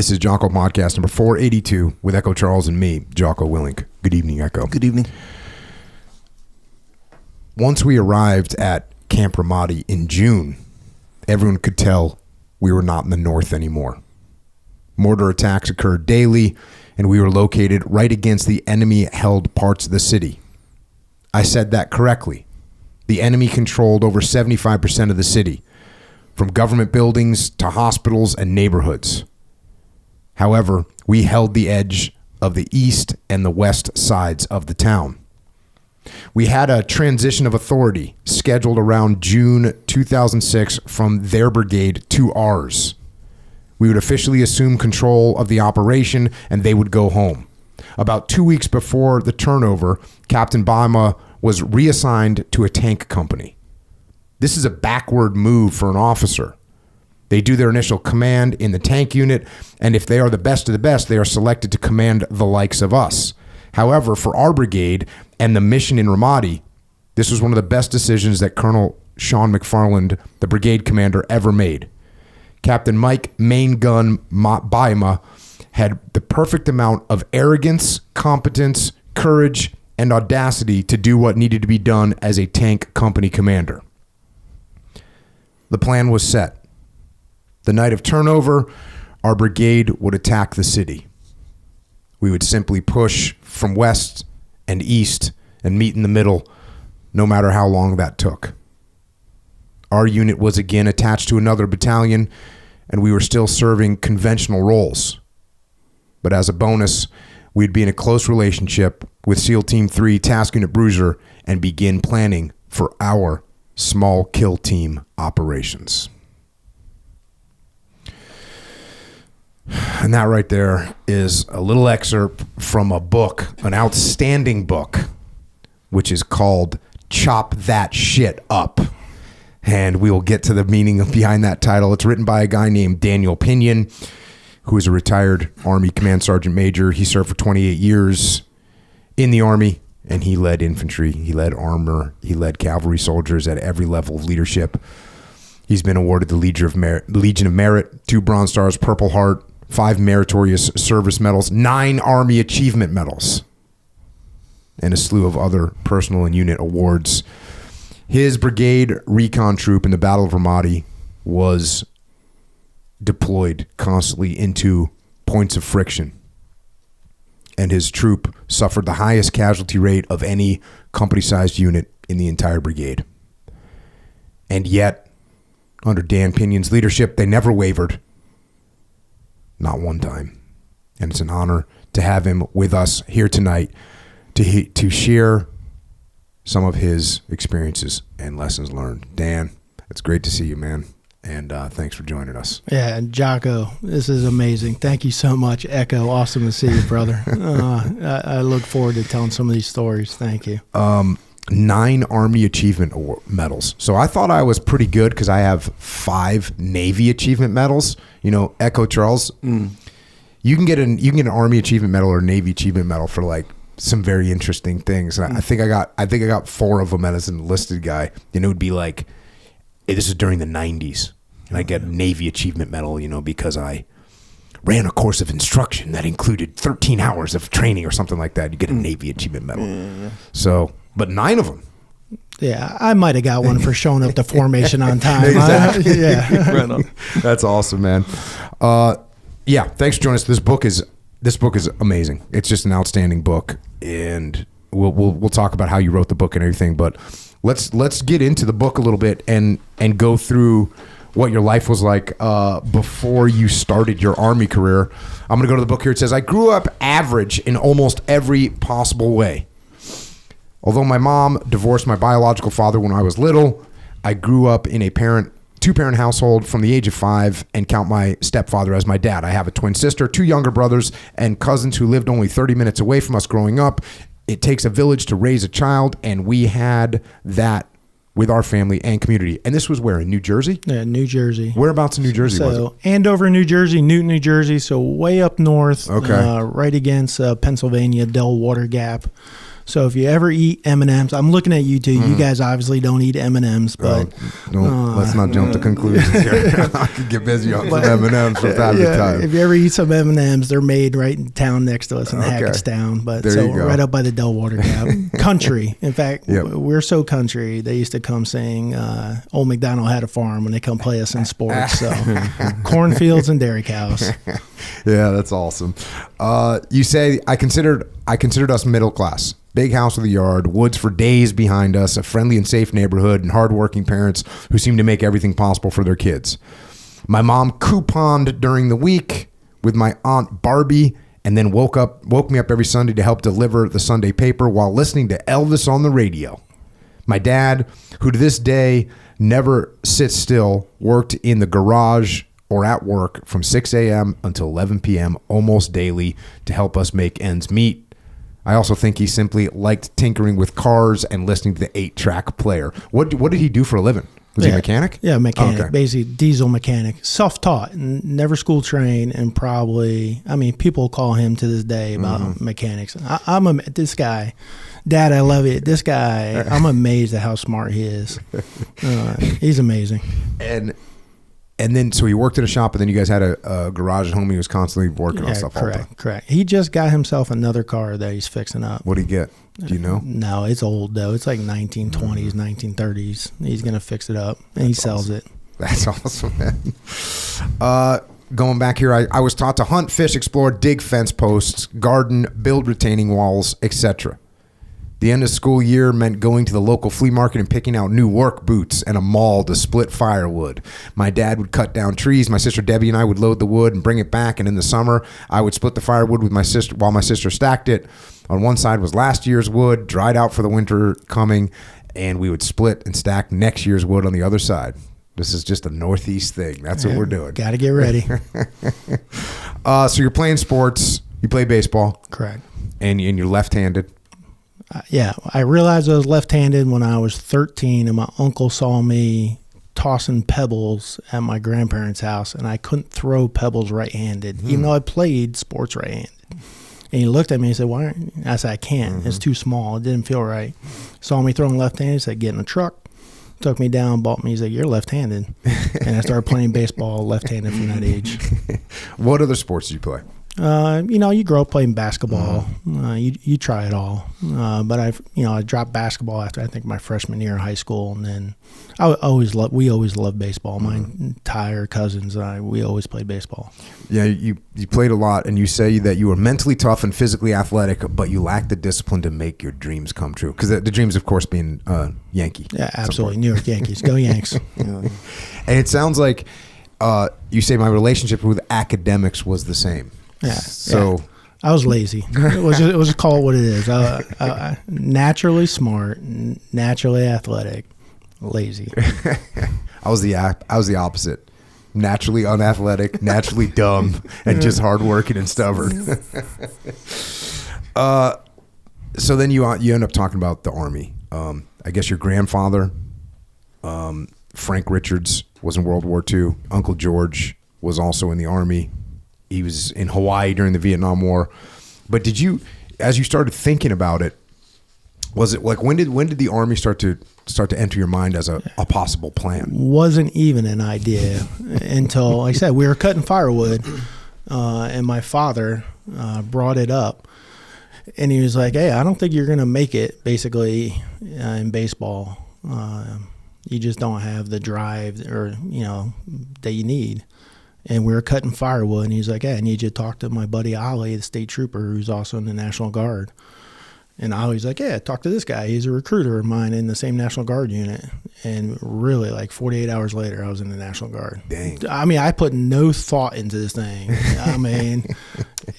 This is Jocko Podcast number 482 with Echo Charles and me, Jocko Willink. Good evening, Echo. Good evening. Once we arrived at Camp Ramadi in June, everyone could tell we were not in the north anymore. Mortar attacks occurred daily, and we were located right against the enemy-held parts of the city. I said that correctly. The enemy controlled over 75% of the city, from government buildings to hospitals and neighborhoods. However, we held the edge of the east and the west sides of the town. We had a transition of authority scheduled around June 2006 from their brigade to ours. We would officially assume control of the operation and they would go home. About 2 weeks before the turnover, Captain Baima was reassigned to a tank company. This is a backward move for an officer. They do their initial command in the tank unit, and if they are the best of the best, they are selected to command the likes of us. However, for our brigade and the mission in Ramadi, this was one of the best decisions that Colonel Sean McFarland, the brigade commander, ever made. Captain Mike Main Gun Baima had the perfect amount of arrogance, competence, courage, and audacity to do what needed to be done as a tank company commander. The plan was set. The night of turnover, our brigade would attack the city. We would simply push from west and east and meet in the middle, no matter how long that took. Our unit was again attached to another battalion, and we were still serving conventional roles. But as a bonus, we'd be in a close relationship with SEAL Team 3 Task Unit Bruiser and begin planning for our small kill team operations. And that right there is a little excerpt from a book, an outstanding book, which is called Chop That Shit Up. And we will get to the meaning behind that title. It's written by a guy named Daniel Pinion, who is a retired Army Command Sergeant Major. He served for 28 years in the Army, and he led infantry, he led armor, he led cavalry soldiers at every level of leadership. He's been awarded the Legion of Merit, 2 Bronze Stars, Purple Heart, 5 Meritorious Service Medals, 9 Army Achievement Medals, and a slew of other personal and unit awards. His brigade recon troop in the Battle of Ramadi was deployed constantly into points of friction, and his troop suffered the highest casualty rate of any company-sized unit in the entire brigade. And yet, under Dan Pinion's leadership, they never wavered. Not one time. And it's an honor to have him with us here tonight to share some of his experiences and lessons learned. Dan, it's great to see you, man. And thanks for joining us. Yeah, and Jocko, this is amazing. Thank you so much, Echo. Awesome to see you, brother. I look forward to telling some of these stories. Thank you. 9 Army Achievement Medals. So I thought I was pretty good because I have 5 Navy Achievement Medals. You know, Echo Charles, you can get an Army Achievement Medal or a Navy Achievement Medal for like some very interesting things. And I think I got 4 of them as an enlisted guy. And it would be like, this is during the 90s, and I get a Navy Achievement Medal, you know, because I ran a course of instruction that included 13 hours of training or something like that. You get a Navy Achievement Medal. Yeah. So, but 9 of them. Yeah, I might have got one for showing up to formation on time. Exactly. Yeah. Right on. That's awesome, man. Yeah, thanks for joining us. This book is amazing. It's just an outstanding book, and we'll talk about how you wrote the book and everything, but let's get into the book a little bit and go through what your life was like before you started your Army career. I'm going to go to the book here. It says, I grew up average in almost every possible way. Although my mom divorced my biological father when I was little, I grew up in a two-parent household from the age of 5 and count my stepfather as my dad. I have a twin sister, 2 younger brothers, and cousins who lived only 30 minutes away from us growing up. It takes a village to raise a child, and we had that with our family and community. And this was where, in New Jersey? Yeah, New Jersey. Whereabouts in New Jersey was it? Andover, New Jersey, Newton, New Jersey, so way up north, okay. Right against Pennsylvania, Del Water Gap. So if you ever eat M&Ms, I'm looking at you two. You guys obviously don't eat M&Ms, but let's not jump to conclusions here. I could get busy on some M&Ms from time to time. If you ever eat some M&Ms, they're made right in town next to us in Hackettstown. But there you go. Right up by the Delwater Gap. Country. In fact, we're so country. They used to come sing Old MacDonald Had a Farm when they come play us in sports. So cornfields and dairy cows. Yeah, that's awesome. You say I considered us middle class. Big house with a yard, woods for days behind us, a friendly and safe neighborhood, and hardworking parents who seem to make everything possible for their kids. My mom couponed during the week with my aunt Barbie, and then woke me up every Sunday to help deliver the Sunday paper while listening to Elvis on the radio. My dad, who to this day never sits still, worked in the garage or at work from 6 a.m. until 11 p.m. almost daily to help us make ends meet. I also think he simply liked tinkering with cars and listening to the 8-track player. What did he do for a living? Was he a mechanic? Yeah, mechanic. Okay. Basically, diesel mechanic. Self-taught, never school trained, and probably, people call him to this day about mechanics. This guy, Dad, I love it. This guy, I'm amazed at how smart he is. He's amazing. And then, so he worked at a shop, and then you guys had a garage at home. He was constantly working on stuff all the time. Correct. He just got himself another car that he's fixing up. What did he get? Do you know? No, it's old, though. It's like 1920s, 1930s. He's going to fix it up, and he sells it. That's awesome, man. Going back here, I was taught to hunt, fish, explore, dig fence posts, garden, build retaining walls, etc. The end of school year meant going to the local flea market and picking out new work boots and a maul to split firewood. My dad would cut down trees. My sister Debbie and I would load the wood and bring it back. And in the summer, I would split the firewood with my sister while my sister stacked it. On one side was last year's wood, dried out for the winter coming, and we would split and stack next year's wood on the other side. This is just a Northeast thing. That's what we're doing. Got to get ready. So you're playing sports. You play baseball. Correct. And you're left-handed. I realized I was left-handed when I was 13, and my uncle saw me tossing pebbles at my grandparents' house, and I couldn't throw pebbles right-handed, even though I played sports right-handed. And he looked at me and said, "Why aren't you?" I said, "I can't. It's too small. It didn't feel right." Saw me throwing left-handed. He said, "Get in a truck." Took me down, bought me. He said, "You're left-handed." And I started playing baseball left-handed from that age. What other sports did you play? You grow up playing basketball. You try it all. But I dropped basketball after I think my freshman year in high school, and then we always loved baseball. My entire cousins and I, we always played baseball. Yeah, you played a lot, and you say that you were mentally tough and physically athletic, but you lacked the discipline to make your dreams come true. Because the dreams, of course, being Yankee. Yeah, absolutely. New York Yankees. Go Yanks. And it sounds like you say my relationship with academics was the same. Yeah. So I was lazy. It was called what it is. Naturally smart, naturally athletic, lazy. I was the opposite. Naturally unathletic, naturally dumb, and just hardworking and stubborn. So then you end up talking about the Army. I guess your grandfather, Frank Richards, was in World War II. Uncle George was also in the Army. He was in Hawaii during the Vietnam War. But did you, as you started thinking about it, was it like when did the Army start to enter your mind as a possible plan? Wasn't even an idea until, like I said, we were cutting firewood, and my father brought it up, and he was like, "Hey, I don't think you're gonna make it basically in baseball. You just don't have the drive that you need." And we were cutting firewood, and he's like, "Hey, I need you to talk to my buddy Ollie, the state trooper, who's also in the National Guard." And Ollie's like, "Yeah, talk to this guy. He's a recruiter of mine in the same National Guard unit." And really, like 48 hours later, I was in the National Guard. Dang. I put no thought into this thing. And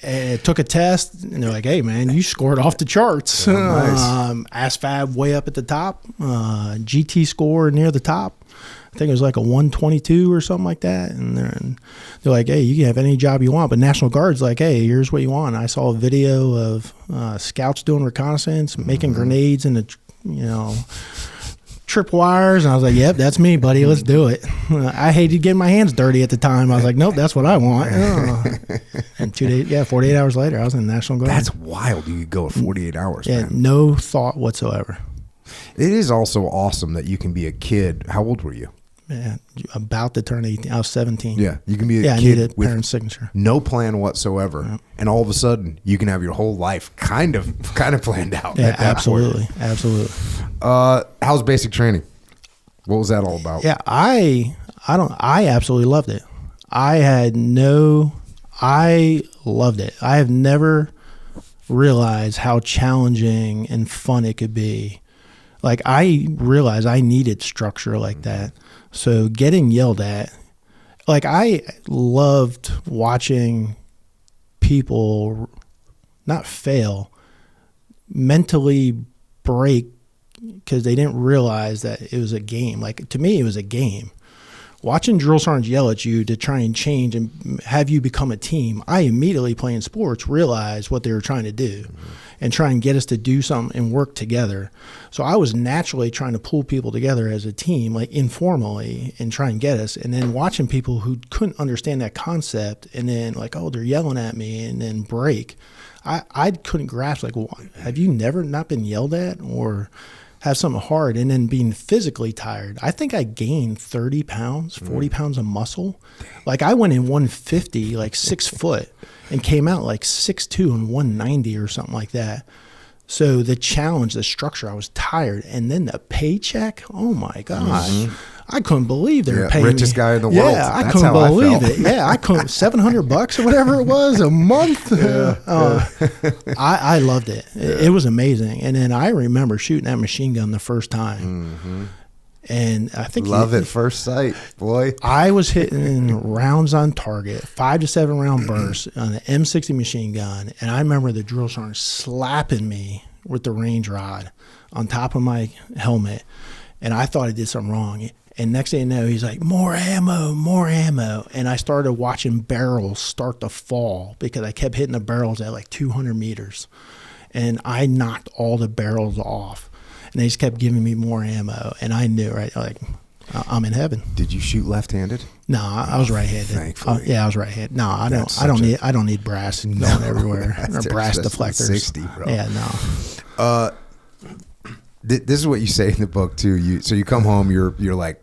it took a test, and they're like, "Hey, man, you scored off the charts." Oh, nice. ASVAB way up at the top, GT score near the top. I think it was like a 122 or something like that. And they're like, "Hey, you can have any job you want." But National Guard's like, "Hey, here's what you want." And I saw a video of scouts doing reconnaissance, making grenades in the, trip wires. And I was like, "Yep, that's me, buddy. Let's do it." I hated getting my hands dirty at the time. I was like, "Nope, that's what I want." And And 2 days, 48 hours later, I was in the National Guard. That's wild. You could go at 48 hours, Yeah, man. no thought whatsoever. It is also awesome that you can be a kid. How old were you? Yeah, about to turn 18. I was 17. Yeah, you can be a Yeah, I kid needed with parents' signature. no plan whatsoever, and all of a sudden you can have your whole life kind of planned out. Yeah, at that absolutely, point. absolutely. How's basic training? What was that all about? Yeah, I absolutely loved it. I loved it. I have never realized how challenging and fun it could be. Like, I realized I needed structure like that. So getting yelled at, like, I loved watching people not fail, mentally break because they didn't realize that it was a game. Like, to me, it was a game. Watching drill sergeants yell at you to try and change and have you become a team, I immediately, playing sports, realized what they were trying to do and try and get us to do something and work together. So I was naturally trying to pull people together as a team, like informally, and try and get us. And then watching people who couldn't understand that concept and then like, oh, they're yelling at me, and then break. I couldn't grasp, like, well, have you never not been yelled at or have something hard, and then being physically tired? I think I gained 30 pounds, 40 pounds of muscle. Like, I went in 150, like 6 foot, and came out like 6'2" and 190 or something like that. So the challenge, the structure, I was tired. And then the paycheck, oh my gosh. I couldn't believe they were paying richest me. guy in the world. Yeah, I That's couldn't how believe I it. Yeah, I couldn't. $700 or whatever it was a month. I loved it. It was amazing. And then I remember shooting that machine gun the first time. And I think love at first sight, boy. I was hitting rounds on target, 5 to 7 round bursts on the M60 machine gun. And I remember the drill sergeant slapping me with the range rod on top of my helmet. And I thought I did something wrong. And next thing you know, he's like, more ammo, more ammo. And I started watching barrels start to fall because I kept hitting the barrels at like 200 meters. And I knocked all the barrels off. And they just kept giving me more ammo. And I knew, right, like, I'm in heaven. Did you shoot left-handed? No, I was right-handed. Thankfully. Yeah, I was right-handed. No, I don't need brass going everywhere. Or brass deflectors. 60, bro. Yeah, no. This is what you say in the book too. So you come home, you're like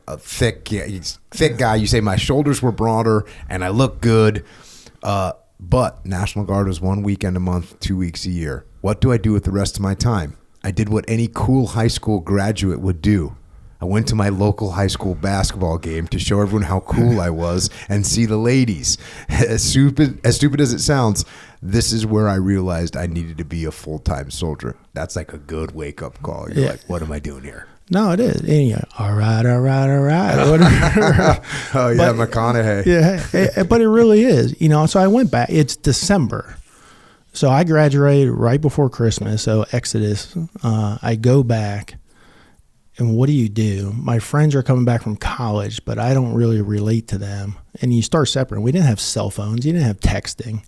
a thick guy. You say my shoulders were broader and I look good, but National Guard was 1 weekend a month, 2 weeks a year. What do I do with the rest of my time? I did what any cool high school graduate would do. I went to my local high school basketball game to show everyone how cool I was and see the ladies. As stupid as it sounds, this is where I realized I needed to be a full-time soldier. That's like a good wake-up call. You're like, what am I doing here? No, it is. And you're, all right. Oh, yeah, McConaughey. Yeah, but it really is. So I went back. It's December. So I graduated right before Christmas, so Exodus. I go back. And what do? My friends are coming back from college, but I don't really relate to them. And you start separating. We didn't have cell phones. You didn't have texting.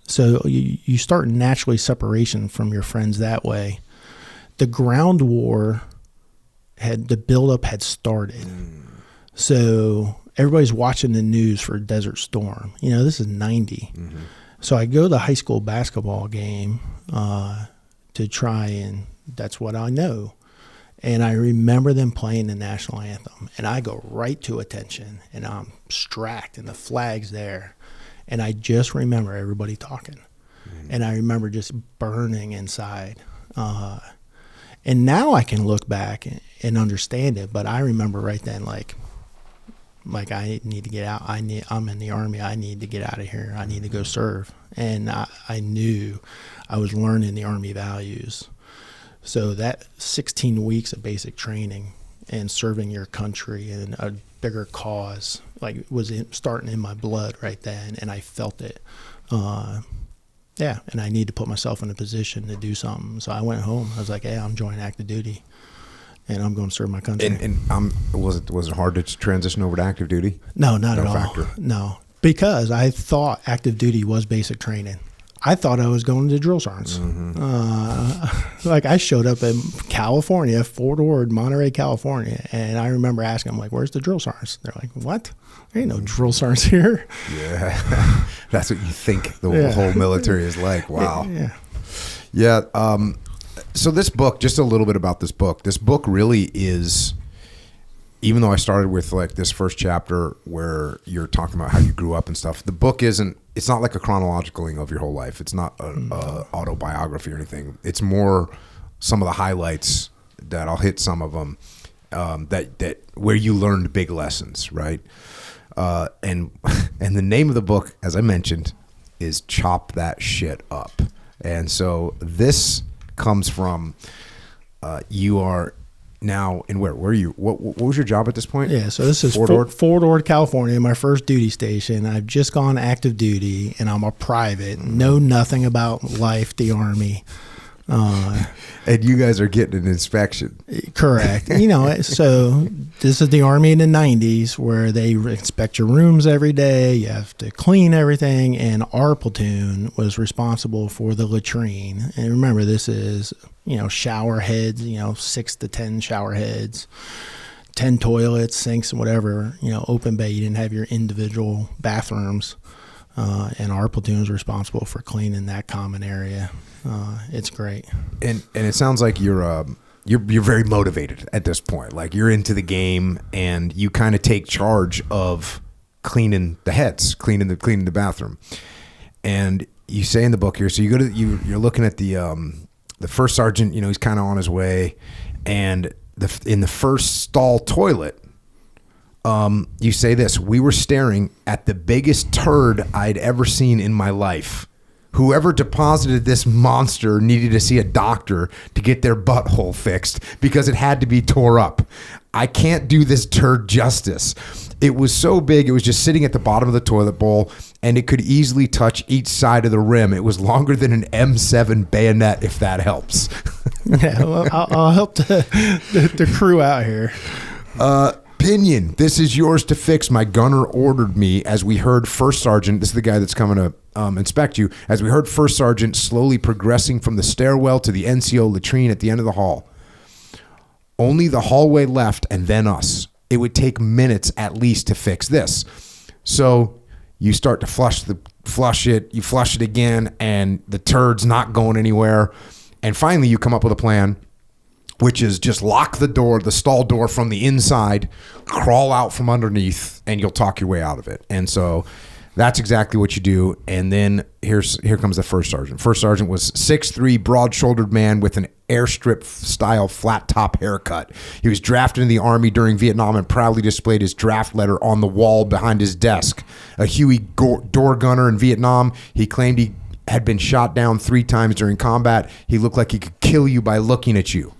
So you start naturally separation from your friends that way. The ground war the buildup had started. So everybody's watching the news for Desert Storm. This is 90. So I go to the high school basketball game to try, and that's what I know. And I remember them playing the national anthem, and I go right to attention, and I'm strapped, and the flag's there. And I just remember everybody talking. And I remember just burning inside. And now I can look back and understand it, but I remember right then, like I need to get out. I'm in the Army. I need to get out of here. I need to go serve. And I knew I was learning the Army values. So that 16 weeks of basic training and serving your country in a bigger cause, like, was starting in my blood right then, and I felt it. And I need to put myself in a position to do something. So I went home. I was like, hey, I'm joining active duty, and I'm going to serve my country. And was it hard to transition over to active duty? No, not at all. Factor. No, because I thought active duty was basic training. I thought I was going to drill sergeants. Like I showed up in California, Fort Ord, Monterey, California, and I remember asking them, like, "Where's the drill sergeants?" They're like, "What? There ain't no drill sergeants here." Yeah, that's what you think the whole military is like. Wow. Yeah. So this book, just a little bit about this book. This book really is, even though I started with like this first chapter where you're talking about how you grew up and stuff, the book it's not like a chronological of your whole life. It's not an autobiography or anything. It's more some of the highlights that I'll hit some of them that where you learned big lessons, right? And the name of the book, as I mentioned, is Chop That Shit Up. And so this comes from you are now in where are you? What was your job at this point? Yeah, so this is Fort Ord, California, my first duty station. I've just gone active duty, and I'm a private. Know nothing about life, the Army. And you guys are getting an inspection. Correct. So this is the Army in the 90s where they inspect your rooms every day. You have to clean everything. And our platoon was responsible for the latrine. And remember, this is, shower heads, 6 to 10 shower heads, 10 toilets, sinks, and whatever, open bay. You didn't have your individual bathrooms. And our platoon was responsible for cleaning that common area. It's great. And it sounds like you're very motivated at this point. Like you're into the game and you kind of take charge of cleaning the heads, cleaning the bathroom. And you say in the book here, so you're looking at the first sergeant, he's kind of on his way, and in the first stall toilet, you say this: "We were staring at the biggest turd I'd ever seen in my life. Whoever deposited this monster needed to see a doctor to get their butthole fixed because it had to be tore up. I can't do this turd justice. It was so big, it was just sitting at the bottom of the toilet bowl, and it could easily touch each side of the rim. It was longer than an M7 bayonet, if that helps." Yeah, well, I'll help the crew out here. Pinion, this is yours to fix. My gunner ordered me, as we heard First Sergeant, this is the guy that's coming to inspect you, as we heard First Sergeant slowly progressing from the stairwell to the NCO latrine at the end of the hall. Only the hallway left and then us. It would take minutes at least to fix this. So you start to flush it, you flush it again, and the turd's not going anywhere. And finally you come up with a plan, which is just lock the door, the stall door from the inside, crawl out from underneath, and you'll talk your way out of it. And so that's exactly what you do. And then here comes the first sergeant. First sergeant was 6'3", broad-shouldered man with an airstrip-style flat-top haircut. He was drafted in the Army during Vietnam and proudly displayed his draft letter on the wall behind his desk. A Huey door gunner in Vietnam, he claimed he had been shot down 3 times during combat. He looked like he could kill you by looking at you.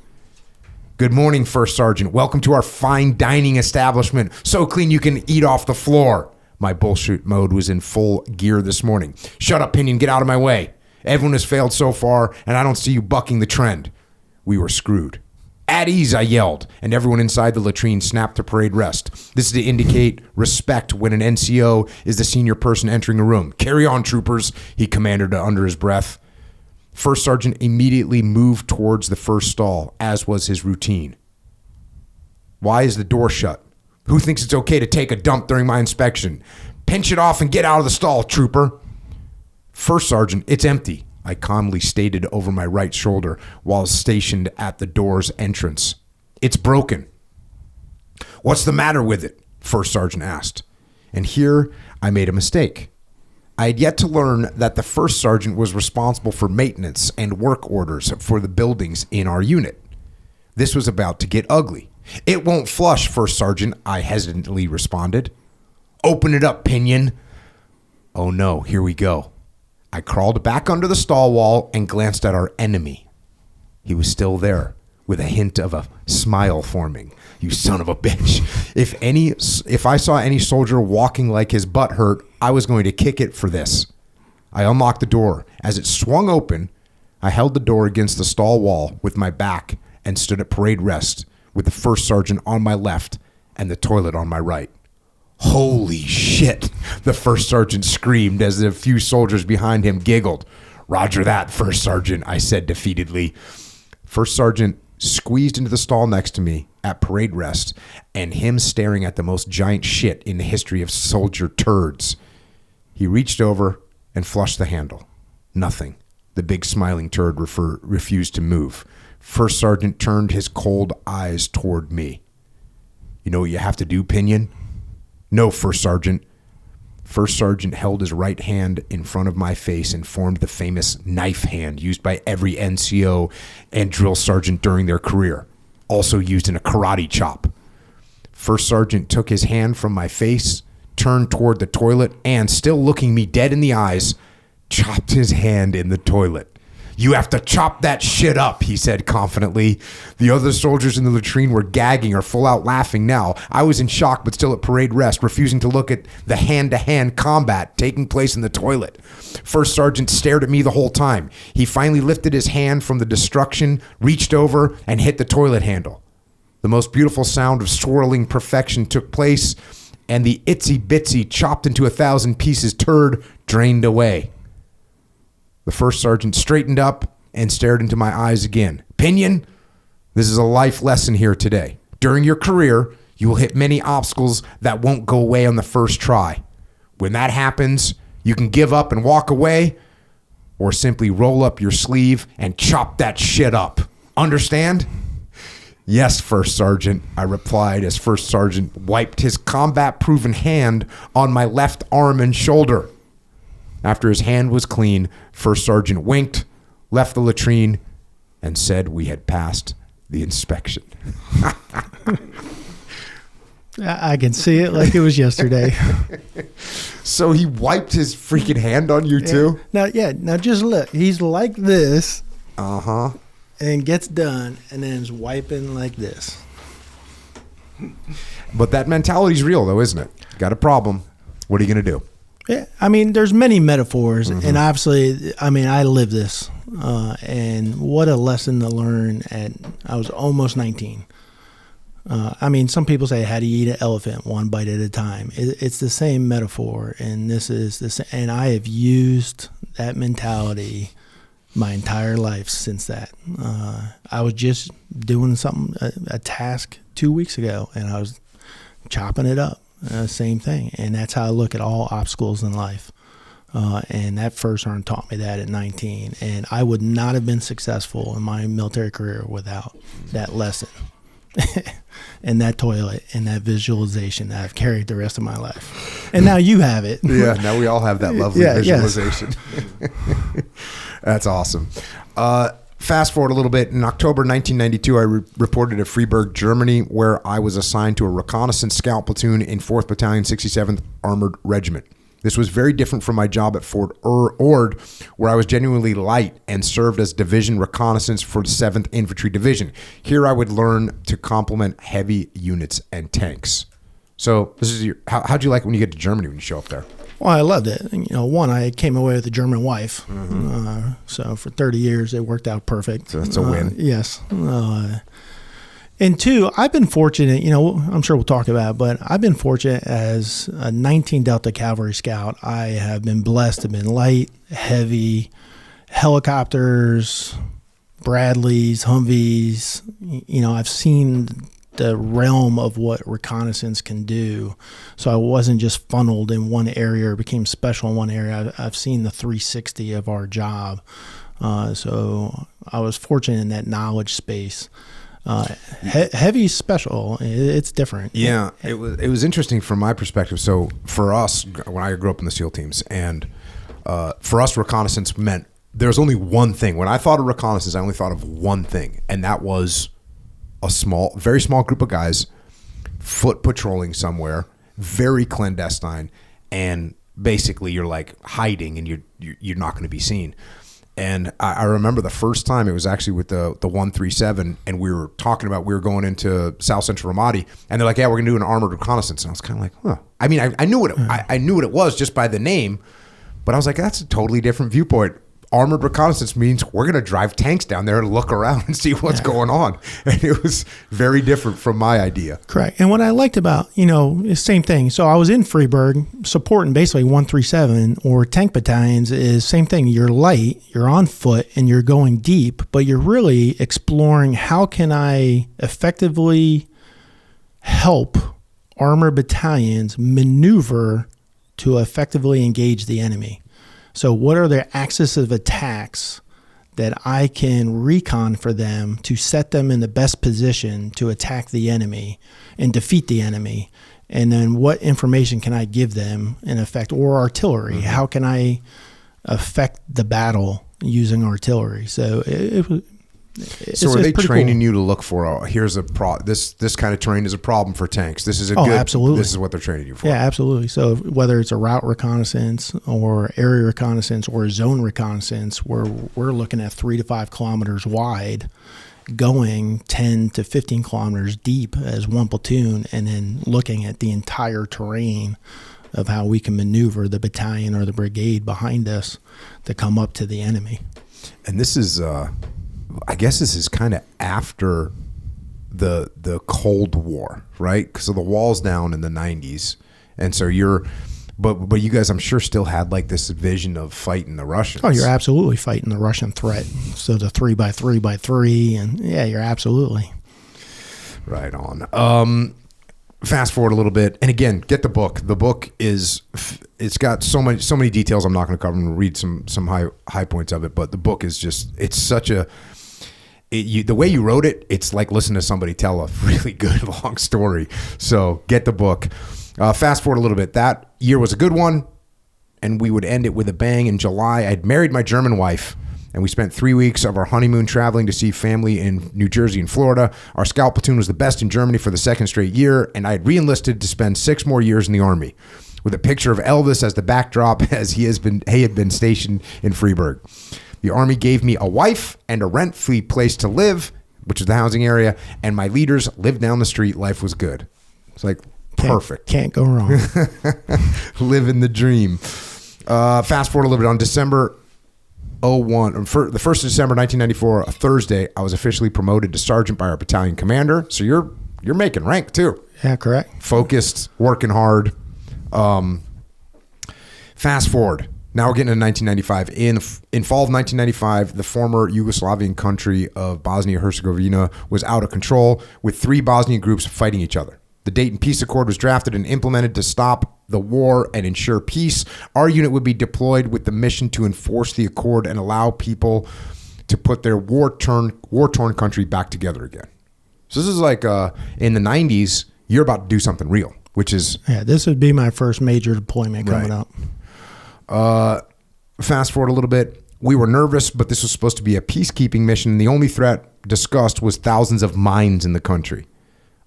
"Good morning, First Sergeant. Welcome to our fine dining establishment. So clean you can eat off the floor." My bullshit mode was in full gear this morning. "Shut up, Pinion. Get out of my way. Everyone has failed so far, and I don't see you bucking the trend." We were screwed. "At ease," I yelled, and everyone inside the latrine snapped to parade rest. This is to indicate respect when an NCO is the senior person entering a room. "Carry on, troopers," he commanded under his breath. First Sergeant immediately moved towards the first stall, as was his routine. "Why is the door shut? Who thinks it's okay to take a dump during my inspection? Pinch it off and get out of the stall, trooper." "First Sergeant, it's empty," I calmly stated over my right shoulder while stationed at the door's entrance. "It's broken." "What's the matter with it?" First Sergeant asked. And here I made a mistake. I had yet to learn that the First Sergeant was responsible for maintenance and work orders for the buildings in our unit. This was about to get ugly. "It won't flush, First Sergeant," I hesitantly responded. "Open it up, Pinion." Oh no, here we go. I crawled back under the stall wall and glanced at our enemy. He was still there, with a hint of a smile forming. "You son of a bitch." If I saw any soldier walking like his butt hurt, I was going to kick it for this. I unlocked the door. As it swung open, I held the door against the stall wall with my back and stood at parade rest with the First Sergeant on my left and the toilet on my right. "Holy shit," the First Sergeant screamed as a few soldiers behind him giggled. Roger that, First Sergeant, I said defeatedly. First Sergeant squeezed into the stall next to me at parade rest, and him staring at the most giant shit in the history of soldier turds. He reached over and flushed the handle. Nothing. The big smiling turd refused to move. First Sergeant turned his cold eyes toward me. You know what you have to do, Pinion? No, First Sergeant. First Sergeant held his right hand in front of my face and formed the famous knife hand used by every NCO and drill sergeant during their career, also used in a karate chop. First Sergeant took his hand from my face, turned toward the toilet, and, still looking me dead in the eyes, chopped his hand in the toilet. You have to chop that shit up, he said confidently. The other soldiers in the latrine were gagging or full out laughing now. I was in shock but still at parade rest, refusing to look at the hand-to-hand combat taking place in the toilet. First Sergeant stared at me the whole time. He finally lifted his hand from the destruction, reached over, and hit the toilet handle. The most beautiful sound of swirling perfection took place, and the itsy-bitsy chopped into 1,000 pieces turd drained away. The First Sergeant straightened up and stared into my eyes again. Pinion, this is a life lesson here today. During your career, you will hit many obstacles that won't go away on the first try. When that happens, you can give up and walk away, or simply roll up your sleeve and chop that shit up. Understand? Yes, First Sergeant, I replied as First Sergeant wiped his combat-proven hand on my left arm and shoulder. After his hand was clean, First Sergeant winked, left the latrine, and said we had passed the inspection. I can see it like it was yesterday. So he wiped his freaking hand on you too? Now just look. He's like this. Uh-huh. And gets done, and then is wiping like this. But that mentality's real, though, isn't it? Got a problem. What are you going to do? Yeah, I mean, there's many metaphors, and obviously, I mean, I live this, and what a lesson to learn I was almost 19. I mean, some people say, how do you eat an elephant one bite at a time? It's the same metaphor, and this is this, and I have used that mentality my entire life since that. I was just doing something, a task 2 weeks ago, and I was chopping it up. Same thing. And that's how I look at all obstacles in life. And that First Sergeant taught me that at 19. And I would not have been successful in my military career without that lesson and that toilet and that visualization that I've carried the rest of my life. And now you have it. Yeah, now we all have that lovely visualization. Yes. That's awesome. Fast forward a little bit. In October 1992, I reported to Freiburg, Germany, where I was assigned to a reconnaissance scout platoon in 4th Battalion, 67th Armored Regiment. This was very different from my job at Fort Ord, where I was genuinely light and served as division reconnaissance for the 7th Infantry Division. Here I would learn to complement heavy units and tanks. So this is how'd you like it when you get to Germany when you show up there? Well, I loved it. You know, one, I came away with a German wife. So for 30 years, it worked out perfect. So that's a win. Yes. And two, I've been fortunate, you know, I'm sure we'll talk about it, but I've been fortunate as a 19 Delta Cavalry Scout. I have been blessed to have been light, heavy, helicopters, Bradleys, Humvees. You know, I've seen the realm of what reconnaissance can do. So I wasn't just funneled in one area or became special in one area. I've seen the 360 of our job. So I was fortunate in that knowledge space. Heavy special, it's different. Yeah, it was interesting from my perspective. So for us, when I grew up in the SEAL teams, and for us, reconnaissance meant there's only one thing. When I thought of reconnaissance, I only thought of one thing, and that was a very small group of guys foot patrolling somewhere, very clandestine, and basically you're like hiding and you're not going to be seen. And I remember the first time, it was actually with the 137, and we were going into South Central Ramadi, and they're like, yeah, we're going to do an armored reconnaissance. And I was kind of like, huh. I mean, I knew what it was just by the name, but I was like, that's a totally different viewpoint. armored reconnaissance means we're going to drive tanks down there and look around and see what's going on. And it was very different from my idea. Correct. And what I liked about, the same thing. So I was in Freiburg supporting basically 137 or tank battalions is same thing. You're light, you're on foot, and you're going deep, but you're really exploring how can I effectively help armored battalions maneuver to effectively engage the enemy. So what are their axis of attacks that I can recon for them to set them in the best position to attack the enemy and defeat the enemy? And then what information can I give them in effect, or artillery? Mm-hmm. How can I affect the battle using artillery? So So are they training you to look for? Here's this kind of terrain is a problem for tanks. This is absolutely. This is what they're training you for. Yeah, absolutely. So whether it's a route reconnaissance or area reconnaissance or zone reconnaissance, where we're looking at 3 to 5 kilometers wide, going 10 to 15 kilometers deep as one platoon, and then looking at the entire terrain of how we can maneuver the battalion or the brigade behind us to come up to the enemy. And this is. I guess this is kind of after the Cold War, right? So the wall's down in the 90s, and so but you guys, I'm sure, still had like this vision of fighting the Russians. Oh, you're absolutely fighting the Russian threat. So the 3x3x3, and yeah, you're absolutely right on. Fast forward a little bit, and again, get the book. The book it's got so many details. I'm not going to cover and read some high points of it, but the book is it's such a. The way you wrote it, it's like listening to somebody tell a really good long story. So get the book. Fast forward a little bit. That year was a good one, and we would end it with a bang in July. I'd married my German wife, and we spent 3 weeks of our honeymoon traveling to see family in New Jersey and Florida. Our scout platoon was the best in Germany for the second straight year, and I had reenlisted to spend 6 more years in the Army, with a picture of Elvis as the backdrop as he had been stationed in Freiburg. The Army gave me a wife and a rent-free place to live, which is the housing area, and my leaders lived down the street. Life was good. It's like perfect. Can't go wrong. Living the dream. Fast forward a little bit. On December 01, the 1st of December 1994, a Thursday, I was officially promoted to sergeant by our battalion commander. So you're making rank too. Yeah, correct. Focused, working hard. Fast forward. Now we're getting into 1995. In fall of 1995, the former Yugoslavian country of Bosnia-Herzegovina was out of control, with 3 Bosnian groups fighting each other. The Dayton Peace Accord was drafted and implemented to stop the war and ensure peace. Our unit would be deployed with the mission to enforce the accord and allow people to put their war-torn country back together again. So this is like in the 90s, you're about to do something real, which is... Yeah, this would be my first major deployment coming up. Fast forward a little bit. We were nervous, but this was supposed to be a peacekeeping mission. The only threat discussed was thousands of mines in the country.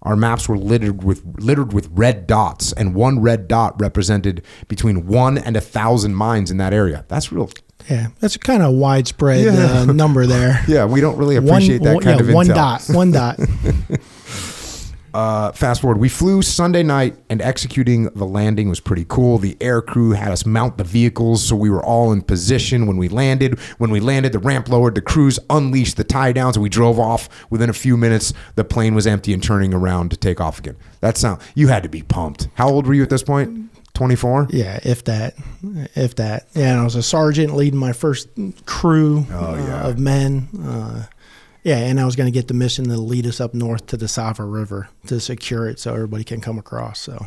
Our maps were littered with red dots, and one red dot represented between 1 and 1,000 mines in that area. That's real. Yeah, that's a kind of widespread number there. Yeah, we don't really appreciate that kind of intel. One dot. Fast forward, we flew Sunday night, and executing the landing was pretty cool. The air crew had us mount the vehicles, so we were all in position when we landed. When we landed, the ramp lowered, the crews unleashed the tie downs, and we drove off. Within a few minutes, the plane was empty and turning around to take off again. You had to be pumped. How old were you at this point? 24? Yeah, if that. Yeah, and I was a sergeant leading my first crew of men. Yeah, and I was going to get the mission to lead us up north to the Sava River to secure it so everybody can come across. So,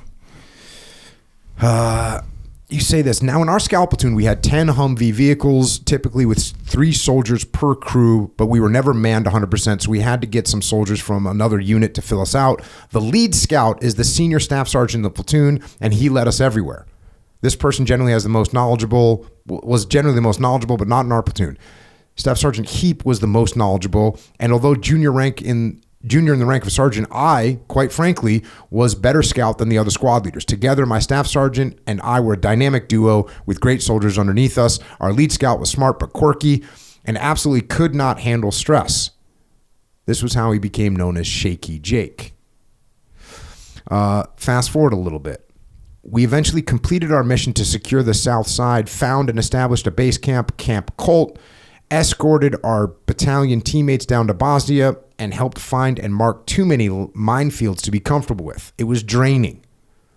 you say this. Now, in our scout platoon, we had 10 Humvee vehicles, typically with 3 soldiers per crew, but we were never manned 100%, so we had to get some soldiers from another unit to fill us out. The lead scout is the senior staff sergeant of the platoon, and he led us everywhere. This person was generally the most knowledgeable, but not in our platoon. Staff Sergeant Heap was the most knowledgeable, and although junior in the rank of sergeant, I, quite frankly, was better scout than the other squad leaders. Together, my staff sergeant and I were a dynamic duo with great soldiers underneath us. Our lead scout was smart but quirky and absolutely could not handle stress. This was how he became known as Shaky Jake. Fast forward a little bit. We eventually completed our mission to secure the south side, found and established a base camp, Camp Colt, escorted our battalion teammates down to Bosnia, and helped find and mark too many minefields to be comfortable with. It was draining.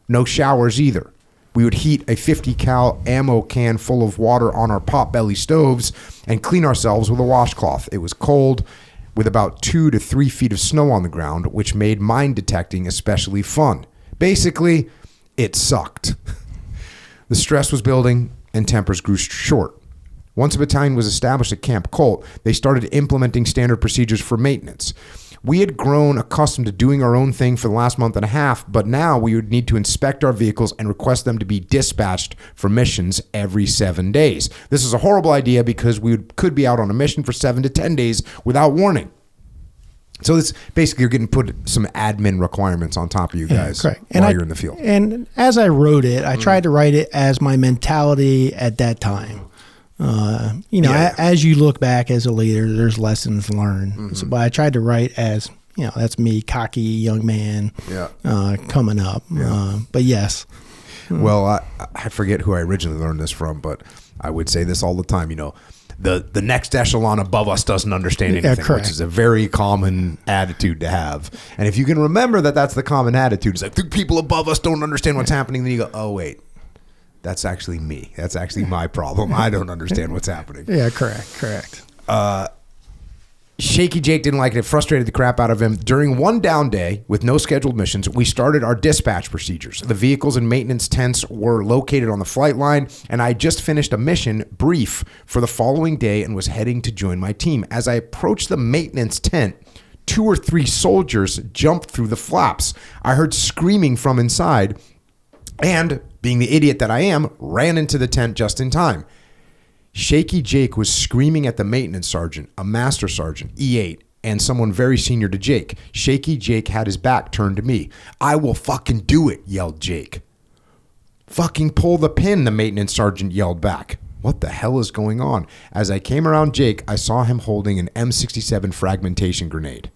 No showers either. We would heat a 50 cal ammo can full of water on our potbelly stoves and clean ourselves with a washcloth. It was cold, with about 2 to 3 feet of snow on the ground, which made mine detecting especially fun. Basically, it sucked. The stress was building and tempers grew short. Once a battalion was established at Camp Colt, they started implementing standard procedures for maintenance. We had grown accustomed to doing our own thing for the last month and a half, but now we would need to inspect our vehicles and request them to be dispatched for missions every 7 days. This is a horrible idea because we could be out on a mission for 7 to 10 days without warning. So this basically, you're getting put some admin requirements on top of you guys while you're in the field. And as I wrote it, I tried to write it as my mentality at that time. As you look back as a leader, there's lessons learned. So, but I tried to write as, that's me, cocky young man coming up. But yes. Well, I forget who I originally learned this from, but I would say this all the time, the next echelon above us doesn't understand anything, which is a very common attitude to have. And if you can remember that that's the common attitude, it's like the people above us don't understand what's happening. Then you go, oh, wait. That's actually me. That's actually my problem. I don't understand what's happening. Yeah, correct. Shaky Jake didn't like it. It frustrated the crap out of him. During one down day with no scheduled missions, we started our dispatch procedures. The vehicles and maintenance tents were located on the flight line, and I just finished a mission brief for the following day and was heading to join my team. As I approached the maintenance tent, 2 or 3 soldiers jumped through the flaps. I heard screaming from inside, and being the idiot that I am, ran into the tent just in time. Shaky Jake was screaming at the maintenance sergeant, a master sergeant, E8, and someone very senior to Jake. Shaky Jake had his back turned to me. I will fucking do it, yelled Jake. Fucking pull the pin, the maintenance sergeant yelled back. What the hell is going on? As I came around Jake, I saw him holding an M67 fragmentation grenade.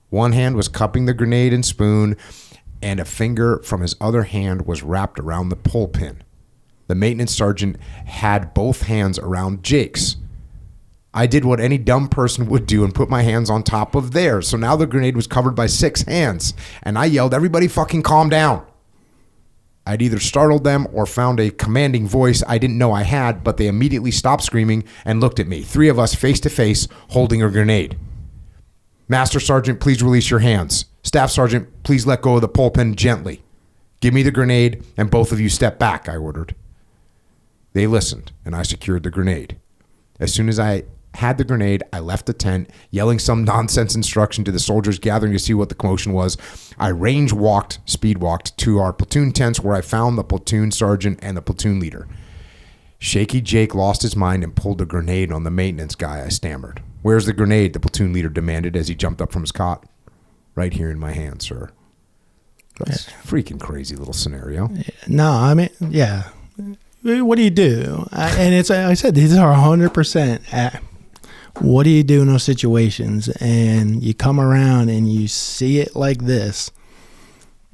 One hand was cupping the grenade and spoon, and a finger from his other hand was wrapped around the pull pin. The maintenance sergeant had both hands around Jake's. I did what any dumb person would do and put my hands on top of theirs. So now the grenade was covered by 6 hands, and I yelled, everybody fucking calm down. I'd either startled them or found a commanding voice I didn't know I had, but they immediately stopped screaming and looked at me. 3 of us face to face holding a grenade. Master Sergeant, please release your hands. Staff Sergeant, please let go of the pull pin gently. Give me the grenade and both of you step back, I ordered. They listened and I secured the grenade. As soon as I had the grenade, I left the tent, yelling some nonsense instruction to the soldiers gathering to see what the commotion was. I speed walked to our platoon tents where I found the platoon sergeant and the platoon leader. Shaky Jake lost his mind and pulled a grenade on the maintenance guy, I stammered. Where's the grenade? The platoon leader demanded as he jumped up from his cot. Right here in my hand, sir. That's a freaking crazy little scenario. No, I mean, yeah. What do you do? And it's, I said, these are 100% at what do you do in those situations? And you come around and you see it like this.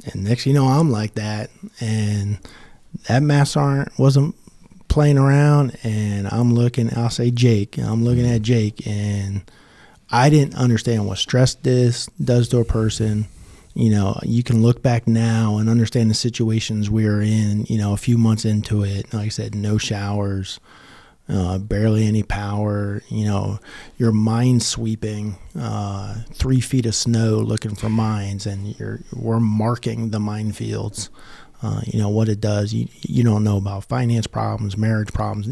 And next you know, I'm like that. And that mass sergeant wasn't playing around. And I'm looking at Jake, and I didn't understand what stress does to a person. You can look back now and understand the situations we were in, a few months into it. Like I said, no showers, barely any power, you're mine sweeping, 3 feet of snow looking for mines, and we're marking the minefields. What it does, you don't know about finance problems, marriage problems.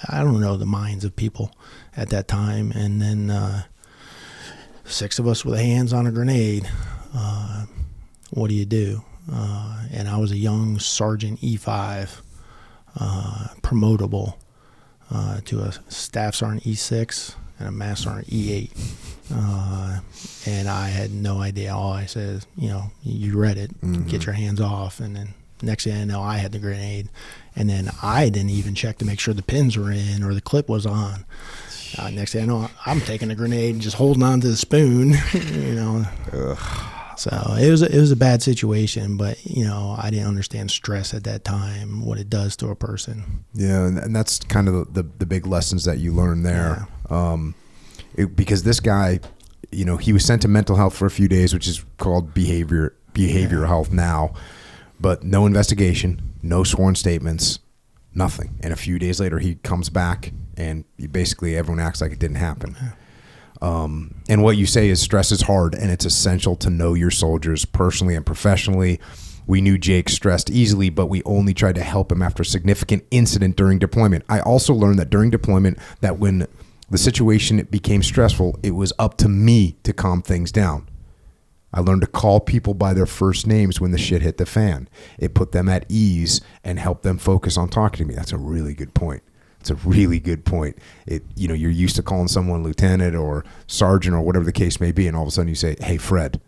I don't know the minds of people at that time. And then 6 of us with hands on a grenade. What do you do? And I was a young Sergeant E5, promotable to a Staff Sergeant E6 and a Master Sergeant E8. And I had no idea. All I said is, you read it, get your hands off. And then next thing I know, I had the grenade. And then I didn't even check to make sure the pins were in or the clip was on. Next thing I know, I'm taking a grenade and just holding on to the spoon, Ugh. So it was a bad situation, but I didn't understand stress at that time, what it does to a person. Yeah, and that's kind of the big lessons that you learn there. Yeah. Because this guy, he was sent to mental health for a few days, which is called behavioral health now, but no investigation, no sworn statements, nothing. And a few days later, he comes back, and basically everyone acts like it didn't happen. Yeah. And what you say is stress is hard, and it's essential to know your soldiers personally and professionally. We knew Jake stressed easily, but we only tried to help him after a significant incident during deployment. I also learned that during deployment, that when the situation became stressful, it was up to me to calm things down. I learned to call people by their first names when the shit hit the fan. It put them at ease and helped them focus on talking to me. That's a really good point. It's a really good point. You're used to calling someone lieutenant or sergeant or whatever the case may be, and all of a sudden you say, "Hey, Fred,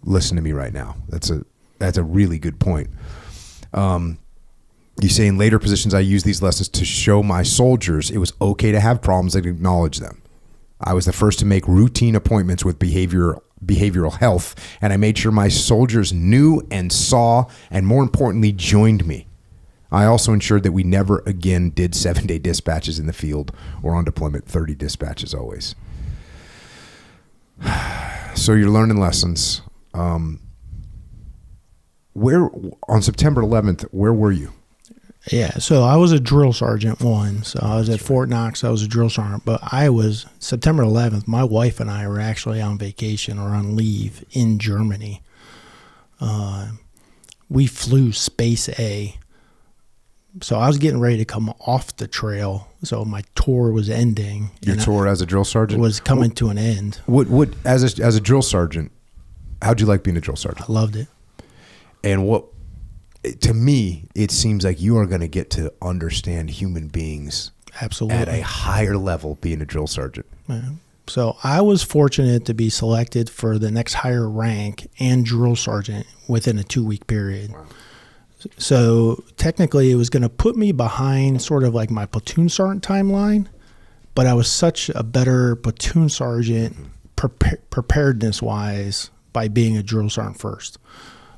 listen to me right now." That's a really good point. You say in later positions, I use these lessons to show my soldiers it was okay to have problems and acknowledge them. I was the first to make routine appointments with behavioral health, and I made sure my soldiers knew and saw, and more importantly, joined me. I also ensured that we never again did 7-day dispatches in the field or on deployment, 30 dispatches always. So you're learning lessons. Where on September 11th, where were you? Yeah, so I was a drill sergeant so I was at Fort Knox. I was a drill sergeant, but September 11th, my wife and I were actually on vacation or on leave in Germany. We flew Space A. So I was getting ready to come off the trail. So my tour was ending. Your tour as a drill sergeant was coming to an end. What as a drill sergeant? How'd you like being a drill sergeant? I loved it. And to me, it seems like you are going to get to understand human beings absolutely at a higher level being a drill sergeant. Yeah. So I was fortunate to be selected for the next higher rank and drill sergeant within a 2-week period. Wow. So technically it was going to put me behind sort of like my platoon sergeant timeline, but I was such a better platoon sergeant preparedness wise by being a drill sergeant first.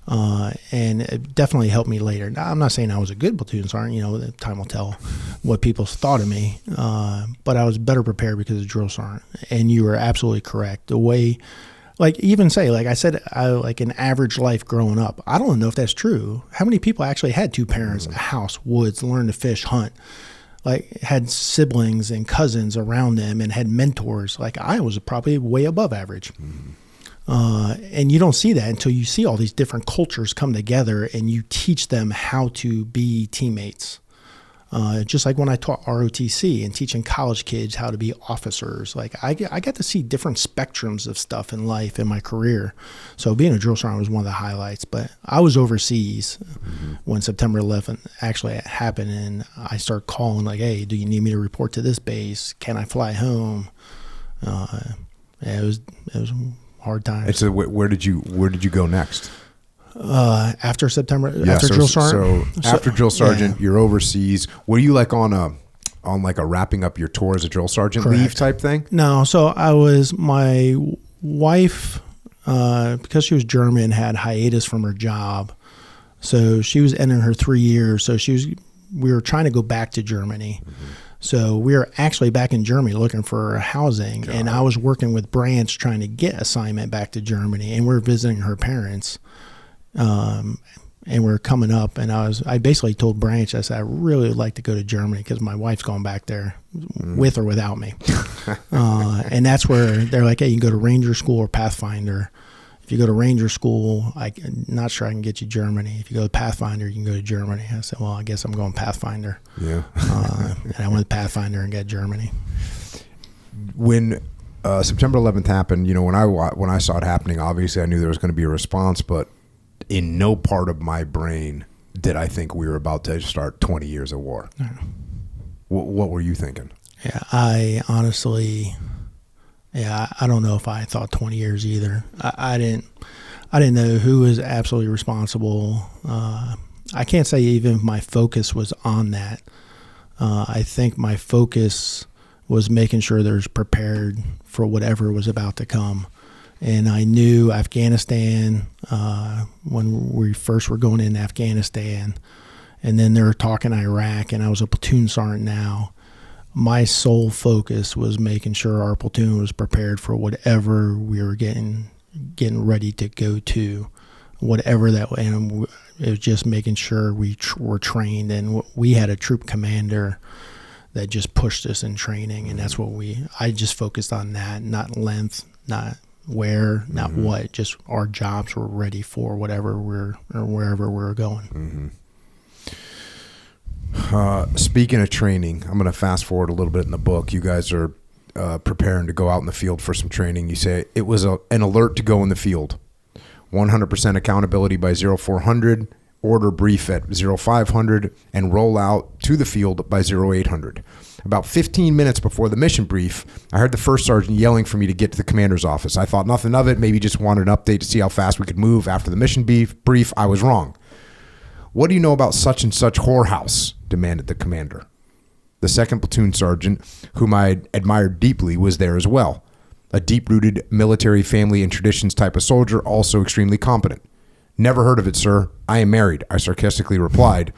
And it definitely helped me later. Now, I'm not saying I was a good platoon sergeant, time will tell what people thought of me, but I was better prepared because of drill sergeant. And you were absolutely correct. The way, like I said, like an average life growing up, I don't know if that's true. How many people actually had 2 parents, a house, woods, learned to fish, hunt, like had siblings and cousins around them and had mentors? Like I was probably way above average. And you don't see that until you see all these different cultures come together and you teach them how to be teammates. Just like when I taught ROTC and teaching college kids how to be officers, like I got to see different spectrums of stuff in life in my career. So being a drill sergeant was one of the highlights, but I was overseas when September 11th actually happened, and I started calling like, "Hey, do you need me to report to this base? Can I fly home?" It was hard times. And so where did you go next? After September, after drill sergeant. So after drill sergeant, you're overseas. What are you like on like a wrapping up your tour as a drill sergeant leave type thing? No, so my wife, because she was German, had hiatus from her job, so she was ending her 3 years. So we were trying to go back to Germany. So we were actually back in Germany looking for housing, and I was working with Branch trying to get assignment back to Germany, and we're visiting her parents. And we're coming up, and I basically told Branch, I said, I really would like to go to Germany because my wife's going back there with or without me. And that's where they're like, hey, you can go to Ranger School or Pathfinder. If you go to Ranger School, I'm not sure I can get you Germany. If you go to Pathfinder, you can go to Germany. I said, well, I guess I'm going Pathfinder. Yeah. And I went to Pathfinder and got Germany. When September 11th happened, when I saw it happening, obviously I knew there was going to be a response, but in no part of my brain did I think we were about to start 20 years of war. No. What were you thinking? Yeah, I honestly, I don't know if I thought 20 years either. I didn't know who was absolutely responsible. I can't say even if my focus was on that. I think my focus was making sure there's prepared for whatever was about to come. And I knew Afghanistan when we first were going into Afghanistan, and then they were talking Iraq, and I was a platoon sergeant now. My sole focus was making sure our platoon was prepared for whatever we were getting ready to go to, whatever that way. And it was just making sure we were trained, and we had a troop commander that just pushed us in training, and that's what I just focused on that, not length, not where, not what, just our jobs were ready for whatever wherever we were going. Speaking of training, I'm going to fast forward a little bit in the book. You guys are preparing to go out in the field for some training. You say it was an alert to go in the field. 100% accountability by 0400, order brief at 0500, and roll out to the field by 0800. About 15 minutes before the mission brief, I heard the first sergeant yelling for me to get to the commander's office. I thought nothing of it, maybe just wanted an update to see how fast we could move after the mission brief. I was wrong. What do you know about such and such whorehouse? Demanded the commander. The second platoon sergeant, whom I admired deeply, was there as well. A deep-rooted military family and traditions type of soldier, also extremely competent. Never heard of it, sir. I am married, I sarcastically replied,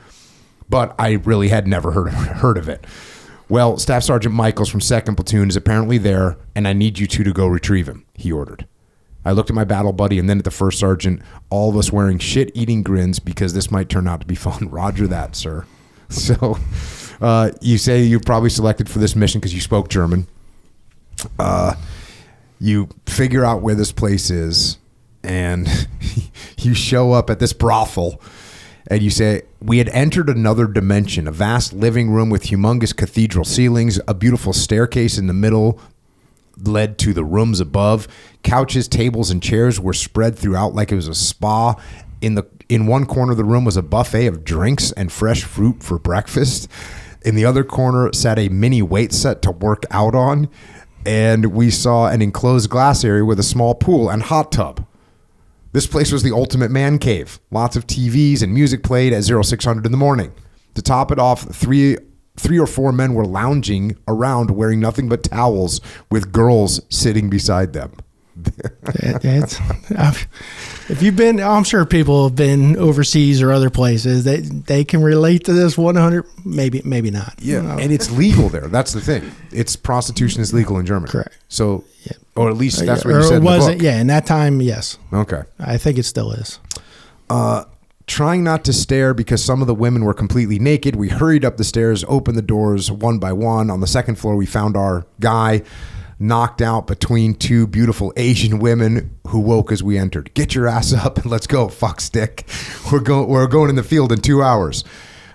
but I really had never heard of it. Well, Staff Sergeant Michaels from 2nd Platoon is apparently there, and I need you two to go retrieve him, he ordered. I looked at my battle buddy and then at the first sergeant, all of us wearing shit-eating grins because this might turn out to be fun. Roger that, sir. So you say you're probably selected for this mission because you spoke German. You figure out where this place is, and you show up at this brothel, and you say, we had entered another dimension, a vast living room with humongous cathedral ceilings, a beautiful staircase in the middle led to the rooms above. Couches, tables, and chairs were spread throughout like it was a spa. In one corner of the room was a buffet of drinks and fresh fruit for breakfast. In the other corner sat a mini weight set to work out on. And we saw an enclosed glass area with a small pool and hot tub. This place was the ultimate man cave. Lots of TVs and music played at 0600 in the morning. To top it off, three or four men were lounging around wearing nothing but towels with girls sitting beside them. If you've been, I'm sure people have been overseas or other places. They can relate to this 100, maybe not. Yeah, and it's legal there. That's the thing. Prostitution is legal in Germany. Correct. So, yeah. Or at least that's what you said in the book. Yeah, in that time, yes. Okay. I think it still is. Trying not to stare because some of the women were completely naked, we hurried up the stairs, opened the doors one by one. On the second floor, we found our guy knocked out between two beautiful Asian women who woke as we entered. Get your ass up and let's go, fuck stick. We're going in the field in 2 hours.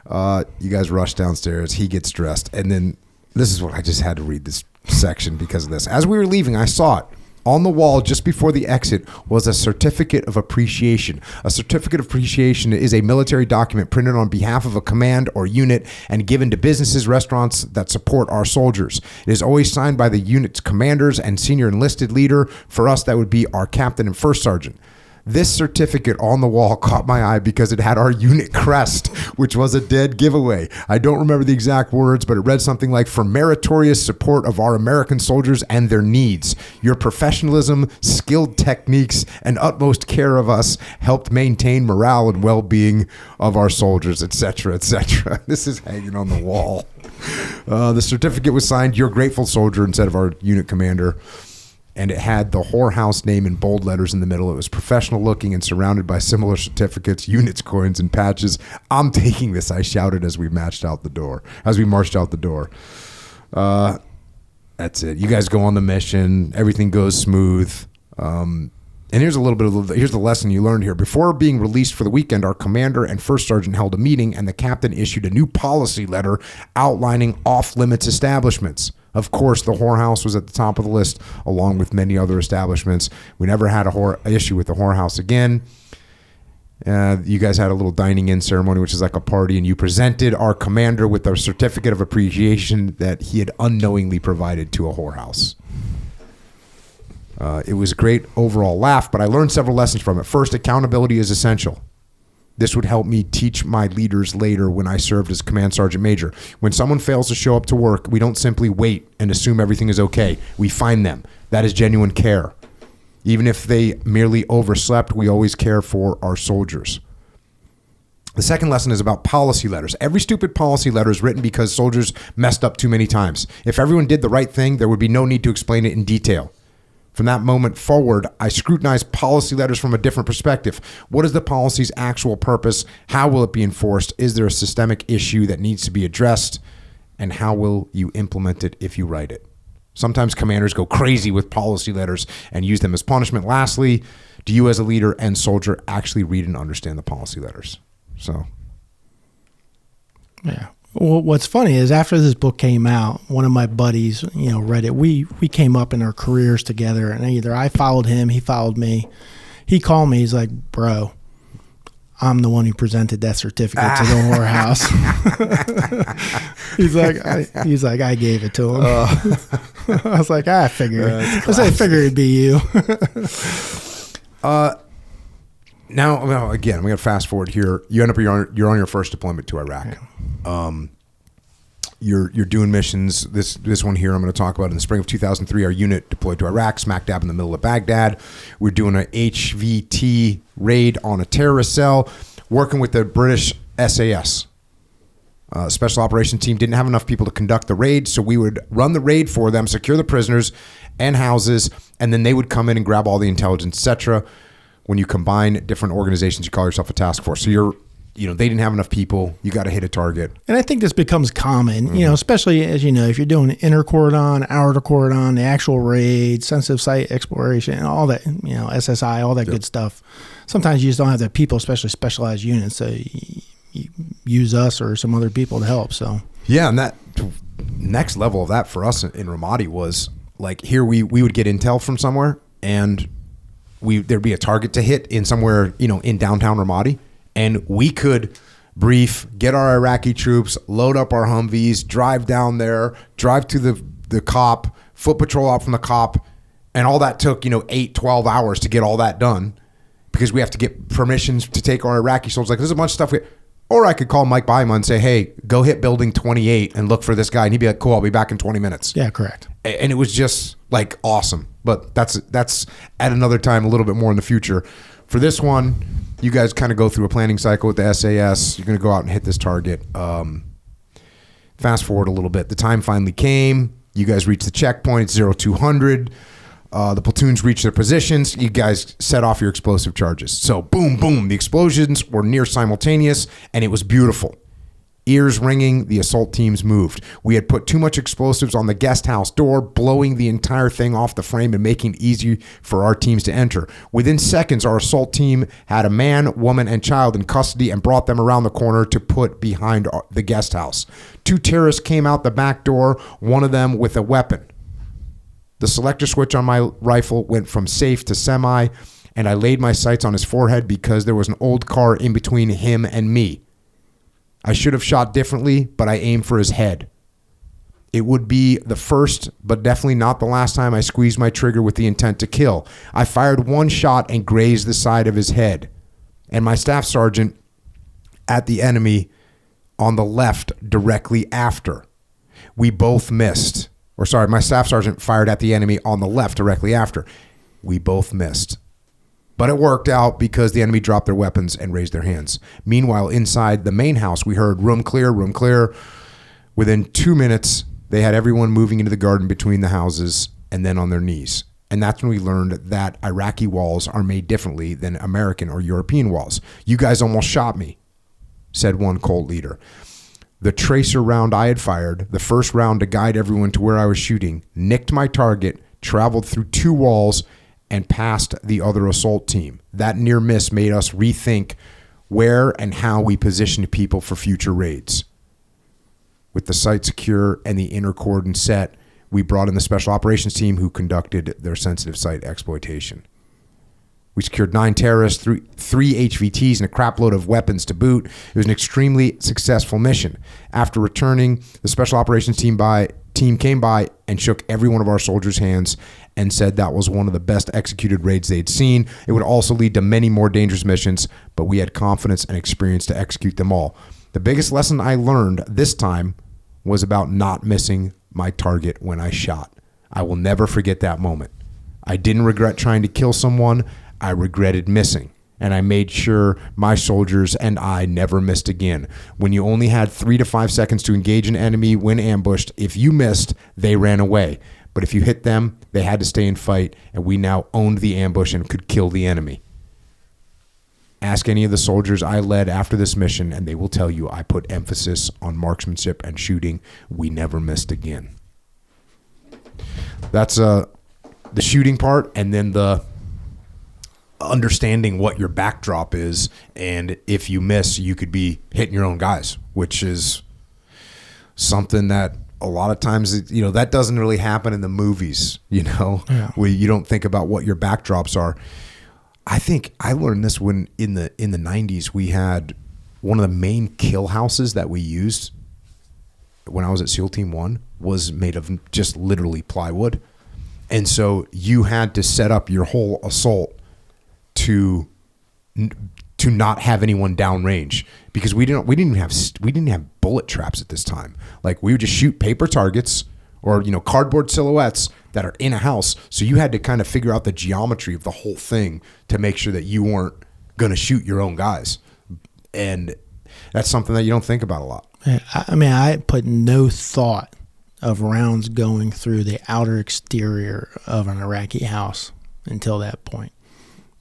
You guys rush downstairs. He gets dressed. And then this is what I just had to read this section because of this. As we were leaving, I saw it. On the wall just before the exit was a certificate of appreciation. A certificate of appreciation is a military document printed on behalf of a command or unit and given to businesses, restaurants that support our soldiers. It is always signed by the unit's commanders and senior enlisted leader. For us, that would be our captain and first sergeant. This certificate on the wall caught my eye because it had our unit crest, which was a dead giveaway. I don't remember the exact words, but it read something like, for meritorious support of our American soldiers and their needs. Your professionalism, skilled techniques, and utmost care of us helped maintain morale and well-being of our soldiers, etc., etc. This is hanging on the wall. The certificate was signed, your grateful soldier, instead of our unit commander. And it had the whorehouse name in bold letters in the middle. It was professional looking and surrounded by similar certificates, units, coins, and patches. I'm taking this, I shouted as we marched out the door. That's it. You guys go on the mission. Everything goes smooth. And here's the lesson you learned here. Before being released for the weekend, our commander and first sergeant held a meeting, and the captain issued a new policy letter outlining off-limits establishments. Of course, the whorehouse was at the top of the list, along with many other establishments. We never had an issue with the whorehouse again. You guys had a little dining-in ceremony, which is like a party, and you presented our commander with a certificate of appreciation that he had unknowingly provided to a whorehouse. It was a great overall laugh, but I learned several lessons from it. First, accountability is essential. This would help me teach my leaders later when I served as command sergeant major. When someone fails to show up to work, we don't simply wait and assume everything is okay. We find them. That is genuine care. Even if they merely overslept, we always care for our soldiers. The second lesson is about policy letters. Every stupid policy letter is written because soldiers messed up too many times. If everyone did the right thing, there would be no need to explain it in detail. From that moment forward, I scrutinized policy letters from a different perspective. What is the policy's actual purpose? How will it be enforced? Is there a systemic issue that needs to be addressed? And how will you implement it if you write it? Sometimes commanders go crazy with policy letters and use them as punishment. Lastly, do you as a leader and soldier actually read and understand the policy letters? So, yeah. Well, what's funny is after this book came out, one of my buddies, read it. We came up in our careers together, and either I followed him, he followed me. He called me. He's like, "Bro, I'm the one who presented that certificate to the whorehouse." he's like, I gave it to him. I was like, I figured. I figured it'd be you. Now, again, I'm going to fast forward here. You end up you're on your first deployment to Iraq. Yeah. You're doing missions. This one here I'm going to talk about. In the spring of 2003, our unit deployed to Iraq, smack dab in the middle of Baghdad. We're doing an HVT raid on a terrorist cell, working with the British SAS. Special operations team didn't have enough people to conduct the raid, so we would run the raid for them, secure the prisoners and houses, and then they would come in and grab all the intelligence, etc. When you combine different organizations, you call yourself a task force. So they didn't have enough people. You got to hit a target. And I think this becomes common, especially as if you're doing inner cordon, outer cordon, the actual raid, sensitive site exploration, and all that, SSI, all that good stuff. Sometimes you just don't have the people, especially specialized units. So you use us or some other people to help. So yeah, and that next level of that for us in Ramadi was like here we would get intel from somewhere and there'd be a target to hit in somewhere, in downtown Ramadi, and we could brief, get our Iraqi troops, load up our Humvees, drive down there, drive to the cop, foot patrol out from the cop, and all that took, 8, 12 hours to get all that done because we have to get permissions to take our Iraqi soldiers. Like, there's a bunch of stuff. Or I could call Mike Byma and say, hey, go hit building 28 and look for this guy. And he'd be like, cool, I'll be back in 20 minutes. Yeah, correct. And it was just like awesome. But that's at another time, a little bit more in the future. For this one, you guys kind of go through a planning cycle with the SAS. You're going to go out and hit this target. Fast forward a little bit. The time finally came. You guys reached the checkpoint, 0200. The platoons reached their positions. You guys set off your explosive charges. So boom, boom. The explosions were near simultaneous, and it was beautiful. Ears ringing, the assault teams moved. We had put too much explosives on the guest house door, blowing the entire thing off the frame and making it easy for our teams to enter. Within seconds, our assault team had a man, woman, and child in custody and brought them around the corner to put behind the guest house. 2 terrorists came out the back door, one of them with a weapon. The selector switch on my rifle went from safe to semi, and I laid my sights on his forehead because there was an old car in between him and me. I should have shot differently, but I aimed for his head. It would be the first, but definitely not the last time I squeezed my trigger with the intent to kill. I fired one shot and grazed the side of his head, and my staff sergeant at the enemy on the left directly after. We both missed. My staff sergeant fired at the enemy on the left directly after. We both missed. But it worked out because the enemy dropped their weapons and raised their hands. Meanwhile, inside the main house, we heard room clear, room clear. Within 2 minutes, they had everyone moving into the garden between the houses and then on their knees. And that's when we learned that Iraqi walls are made differently than American or European walls. You guys almost shot me, said one Colt leader. The tracer round I had fired, the first round to guide everyone to where I was shooting, nicked my target, traveled through 2 walls, and past the other assault team. That near miss made us rethink where and how we positioned people for future raids. With the site secure and the inner cordon set, we brought in the special operations team who conducted their sensitive site exploitation. We secured 9 terrorists, 3 HVTs, and a crapload of weapons to boot. It was an extremely successful mission. After returning, the special operations team came by and shook every one of our soldiers' hands and said that was one of the best executed raids they'd seen. It would also lead to many more dangerous missions, but we had confidence and experience to execute them all. The biggest lesson I learned this time was about not missing my target when I shot. I will never forget that moment. I didn't regret trying to kill someone. I regretted missing. And I made sure my soldiers and I never missed again. When you only had 3 to 5 seconds to engage an enemy when ambushed, if you missed, they ran away. But if you hit them, they had to stay and fight, and we now owned the ambush and could kill the enemy. Ask any of the soldiers I led after this mission, and they will tell you I put emphasis on marksmanship and shooting. We never missed again. That's the shooting part, and then the understanding what your backdrop is, and if you miss, you could be hitting your own guys, which is something that a lot of times, that doesn't really happen in the movies, where you don't think about what your backdrops are. I think I learned this when in the 90s, we had one of the main kill houses that we used when I was at SEAL Team 1 was made of just literally plywood. And so you had to set up your whole assault to not have anyone downrange, because we didn't have bullet traps at this time. Like, we would just shoot paper targets or cardboard silhouettes that are in a house. So you had to kind of figure out the geometry of the whole thing to make sure that you weren't going to shoot your own guys. And that's something that you don't think about a lot. I mean, I put no thought of rounds going through the outer exterior of an Iraqi house until that point.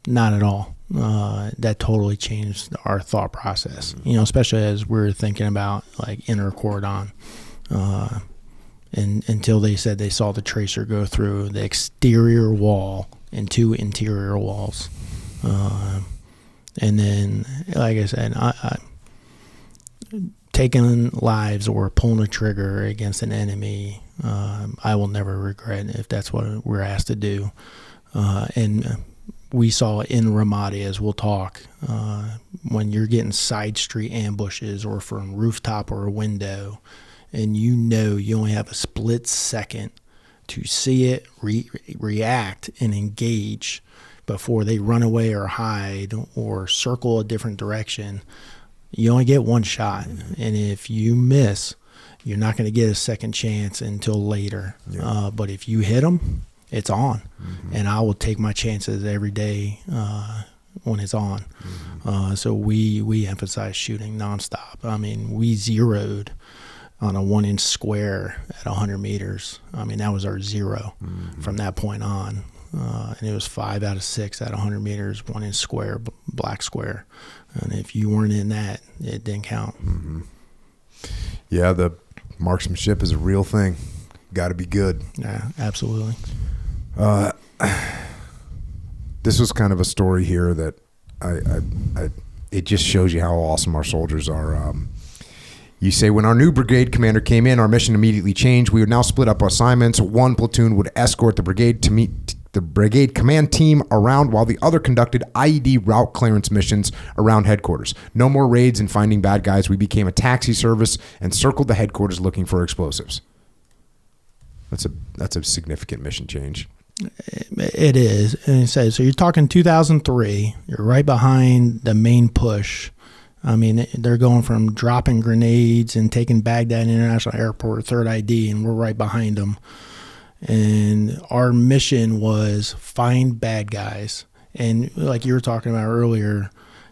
Not at all. That totally changed our thought process, especially as we're thinking about like inner cordon. And until they said they saw the tracer go through the exterior wall and 2 interior walls. And then, like I said, I taking lives or pulling a trigger against an enemy, I will never regret if that's what we're asked to do. And we saw in Ramadi, as we'll talk, when you're getting side street ambushes or from rooftop or a window, and you only have a split second to see it, react, and engage before they run away or hide or circle a different direction. You only get one shot, and if you miss, you're not going to get a second chance until later. Yeah. But if you hit them, it's on, and I will take my chances every day when it's on. So we emphasize shooting nonstop. I mean, we zeroed on a 1-inch square at 100 meters. I mean, that was our zero from that point on. And it was 5 out of 6 at 100 meters, 1-inch square, black square. And if you weren't in that, it didn't count. Yeah, the marksmanship is a real thing. Got to be good. Yeah, absolutely. This was kind of a story here that it just shows you how awesome our soldiers are. You say, when our new brigade commander came in, our mission immediately changed. We would now split up our assignments. One platoon would escort the brigade to meet the brigade command team around, while the other conducted IED route clearance missions around headquarters. No more raids and finding bad guys. We became a taxi service and circled the headquarters looking for explosives. That's a significant mission change. It is. And it says, so you're talking 2003. You're right behind the main push. I mean, they're going from dropping grenades and taking Baghdad International Airport, third ID, and we're right behind them. And our mission was find bad guys. And like you were talking about earlier,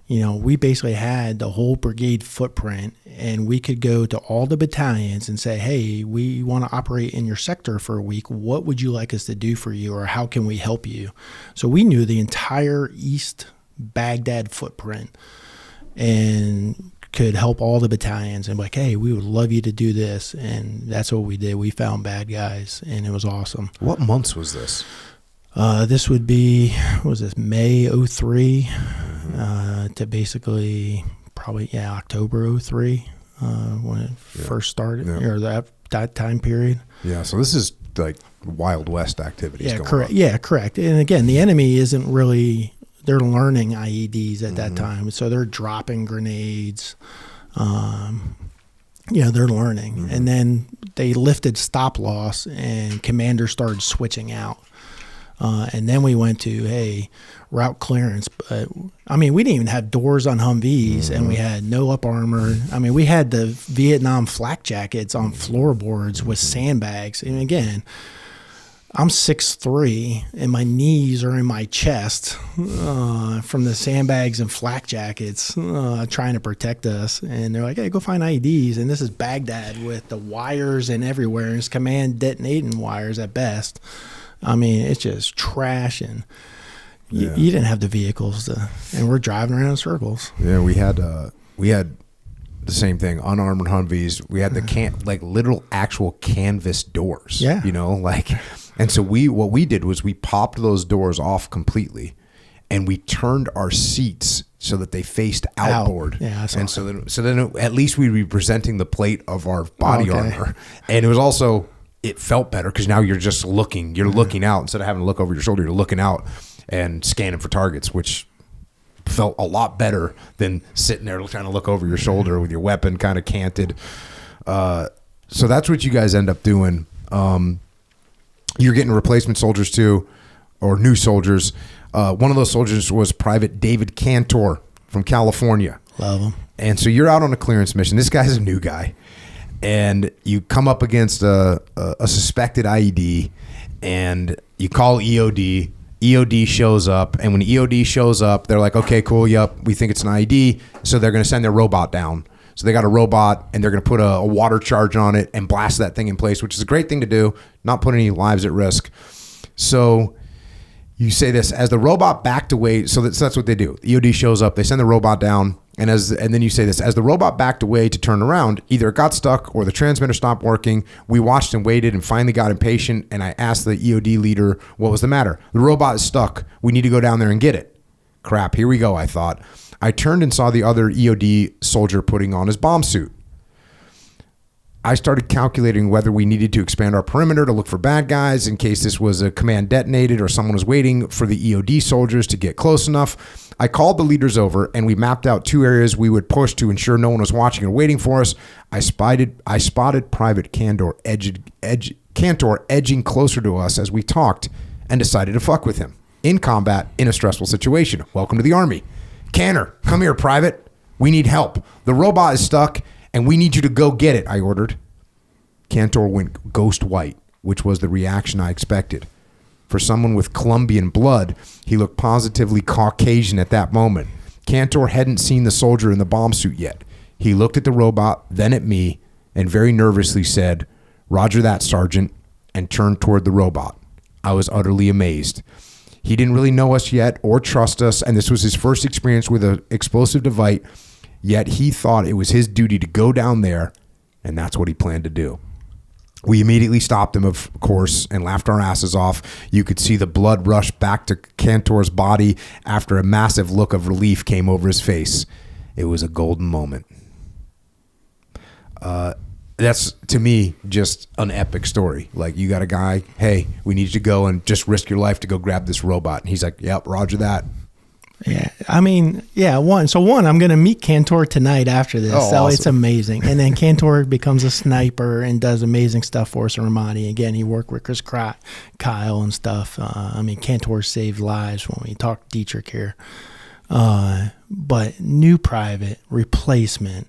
we basically had the whole brigade footprint, and we could go to all the battalions and say, hey, we want to operate in your sector for a week. What would you like us to do for you, or how can we help you? So we knew the entire East Baghdad footprint and could help all the battalions and be like, hey, we would love you to do this. And that's what we did. We found bad guys, and it was awesome. What months was this? This would be, May 03 to basically probably, October 03 when it first started, or that time period. Yeah, so this is like Wild West activities going correct. on. Yeah, correct. And again, the enemy isn't really, they're learning IEDs at that time. So they're dropping grenades. They're learning. And then they lifted stop loss, and commanders started switching out. And then we went to, hey, route clearance. But, I mean, we didn't even have doors on Humvees, and we had no up armor. I mean, we had the Vietnam flak jackets on floorboards with sandbags. And again, I'm 6'3", and my knees are in my chest from the sandbags and flak jackets trying to protect us. And they're like, hey, go find IEDs. And this is Baghdad with the wires and everywhere. And it's command detonating wires at best. I mean, it's just trash. And you didn't have the vehicles and we're driving around in circles. Yeah, we had the same thing, unarmored Humvees. We had the literal actual canvas doors. Yeah. You know, like, and so what we did was we popped those doors off completely and we turned our seats so that they faced outboard. Yeah, I saw and so then at least we'd be presenting the plate of our body armor. And it was also, it felt better because now you're just looking, looking out instead of having to look over your shoulder, you're looking out and scanning for targets, which felt a lot better than sitting there trying to look over your shoulder with your weapon kind of canted. So that's what you guys end up doing. You're getting replacement soldiers too, or new soldiers. One of those soldiers was Private David Cantor from California. Love him. And so you're out on a clearance mission. This guy's a new guy. And you come up against a suspected IED and you call EOD. EOD shows up, and when EOD shows up, they're like, okay, cool, yep, we think it's an IED, so they're going to send their robot down. So they got a robot, and they're going to put a water charge on it and blast that thing in place, which is a great thing to do, not put any lives at risk. So you say this, as the robot backed away, so that's what they do. EOD shows up, they send the robot down, and then you say this, as the robot backed away to turn around, either it got stuck or the transmitter stopped working. We watched and waited and finally got impatient, and I asked the EOD leader what was the matter. The robot is stuck. We need to go down there and get it. Crap, here we go, I thought. I turned and saw the other EOD soldier putting on his bomb suit. I started calculating whether we needed to expand our perimeter to look for bad guys in case this was a command detonated or someone was waiting for the EOD soldiers to get close enough. I called the leaders over and we mapped out 2 areas we would push to ensure no one was watching or waiting for us. I spotted Private Cantor edging closer to us as we talked and decided to fuck with him. In combat, in a stressful situation. Welcome to the Army. Cantor, come here, Private. We need help. The robot is stuck and we need you to go get it, I ordered. Cantor went ghost white, which was the reaction I expected. For someone with Colombian blood, he looked positively Caucasian at that moment. Cantor hadn't seen the soldier in the bomb suit yet. He looked at the robot, then at me, and very nervously said, "Roger that, Sergeant," and turned toward the robot. I was utterly amazed. He didn't really know us yet or trust us, and this was his first experience with an explosive device. Yet he thought it was his duty to go down there, and that's what he planned to do. We immediately stopped him, of course, and laughed our asses off. You could see the blood rush back to Cantor's body after a massive look of relief came over his face. It was a golden moment. That's, to me, just an epic story. Like, you got a guy, hey, we need you to go and just risk your life to go grab this robot. And he's like, yep, roger that. Yeah, I mean, yeah, one, I'm going to meet Cantor tonight after this. Oh, so awesome. It's amazing. And then Cantor becomes a sniper and does amazing stuff for us in Ramadi. Again, he worked with Chris Kyle and stuff. I mean, Cantor saved lives when we talk Dietrich here. But new private, replacement,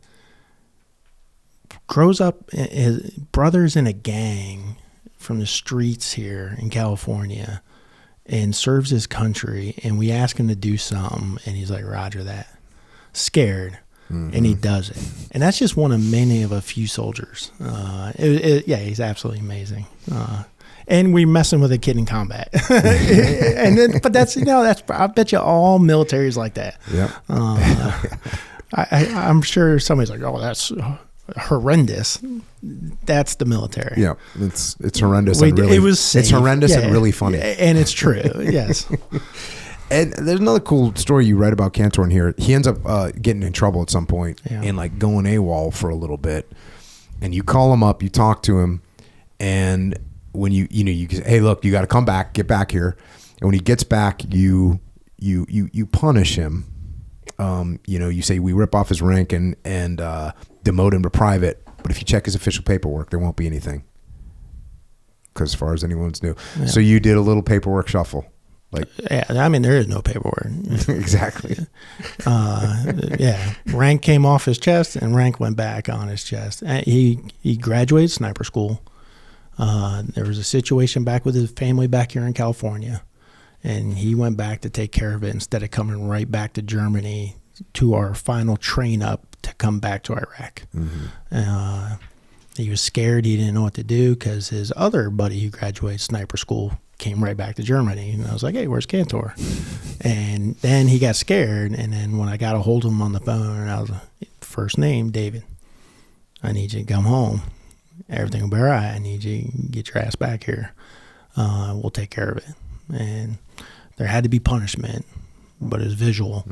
grows up, his brother's in a gang from the streets here in California, and serves his country, and we ask him to do something, and he's like, roger that. Scared, and he does it. And that's just one of many of a few soldiers. Yeah, he's absolutely amazing. And we're messing with a kid in combat. But that's, I bet you all militaries like that. Yeah. I'm sure somebody's like, oh, that's horrendous. That's the military. Yeah, it's horrendous. And really, it was safe. It's horrendous and really funny. And it's true. Yes. And there's another cool story you read about Cantor in here. He ends up getting in trouble at some point and like going AWOL for a little bit. And you call him up, you talk to him, and when you say, hey, look, you got to come back, get back here. And when he gets back, you punish him. You say we rip off his rank and demote him to private. But if you check his official paperwork, there won't be anything. Because as far as anyone's knew. Yeah. So you did a little paperwork shuffle. Yeah, I mean, there is no paperwork. Exactly. Yeah, rank came off his chest and rank went back on his chest. He graduated sniper school. There was a situation back with his family back here in California, and he went back to take care of it instead of coming right back to Germany to our final train up to come back to Iraq. He was scared. He didn't know what to do because his other buddy who graduated sniper school came right back to Germany. And I was like, hey, where's Cantor? And then he got scared. And then when I got a hold of him on the phone, and I was like, first name, David, I need you to come home. Everything will be all right. I need you to get your ass back here. We'll take care of it. And there had to be punishment, but it was visual.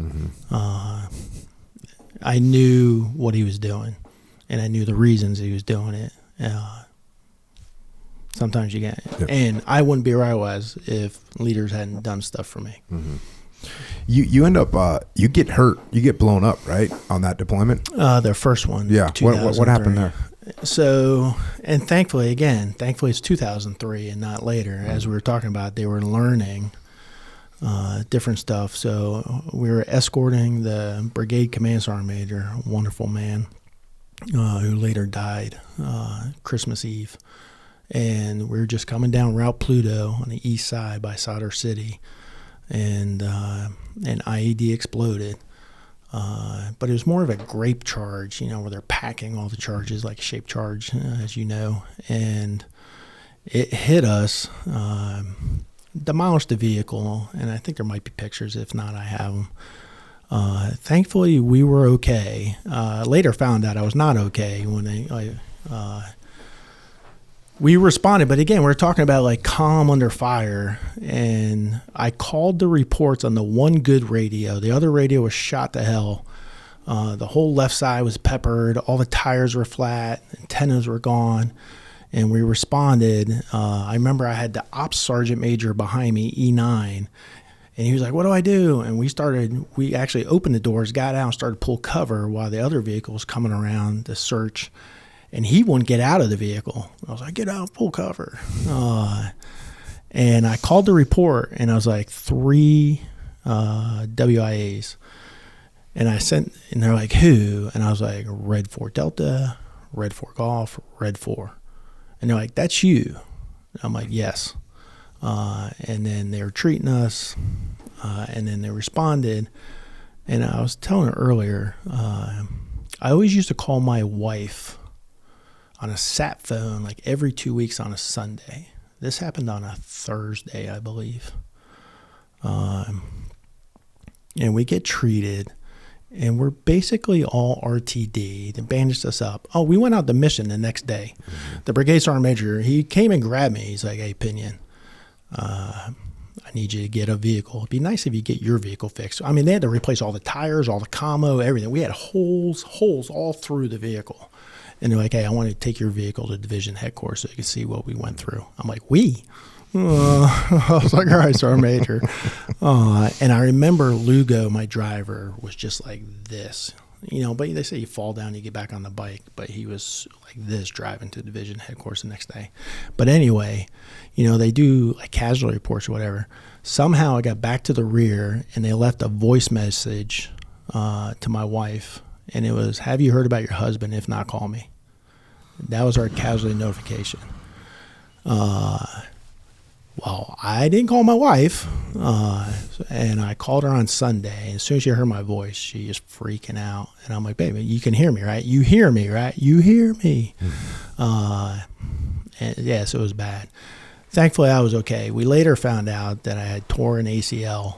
I knew what he was doing, and I knew the reasons he was doing it. Sometimes you get, and I wouldn't be where I was if leaders hadn't done stuff for me. You end up you get hurt, you get blown up, right, on that deployment? The first one. Yeah. What happened there? So, and thankfully it's 2003 and not later. As we were talking about, they were learning different stuff. So we were escorting the brigade command sergeant major, a wonderful man, who later died Christmas Eve. And we were just coming down Route Pluto on the east side by Sadr City, and an IED exploded. But it was more of a grape charge, where they're packing all the charges like a shaped charge, as you know. And it hit us, demolished the vehicle, and I think there might be pictures. If not, I have them. Thankfully, we were okay. Later found out I was not okay when we responded. But again, we're talking about like calm under fire. And I called the reports on the one good radio. The other radio was shot to hell. The whole left side was peppered. All the tires were flat. Antennas were gone. And we responded. I remember I had the ops sergeant major behind me, E9. And he was like, what do I do? And we actually opened the doors, got out, and started to pull cover while the other vehicle was coming around to search. And he wouldn't get out of the vehicle. I was like, get out, pull cover. And I called the report, and I was like, 3 WIAs. And I sent, and they're like, who? And I was like, Red 4 Delta, Red 4 Golf, Red 4. And they're like, that's you. And I'm like, yes. And then they were treating us, and then they responded. And I was telling her earlier, I always used to call my wife on a sat phone like every 2 weeks on a Sunday. This happened on a Thursday, I believe. And we get treated, and we're basically all RTD. They bandaged us up. Oh, we went out to mission the next day. The brigade sergeant major, he came and grabbed me. He's like, hey, Pinion, I need you to get a vehicle. It'd be nice if you get your vehicle fixed. I mean, they had to replace all the tires, all the commo, everything. We had holes all through the vehicle. And they're like, hey, I want to take your vehicle to division headquarters so you can see what we went through. I'm like, we? I was like, all right, Sergeant Major. And I remember Lugo, my driver, was just like this. But they say you fall down, you get back on the bike. But he was like this, driving to division headquarters the next day. But anyway, they do like casualty reports or whatever. Somehow I got back to the rear, and they left a voice message to my wife. And it was, have you heard about your husband? If not, call me. That was our casualty notification. Well, I didn't call my wife. And I called her on Sunday. And as soon as she heard my voice, she was freaking out. And I'm like, baby, you can hear me, right? You hear me, right? You hear me. And yes, it was bad. Thankfully, I was okay. We later found out that I had tore an ACL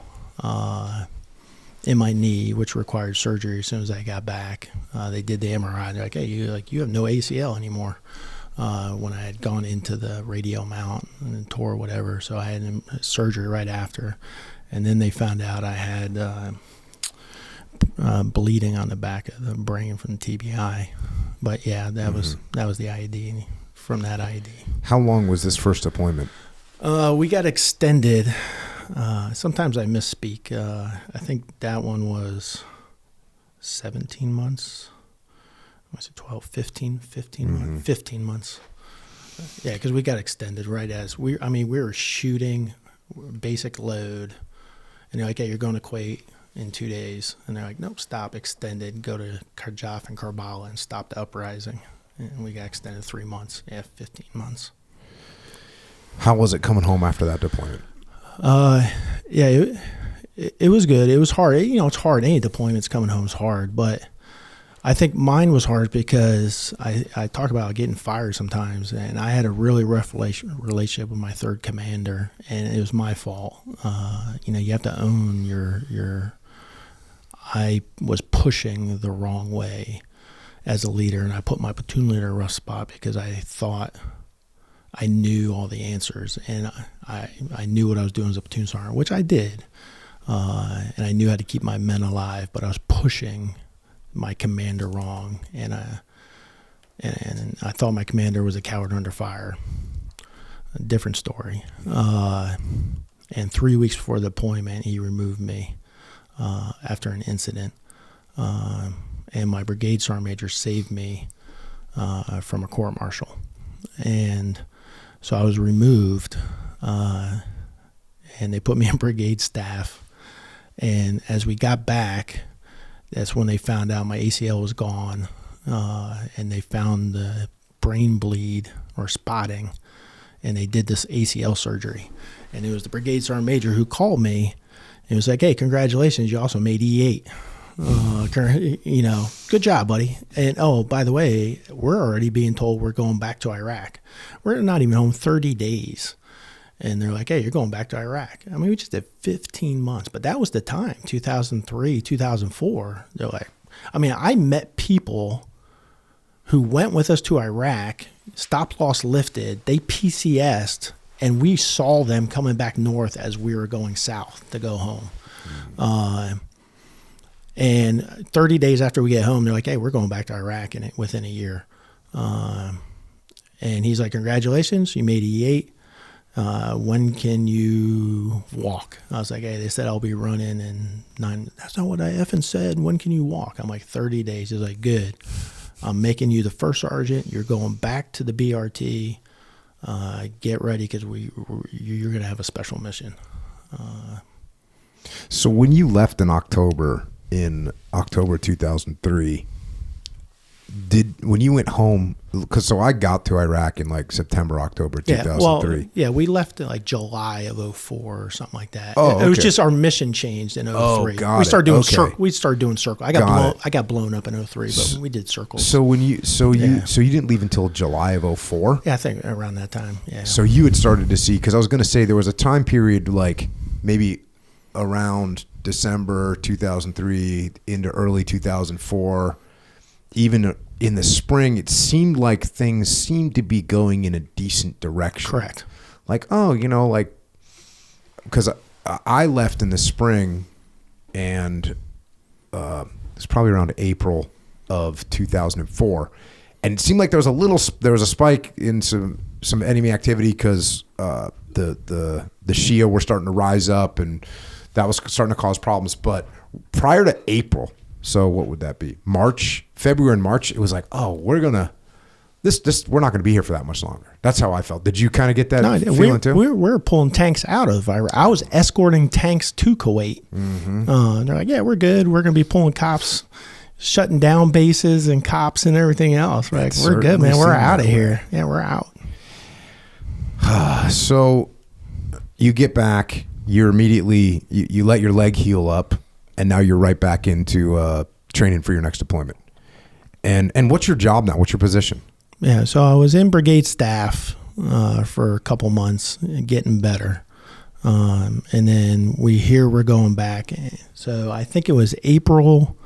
in my knee, which required surgery as soon as I got back. They did the MRI. They're like, hey, you have no ACL anymore. When I had gone into the radio mount and tore whatever. So I had surgery right after. And then they found out I had bleeding on the back of the brain from the TBI. But yeah, that was the IED from that IED. How long was this first deployment? We got extended. Sometimes I misspeak. I think that one was 17 months. Was it 12, 15 months? 15 months. Yeah, because we got extended right as we were shooting basic load. And they're like, hey, you're going to Kuwait in 2 days. And they're like, nope, stop, extended. Go to Karjaf and Karbala and stop the uprising. And we got extended 3 months. Yeah, 15 months. How was it coming home after that deployment? Yeah, it was good. It was hard. It's hard. Any deployments coming home is hard, but I think mine was hard because I talk about getting fired sometimes, and I had a really rough relationship with my third commander, and it was my fault. You have to own your. I was pushing the wrong way as a leader, and I put my platoon leader in a rough spot because I thought I knew all the answers, and I knew what I was doing as a platoon sergeant, which I did. And I knew how to keep my men alive, but I was pushing my commander wrong, and I thought my commander was a coward under fire. A different story. And 3 weeks before the deployment, he removed me after an incident, and my brigade sergeant major saved me from a court-martial, and so I was removed, and they put me in brigade staff. And as we got back, that's when they found out my ACL was gone, and they found the brain bleed or spotting, and they did this ACL surgery. And it was the brigade sergeant major who called me and was like, "Hey, congratulations, you also made E8. Good job, buddy. And oh, by the way, we're already being told we're going back to Iraq. We're not even home 30 days." And they're like, "Hey, you're going back to Iraq." I mean, we just did 15 months, but that was the time, 2003, 2004. They're like, I met people who went with us to Iraq, stop loss lifted, they PCS'd, and we saw them coming back north as we were going south to go home. And 30 days after we get home, they're like, "Hey, we're going back to Iraq," and within a year. And he's like, "Congratulations, you made E8. When can you walk?" I was like, "Hey, they said I'll be running in 9. That's not what I effing said. When can you walk?" I'm like, 30 days. He's like, "Good. I'm making you the first sergeant. You're going back to the BRT. Get ready because you're going to have a special mission." So when you left in October 2003, when you went home, because I got to Iraq in like September, October 2003. We left in like July of 2004 or something like that. Oh, okay. It was just our mission changed in 2003. Oh, got we started doing it. Okay. we started doing circle. I got blown up in 2003, but we did circles. So when you didn't leave until July of 2004? Yeah, I think around that time. Yeah. So you had started to see, because I was going to say there was a time period like maybe around December 2003 into early 2004. Even in the spring, it seemed like things seemed to be going in a decent direction. Correct. Like, because I left in the spring, and it's probably around April of 2004, and it seemed like there was a spike in some enemy activity because the Shia were starting to rise up, and that was starting to cause problems. But prior to April. So what would that be? February and March, it was like, oh, we're not going to be here for that much longer. That's how I felt. Did you kind of get that feeling too? We're pulling tanks out of Iraq. I was escorting tanks to Kuwait. Mm-hmm. They're like, "Yeah, we're good. We're going to be pulling cops, shutting down bases and cops and everything else." We're like, "We're good, man. We're out of here." Yeah, we're out. So you get back, you're immediately, you let your leg heal up, and now you're right back into training for your next deployment. And what's your job now? What's your position? Yeah, so I was in brigade staff for a couple months, getting better. And then we're going back. So I think it was April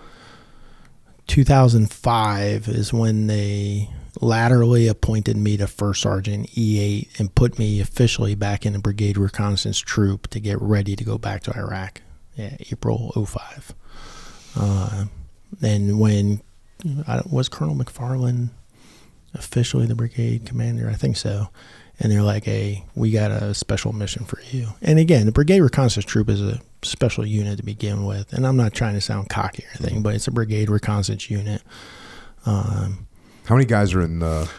2005 is when they laterally appointed me to First Sergeant E8 and put me officially back in the Brigade Reconnaissance Troop to get ready to go back to Iraq. Yeah, April 2005. And when was Colonel McFarland officially the brigade commander? I think so. And they're like, "Hey, we got a special mission for you." And again, the Brigade Reconnaissance Troop is a special unit to begin with. And I'm not trying to sound cocky or anything, but it's a Brigade Reconnaissance unit. How many guys are in the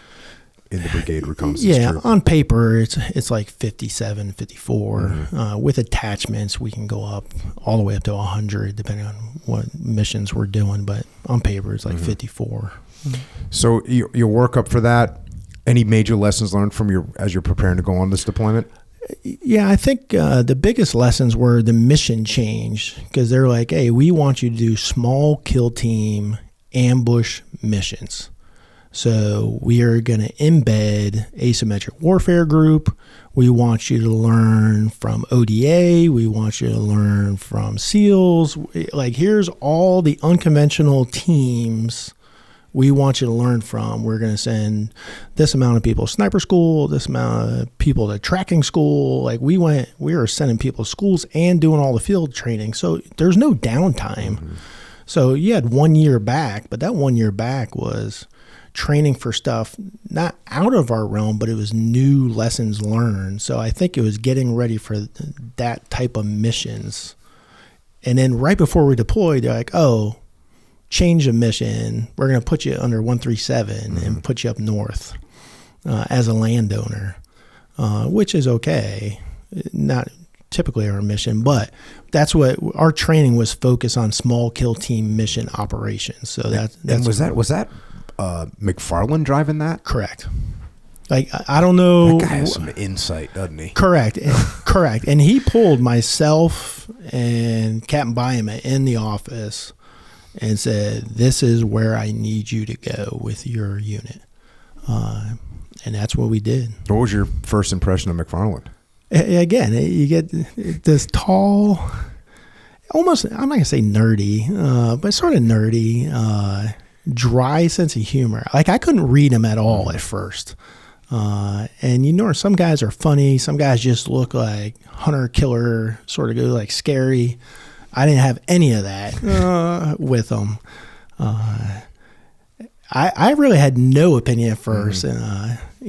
Brigade Reconnaissance Troop? On paper, it's like 57, 54. Mm-hmm. With attachments, we can go up all the way up to 100, depending on what missions we're doing. But on paper, it's like 54. Mm-hmm. So your workup for that, Any major lessons learned from as you're preparing to go on this deployment? Yeah, I think the biggest lessons were the mission change, because they're like, hey, we want you to do small kill team ambush missions. So we are going to embed asymmetric warfare group. We want you to learn from ODA. We want you to learn from SEALs. Like, here's all the unconventional teams we want you to learn from. We're going to send this amount of people to sniper school, this amount of people to tracking school. Like, we were sending people to schools and doing all the field training. So there's no downtime. Mm-hmm. So you had 1 year back, but that 1 year back was training for stuff not out of our realm, but it was new lessons learned. So I think it was getting ready for that type of missions. And then right before we deployed, they're like, oh, change of mission. We're going to put you under 137 and put you up north as a landowner, which is okay. Not typically our mission, but that's what our training was, focused on small kill team mission operations. So that's was that McFarland driving that? Correct. Like, I don't know. That guy has some insight, doesn't he? Correct. Correct. And he pulled myself and Captain Byama in the office and said, this is where I need you to go with your unit. And that's what we did. What was your first impression of McFarland? Again, you get this tall, almost, I'm not going to say nerdy, but sort of nerdy, dry sense of humor. Like, I couldn't read him at all at first. And some guys are funny. Some guys just look like hunter killer, sort of go like scary. I didn't have any of that with them. I really had no opinion at first. And,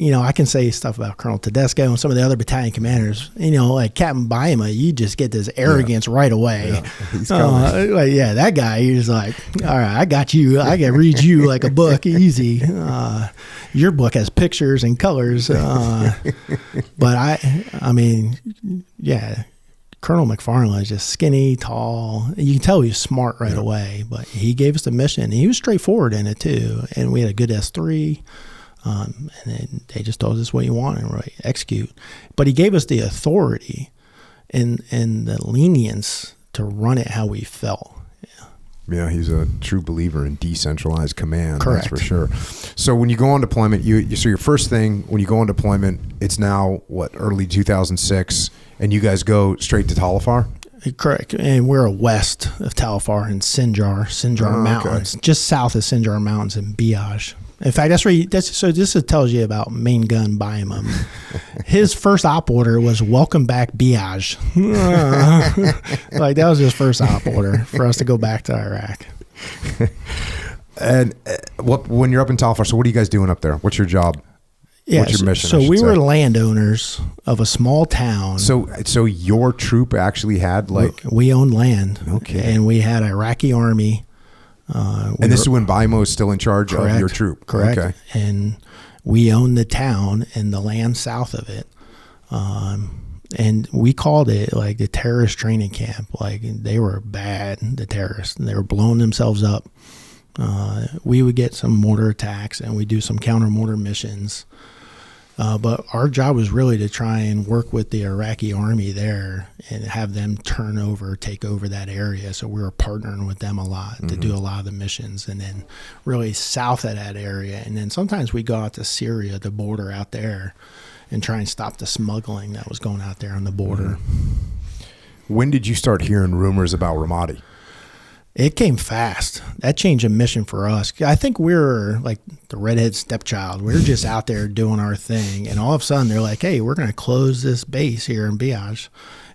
I can say stuff about Colonel Tedesco and some of the other battalion commanders. Like Captain Byama, you just get this arrogance right away. Yeah. He's coming. That guy, you're like, all right, I got you. I can read you like a book, easy. Your book has pictures and colors. But Colonel McFarland is just skinny, tall. You can tell he was smart right away, but he gave us the mission. And he was straightforward in it too. And we had a good S3. And then they just told us what you want and we execute. But he gave us the authority and the lenience to run it how we felt. Yeah, he's a true believer in decentralized command. Correct. That's for sure. So when you go on deployment, so your first thing when you go on deployment, it's now early 2006, and you guys go straight to Talifar? Correct. And we're west of Talifar in Sinjar Mountains, just south of Sinjar Mountains in Biaj. In fact, so this tells you about Main Gun Byama. His first op order was welcome back Biaj. Like, that was his first op order for us to go back to Iraq. And when you're up in Talifar, so what are you guys doing up there? What's your job? Yeah, what's your mission? So we were landowners of a small town. So your troop actually had we owned land. Okay. And we had Iraqi army. And this is when Bymo is still in charge of your troop. Correct. Okay. And we owned the town and the land south of it. And we called it like the terrorist training camp. Like, they were bad, the terrorists. They were blowing themselves up. We would get some mortar attacks and we do some counter mortar missions. But our job was really to try and work with the Iraqi army there and have them take over that area. So we were partnering with them a lot to do a lot of the missions, and then really south of that area. And then sometimes we go out to Syria, the border out there, and try and stop the smuggling that was going out there on the border. When did you start hearing rumors about Ramadi? It came fast. That changed a mission for us. I think we were like the redhead stepchild. We were just out there doing our thing. And all of a sudden they're like, hey, we're going to close this base here in Biaj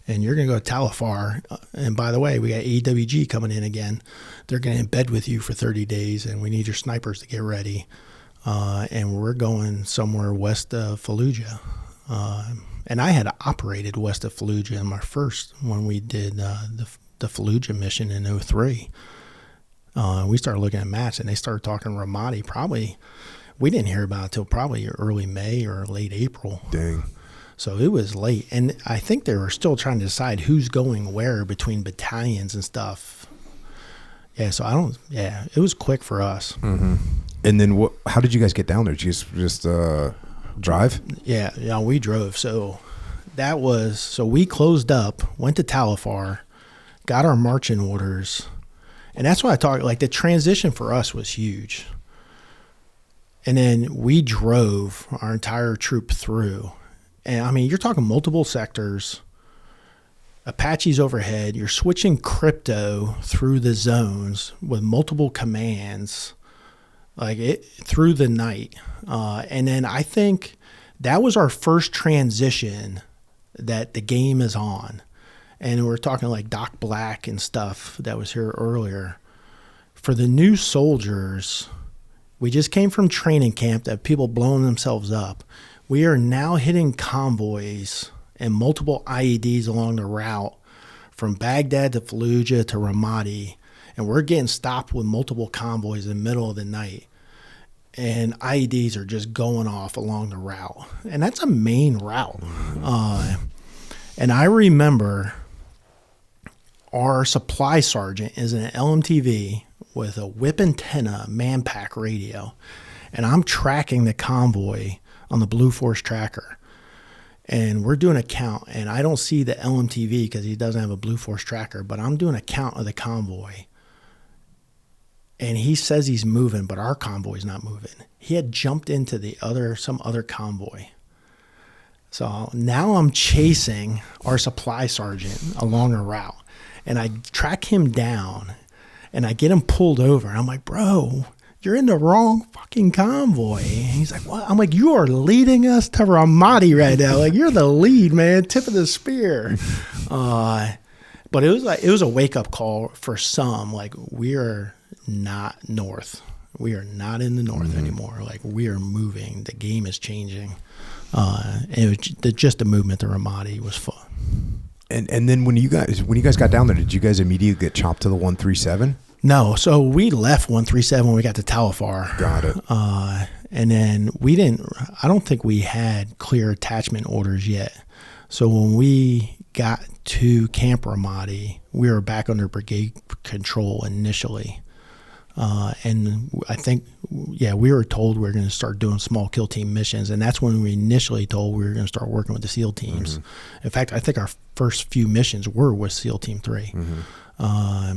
and you're going to go to Talifar. And by the way, we got AWG coming in again. They're going to embed with you for 30 days and we need your snipers to get ready. And we're going somewhere west of Fallujah. And I had operated west of Fallujah in my first, when we did the Fallujah mission in 2003. We started looking at maps and they started talking Ramadi. Probably, we didn't hear about it till probably early May or late April. Dang. So it was late. And I think they were still trying to decide who's going where between battalions and stuff. Yeah, so it was quick for us. Mm-hmm. And then how did you guys get down there? Did you just Drive? Yeah, we drove. So we closed up, went to Talifar, got our marching orders, and that's why I talk, like the transition for us was huge. And then we drove our entire troop through. And I mean, you're talking multiple sectors, Apaches overhead, you're switching crypto through the zones with multiple commands, like it through the night. And then I think that was our first transition that the game is on. And we're talking like Doc Black and stuff that was here earlier. For the new soldiers, we just came from training camp that people blowing themselves up. We are now hitting convoys and multiple IEDs along the route from Baghdad to Fallujah to Ramadi. And we're getting stopped with multiple convoys in the middle of the night. And IEDs are just going off along the route. And that's a main route. And I remember our supply sergeant is in an LMTV with a whip antenna man-pack radio, and I'm tracking the convoy on the Blue Force tracker, and we're doing a count, and I don't see the LMTV because he doesn't have a Blue Force tracker, but I'm doing a count of the convoy, and he says he's moving, but our convoy's not moving. He had jumped into some other convoy. So now I'm chasing our supply sergeant along a route, and I track him down, and I get him pulled over. I'm like, bro, you're in the wrong fucking convoy. And he's like, what? I'm like, you are leading us to Ramadi right now. Like, you're the lead, man, tip of the spear. But it was a wake-up call for some. Like, we are not north. We are not in the north anymore. Like, we are moving. The game is changing. And it was just the movement to Ramadi was fun. And then when you guys got down there, did you guys immediately get chopped to the 137? No, so we left 137 when we got to Talifar. Got it. And then I don't think we had clear attachment orders yet. So when we got to Camp Ramadi, we were back under brigade control initially. And I think, we were told we were going to start doing small kill team missions. And that's when we initially told we were going to start working with the SEAL teams. In fact, I think our first few missions were with SEAL Team 3. Our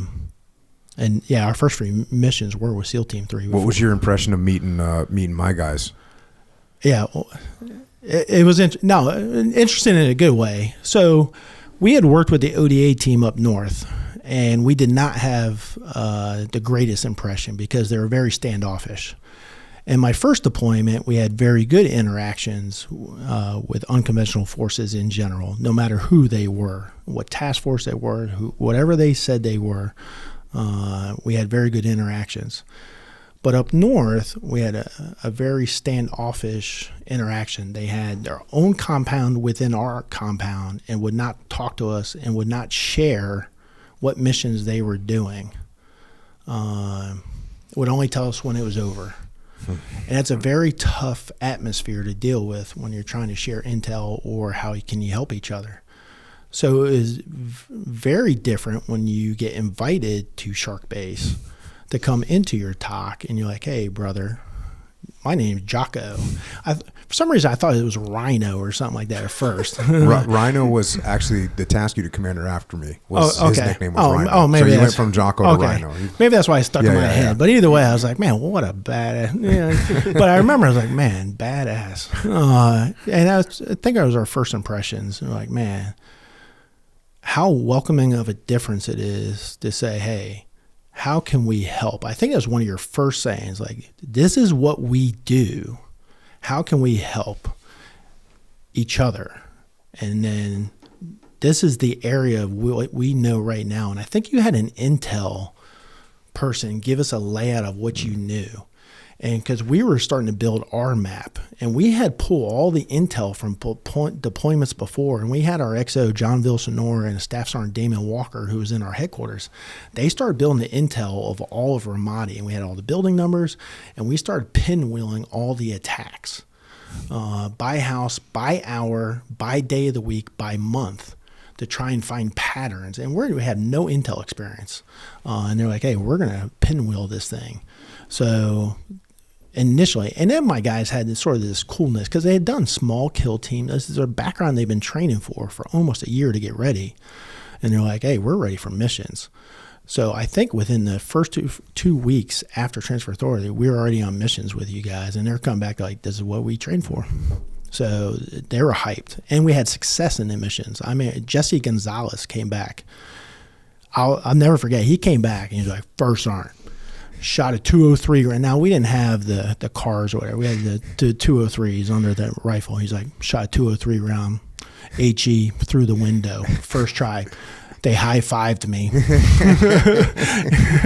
first few missions were with SEAL Team 3. What was your impression of meeting my guys? Yeah, it was interesting in a good way. So we had worked with the ODA team up north, and we did not have the greatest impression because they were very standoffish. In my first deployment, we had very good interactions with unconventional forces in general, no matter who they were, what task force they were, whatever they said they were. We had very good interactions. But up north, we had a very standoffish interaction. They had their own compound within our compound and would not talk to us and would not share what missions they were doing. Would only tell us when it was over. And that's a very tough atmosphere to deal with when you're trying to share intel or how can you help each other. So it was very different when you get invited to Shark Base to come into your talk and you're like, hey, brother, my name's Jocko. For some reason, I thought it was Rhino or something like that at first. Rhino was actually the task unit commander after me. His nickname was Rhino. Oh, maybe so you went from Jocko to Rhino. Maybe that's why it stuck in my head. But either way, I was like, man, what a badass. Yeah. But I remember I was like, man, badass. And I think it was our first impressions. We're like, man, how welcoming of a difference it is to say, hey, how can we help? I think that was one of your first sayings, like, this is what we do. How can we help each other? And then this is the area of what we know right now. And I think you had an intel person give us a layout of what you knew. And because we were starting to build our map, and we had pulled all the intel from deployments before, and we had our XO, John Villasenor, and Staff Sergeant Damon Walker, who was in our headquarters. They started building the intel of all of Ramadi, and we had all the building numbers, and we started pinwheeling all the attacks by house, by hour, by day of the week, by month, to try and find patterns. And we had no intel experience. And they're like, hey, we're going to pinwheel this thing. So initially. And then my guys had this sort of this coolness because they had done small kill teams. This is their background they've been training for almost a year to get ready. And they're like, hey, we're ready for missions. So I think within the first two weeks after transfer authority, we were already on missions with you guys. And they're coming back like, this is what we trained for. So they were hyped. And we had success in the missions. I mean, Jesse Gonzalez came back. I'll never forget. He came back and he's like, first sergeant. Shot a 203 round. Now we didn't have the cars or whatever. We had the 203s under that rifle. He's like, shot a 203 round, HE through the window, first try. They high-fived me.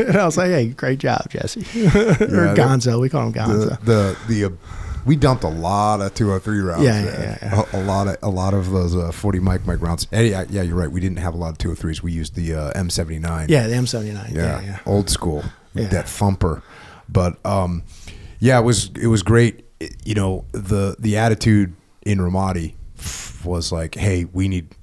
And I was like, hey, great job, Jesse. Or Gonzo. We call him Gonzo. We dumped a lot of 203 rounds. Yeah. A lot of those 40 mic rounds. And yeah, you're right. We didn't have a lot of 203s. We used the M79. Yeah, the M79. Yeah. Old school. That thumper. But it was great. You know, the attitude in Ramadi was like, hey,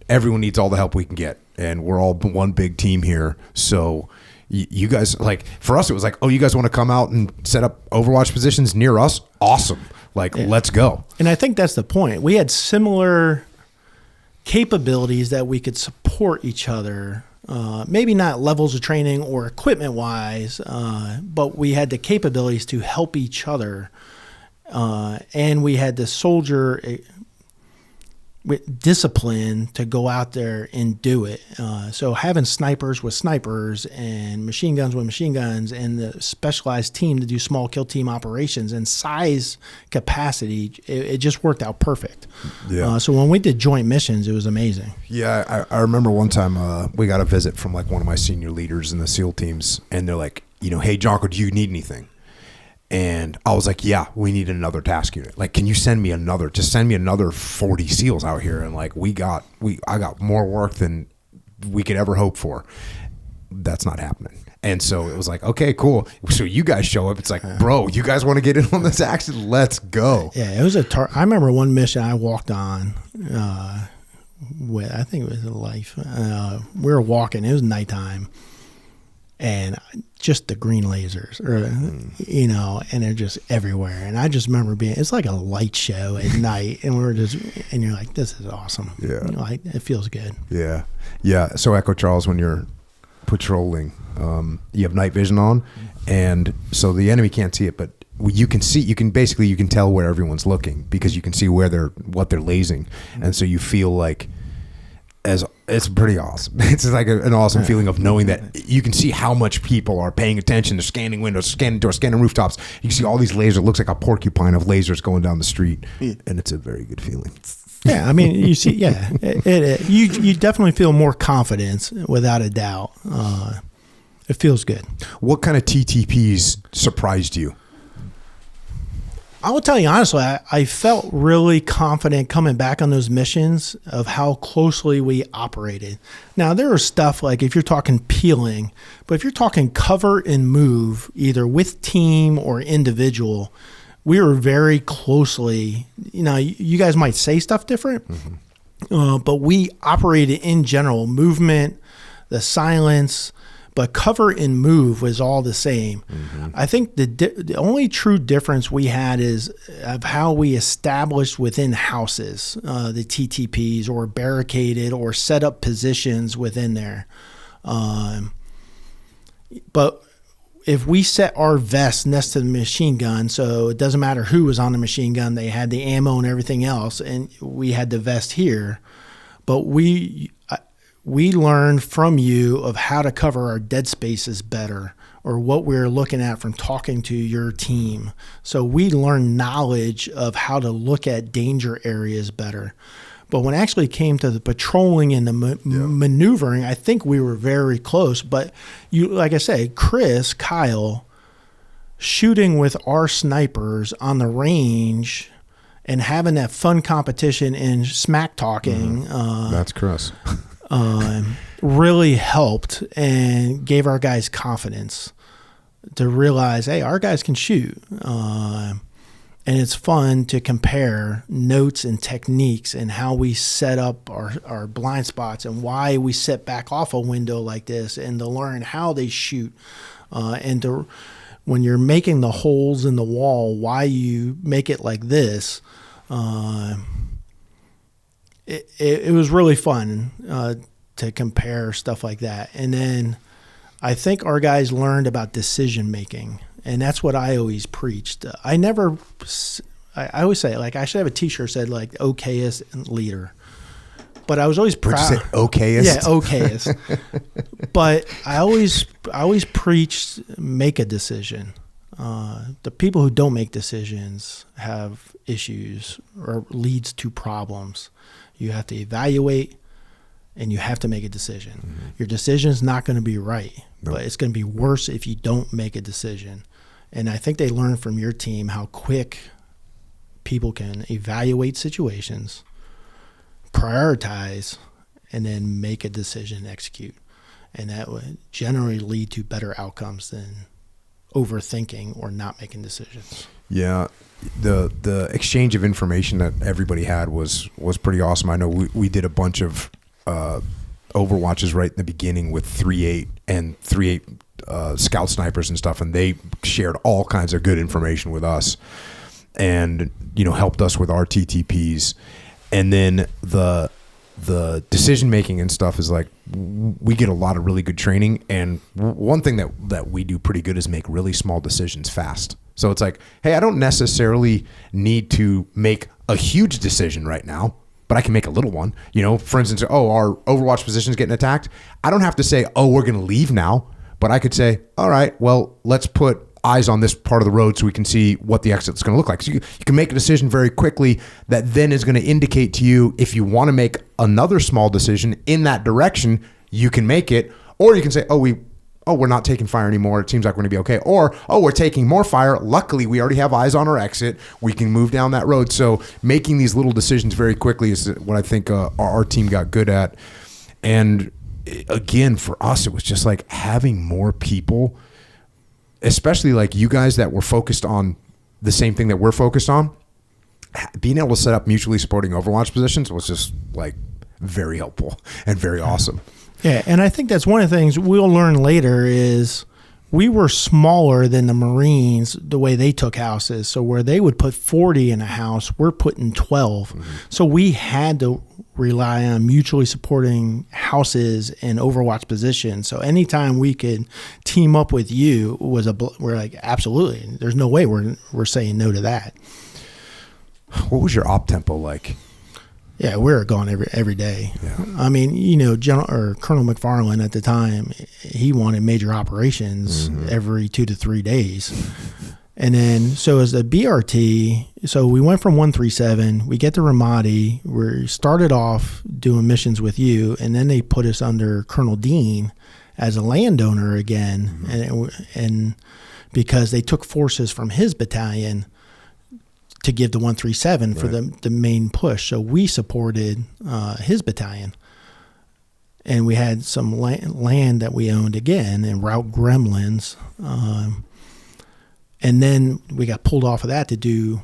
everyone needs all the help we can get, and we're all one big team here. So you guys, like, for us it was like, oh, you guys want to come out and set up Overwatch positions near us? Awesome. Like, let's go. And I think that's the point. We had similar capabilities that we could support each other. Maybe not levels of training or equipment wise, but we had the capabilities to help each other. And we had the soldier with discipline to go out there and do it. So having snipers with snipers and machine guns with machine guns and the specialized team to do small kill team operations and size capacity, it just worked out perfect. Yeah. So when we did joint missions, it was amazing. Yeah, I remember one time we got a visit from like one of my senior leaders in the SEAL teams, and they're like, you know, hey, Jocko, do you need anything? And I was like, yeah, we need another task unit. Like, can you send me another 40 SEALs out here? And like, I got more work than we could ever hope for. That's not happening. And so it was like, okay, cool. So you guys show up. It's like, bro, you guys want to get in on this action? Let's go. Yeah, it was I remember one mission I walked on with, I think it was a Life. We were walking. It was nighttime. And just the green lasers, you know, and they're just everywhere. And I just remember it's like a light show at night, and and you're like, this is awesome. Yeah. You know, like, it feels good. Yeah. Yeah. So Echo Charles, when you're patrolling, you have night vision on, and so the enemy can't see it, but you can tell where everyone's looking because you can see what they're lasing. And so you feel like, it's pretty awesome. It's like an awesome feeling of knowing that you can see how much people are paying attention. They're scanning windows, scanning doors, scanning rooftops. You can see all these lasers. It looks like a porcupine of lasers going down the street, and it's a very good feeling. Yeah, I mean, you see, you definitely feel more confidence without a doubt. It feels good. What kind of TTPs surprised you? I will tell you honestly, I felt really confident coming back on those missions of how closely we operated. Now, there was stuff like if you're talking peeling, but if you're talking cover and move, either with team or individual, we were very closely, you know, you guys might say stuff different, but we operated in general, movement, the silence, but cover and move was all the same. I think the only true difference we had is of how we established within houses, the TTPs, or barricaded or set up positions within there. But if we set our vest next to the machine gun, so it doesn't matter who was on the machine gun, they had the ammo and everything else, and we had the vest here. But we learned from you of how to cover our dead spaces better, or what we're looking at from talking to your team. So we learned knowledge of how to look at danger areas better. But when it actually came to the patrolling and the maneuvering, I think we were very close. But you, like I say, Kyle, shooting with our snipers on the range and having that fun competition and smack talking. That's Chris. Really helped and gave our guys confidence to realize, hey, our guys can shoot. And it's fun to compare notes and techniques and how we set up our blind spots and why we set back off a window like this, and to learn how they shoot, and to when you're making the holes in the wall, why you make it like this. It was really fun to compare stuff like that. And then I think our guys learned about decision making, and that's what I always preached. I always say, like, I should have a T-shirt that said like okayest leader, but I was always proud. Would you say okayest? Yeah, okayest. But I always preached make a decision. The people who don't make decisions have issues or leads to problems. You have to evaluate and you have to make a decision. Mm-hmm. Your decision is not going to be right, but it's going to be worse if you don't make a decision. And I think they learned from your team how quick people can evaluate situations, prioritize, and then make a decision and execute. And that would generally lead to better outcomes than overthinking or not making decisions. Yeah. The exchange of information that everybody had was pretty awesome. I know we did a bunch of overwatches right in the beginning with 3.8 and 3.8 scout snipers and stuff, and they shared all kinds of good information with us and, you know, helped us with our TTPs. And then the decision making and stuff is like, we get a lot of really good training, and one thing that we do pretty good is make really small decisions fast. So it's like, hey, I don't necessarily need to make a huge decision right now, but I can make a little one. You know, for instance, our Overwatch position is getting attacked. I don't have to say, we're going to leave now, but I could say, all right, well, let's put eyes on this part of the road so we can see what the exit is going to look like. So you can make a decision very quickly that then is going to indicate to you if you want to make another small decision in that direction, you can make it, or you can say, we're not taking fire anymore. It seems like we're going to be okay. Or, we're taking more fire. Luckily, we already have eyes on our exit. We can move down that road. So making these little decisions very quickly is what I think our team got good at. And again, for us, it was just like having more people, especially like you guys that were focused on the same thing that we're focused on. Being able to set up mutually supporting Overwatch positions was just like very helpful and very awesome. Yeah, and I think that's one of the things we'll learn later is we were smaller than the Marines the way they took houses. So where they would put 40 in a house, we're putting 12. Mm-hmm. So we had to rely on mutually supporting houses and Overwatch positions. So anytime we could team up with you we're like, absolutely. There's no way we're saying no to that. What was your op tempo like? Yeah, we were gone every day. Yeah. I mean, you know, Colonel McFarland at the time, he wanted major operations every 2 to 3 days. And then, so as a BRT, so we went from 137, we get to Ramadi, we started off doing missions with you, and then they put us under Colonel Dean as a landowner again, and because they took forces from his battalion to give the 137 for the main push. So we supported his battalion. And we had some land that we owned again in Route Gremlins. And then we got pulled off of that to do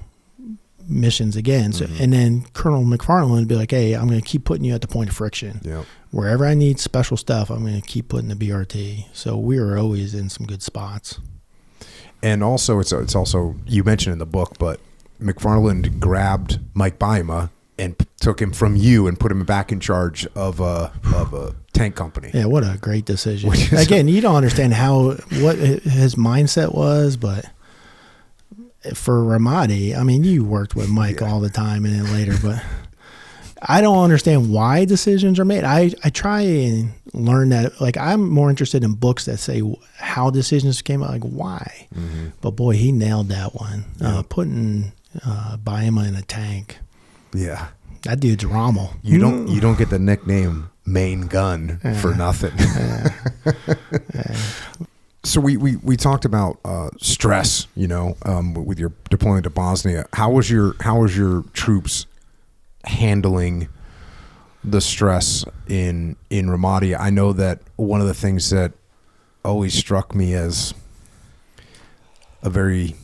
missions again. So, and then Colonel McFarland would be like, hey, I'm going to keep putting you at the point of friction. Yep. Wherever I need special stuff, I'm going to keep putting the BRT. So we were always in some good spots. And also, it's also, you mentioned in the book, but McFarland grabbed Mike Baima and took him from you and put him back in charge of a tank company. Yeah, what a great decision. Again, you don't understand what his mindset was, but for Ramadi, I mean, you worked with Mike all the time and then later, but I don't understand why decisions are made. I try and learn that. Like, I'm more interested in books that say how decisions came out, like why. Mm-hmm. But boy, he nailed that one. Yeah. Putting Baima in a tank. Yeah, that dude's Rommel. You don't get the nickname Main Gun for nothing. So we talked about stress, you know, with your deployment to Bosnia. How was your troops handling the stress in Ramadi? I know that one of the things that always struck me as a very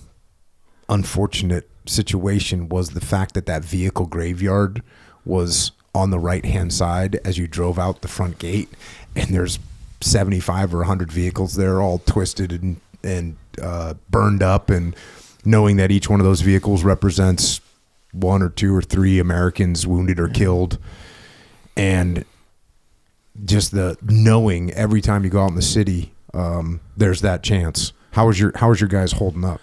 unfortunate situation was the fact that vehicle graveyard was on the right hand side as you drove out the front gate, and there's 75 or 100 vehicles there, all twisted and burned up, and knowing that each one of those vehicles represents 1 or 2 or 3 Americans wounded or killed, and just the knowing every time you go out in the city, there's that chance. How was your guys holding up?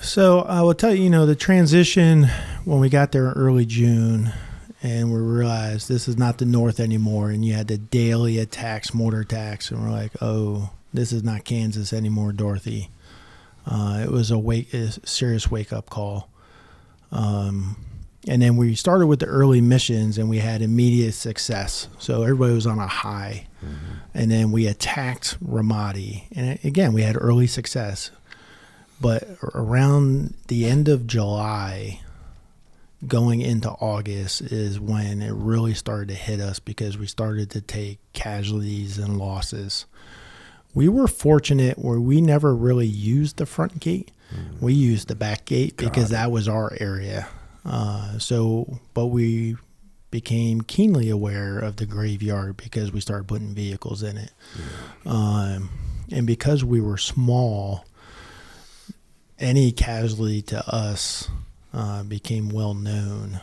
So I will tell you, the transition when we got there early June, and we realized this is not the North anymore, and you had the daily attacks, mortar attacks, and we're like, oh, this is not Kansas anymore, Dorothy. It was a serious wake-up call. And then we started with the early missions, and we had immediate success. So everybody was on a high. Mm-hmm. And then we attacked Ramadi. And again, we had early success. But around the end of July, going into August, is when it really started to hit us, because we started to take casualties and losses. We were fortunate where we never really used the front gate. Mm-hmm. We used the back gate because that was our area. But we became keenly aware of the graveyard because we started putting vehicles in it. Yeah. And because we were small, any casualty to us became well known.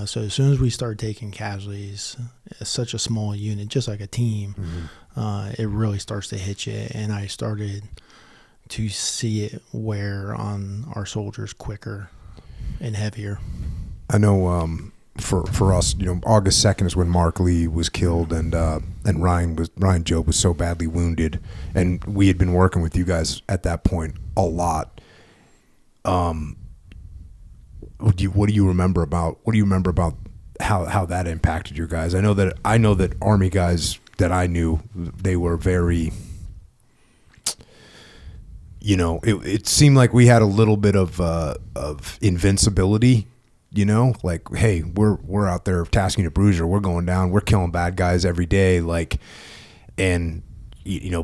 So as soon as we started taking casualties, it's such a small unit, just like a team, mm-hmm. It really starts to hit you. And I started to see it wear on our soldiers quicker and heavier. I know for us, August 2nd is when Mark Lee was killed, and Ryan Jobe was so badly wounded, and we had been working with you guys at that point a lot. What do you remember about how that impacted your guys? I know that Army guys that I knew, they were very, it seemed like we had a little bit of invincibility. Like, hey, we're out there tasking a bruiser, we're going down, we're killing bad guys every day, and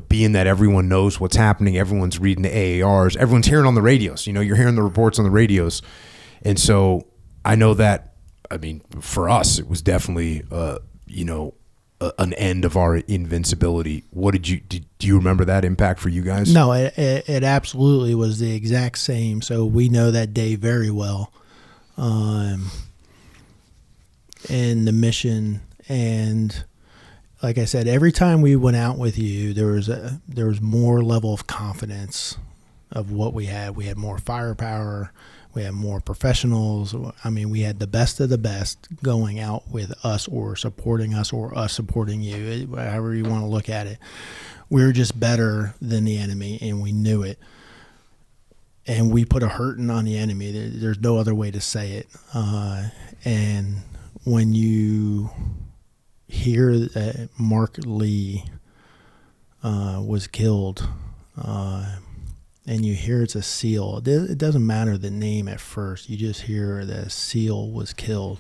being that everyone knows what's happening, everyone's reading the AARs, everyone's hearing on the radios, you're hearing the reports on the radios. And so I know that, for us, it was definitely, an end of our invincibility. Do you remember that impact for you guys? No, it absolutely was the exact same. So we know that day very well. And the mission, and like I said, every time we went out with you, there was more level of confidence of what we had. We had more firepower. We had more professionals. We had the best of the best going out with us, or supporting us, or us supporting you, however you want to look at it. We were just better than the enemy, and we knew it. And we put a hurting on the enemy. There's no other way to say it. And when you hear that Mark Lee was killed, and you hear it's a SEAL, it doesn't matter the name at first. You just hear that a SEAL was killed.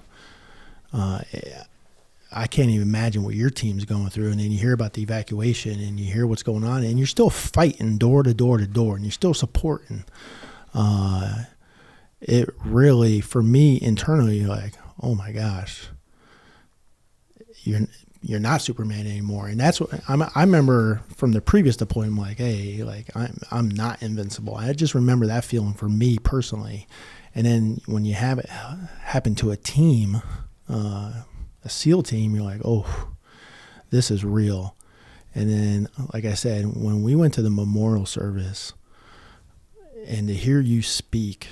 I can't even imagine what your team's going through. And then you hear about the evacuation, and you hear what's going on, and you're still fighting door to door to door, and you're still supporting. It really, for me internally, like, oh my gosh, you're not Superman anymore. And that's what I remember from the previous deployment. I'm like, hey, I'm not invincible. I just remember that feeling for me personally. And then when you have it happen to a team, a SEAL team, you're like, oh, this is real. And then, like I said, when we went to the memorial service, and to hear you speak,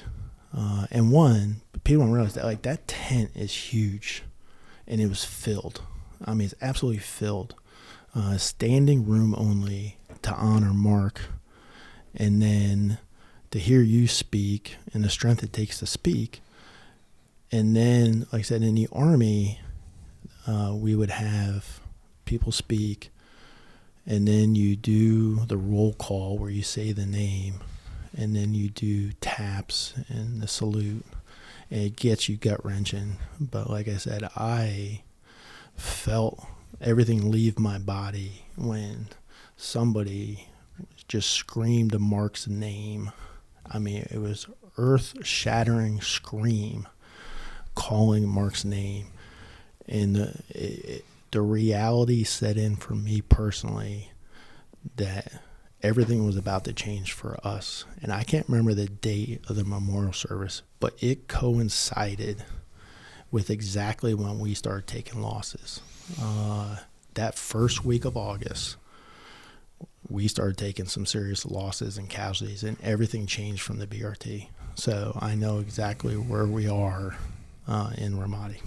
and people don't realize that, that tent is huge, and it was filled. It's absolutely filled. Standing room only to honor Mark. And then to hear you speak, and the strength it takes to speak. And then, like I said, in the Army, we would have people speak, and then you do the roll call where you say the name, and then you do taps and the salute, and it gets you gut-wrenching. But like I said, I felt everything leave my body when somebody just screamed Mark's name. It was earth-shattering scream calling Mark's name. And the reality set in for me personally that everything was about to change for us. And I can't remember the date of the memorial service, but it coincided with exactly when we started taking losses. That first week of August, we started taking some serious losses and casualties, and everything changed from the BRT. So I know exactly where we are in Ramadi.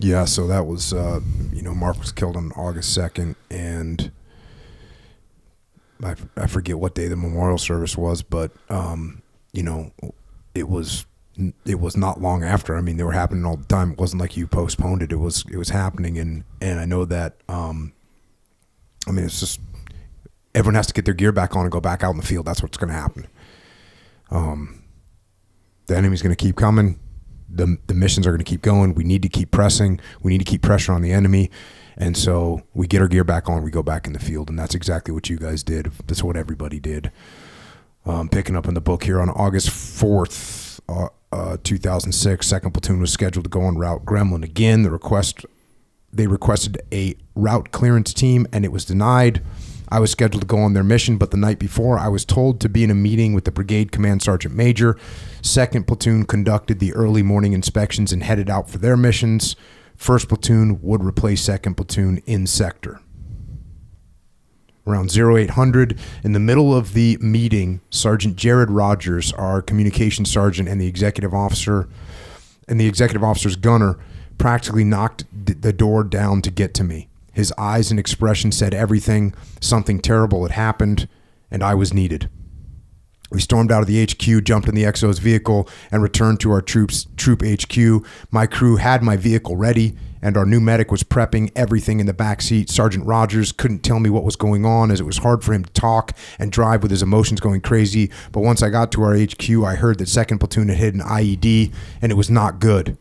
Yeah, so that was, Mark was killed on August 2nd, and I forget what day the memorial service was, but, it was not long after. I mean, they were happening all the time. It wasn't like you postponed it. It was happening, and I know that, it's just, everyone has to get their gear back on and go back out in the field. That's what's going to happen. The enemy's going to keep coming. The missions are going to keep going. We need to keep pressing. We need to keep pressure on the enemy. And so we get our gear back on, we go back in the field. And that's exactly what you guys did. That's what everybody did. Picking up in the book here on August 4th, 2006, 2nd Platoon was scheduled to go on Route Gremlin. Again, they requested a route clearance team, and it was denied. I was scheduled to go on their mission, but the night before, I was told to be in a meeting with the Brigade Command Sergeant Major. 2nd Platoon conducted the early morning inspections and headed out for their missions. 1st Platoon would replace 2nd Platoon in sector. Around 0800, in the middle of the meeting, Sergeant Jared Rogers, our communications sergeant and the executive officer's gunner, practically knocked the door down to get to me. His eyes and expression said everything. Something terrible had happened, and I was needed. We stormed out of the HQ, jumped in the XO's vehicle, and returned to our troop HQ. My crew had my vehicle ready, and our new medic was prepping everything in the back seat. Sergeant Rogers couldn't tell me what was going on, as it was hard for him to talk and drive with his emotions going crazy. But once I got to our HQ, I heard that 2nd Platoon had hit an IED, and it was not good.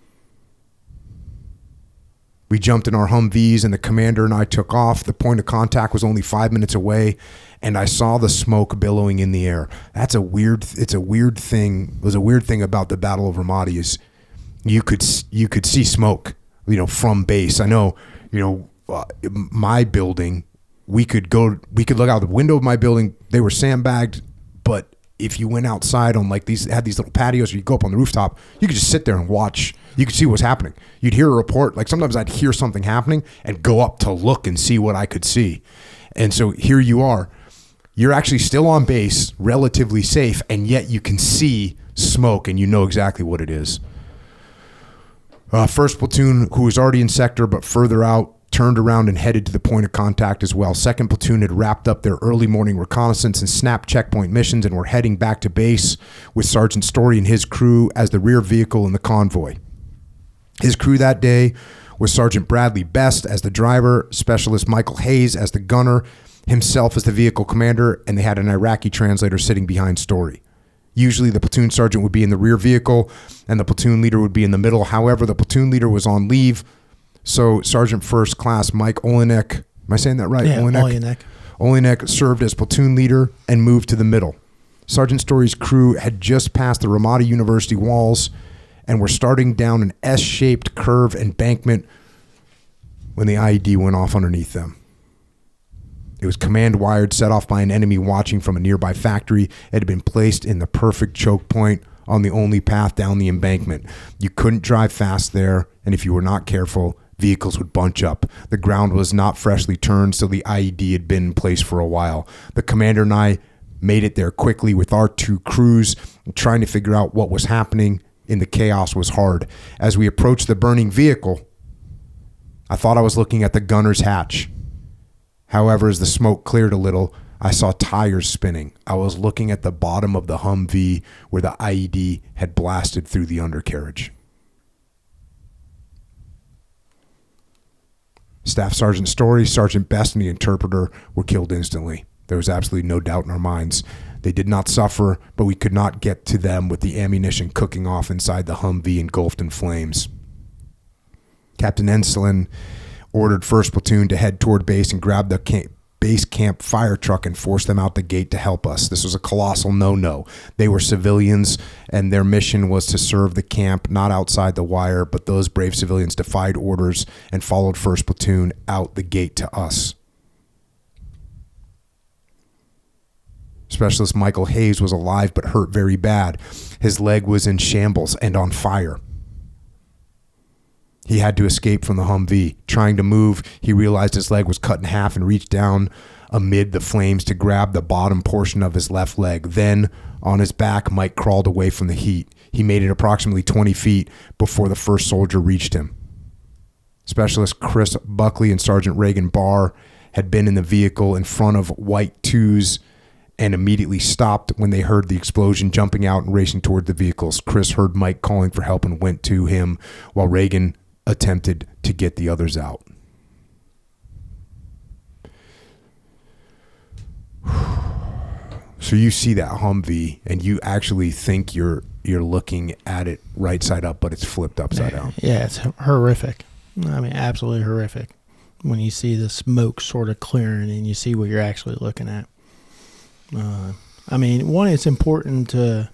We jumped in our Humvees, and the commander and I took off. The point of contact was only 5 minutes away, and I saw the smoke billowing in the air. It's a weird thing. It was a weird thing about the Battle of Ramadi is you could see smoke, from base. I know, my building, we could look out the window of my building. They were sandbagged, but if you went outside on these little patios, or you go up on the rooftop, you could just sit there and watch. You could see what's happening. You'd hear a report. Sometimes I'd hear something happening and go up to look and see what I could see. And so here you are. You're actually still on base, relatively safe, and yet you can see smoke and you know exactly what it is. 1st Platoon, who was already in sector but further out, turned around and headed to the point of contact as well. 2nd Platoon had wrapped up their early morning reconnaissance and snap checkpoint missions and were heading back to base with Sergeant Story and his crew as the rear vehicle in the convoy. His crew that day was Sergeant Bradley Best as the driver, Specialist Michael Hayes as the gunner, himself as the vehicle commander, and they had an Iraqi translator sitting behind Story. Usually the platoon sergeant would be in the rear vehicle and the platoon leader would be in the middle. However, the platoon leader was on leave, so Sergeant First Class Mike Olenek, am I saying that right? Yeah, Olenek. Olenek served as platoon leader and moved to the middle. Sergeant Story's crew had just passed the Ramadi University walls and were starting down an S-shaped curve embankment when the IED went off underneath them. It was command wired, set off by an enemy watching from a nearby factory. It had been placed in the perfect choke point on the only path down the embankment. You couldn't drive fast there, and if you were not careful, vehicles would bunch up. The ground was not freshly turned, so the IED had been in place for a while. The commander and I made it there quickly with our two crews, trying to figure out what was happening in the chaos was hard. As we approached the burning vehicle, I thought I was looking at the gunner's hatch. However, as the smoke cleared a little, I saw tires spinning. I was looking at the bottom of the Humvee where the IED had blasted through the undercarriage. Staff Sergeant Story, Sergeant Best, and the interpreter were killed instantly. There was absolutely no doubt in our minds. They did not suffer, but we could not get to them with the ammunition cooking off inside the Humvee engulfed in flames. Captain Enslin ordered 1st Platoon to head toward base and grab the base camp fire truck and force them out the gate to help us. This was a colossal no-no. They were civilians, and their mission was to serve the camp, not outside the wire, but those brave civilians defied orders and followed 1st Platoon out the gate to us. Specialist Michael Hayes was alive but hurt very bad. His leg was in shambles and on fire. He had to escape from the Humvee. Trying to move, he realized his leg was cut in half and reached down amid the flames to grab the bottom portion of his left leg. Then, on his back, Mike crawled away from the heat. He made it approximately 20 feet before the first soldier reached him. Specialist Chris Buckley and Sergeant Reagan Barr had been in the vehicle in front of white twos and immediately stopped when they heard the explosion, jumping out and racing toward the vehicles. Chris heard Mike calling for help and went to him while Reagan attempted to get the others out. So you see that Humvee and you actually think you're looking at it right side up, but it's flipped upside down. Yeah, it's horrific. I mean, absolutely horrific. When you see the smoke sort of clearing and you see what you're actually looking at. I mean, one, it's important to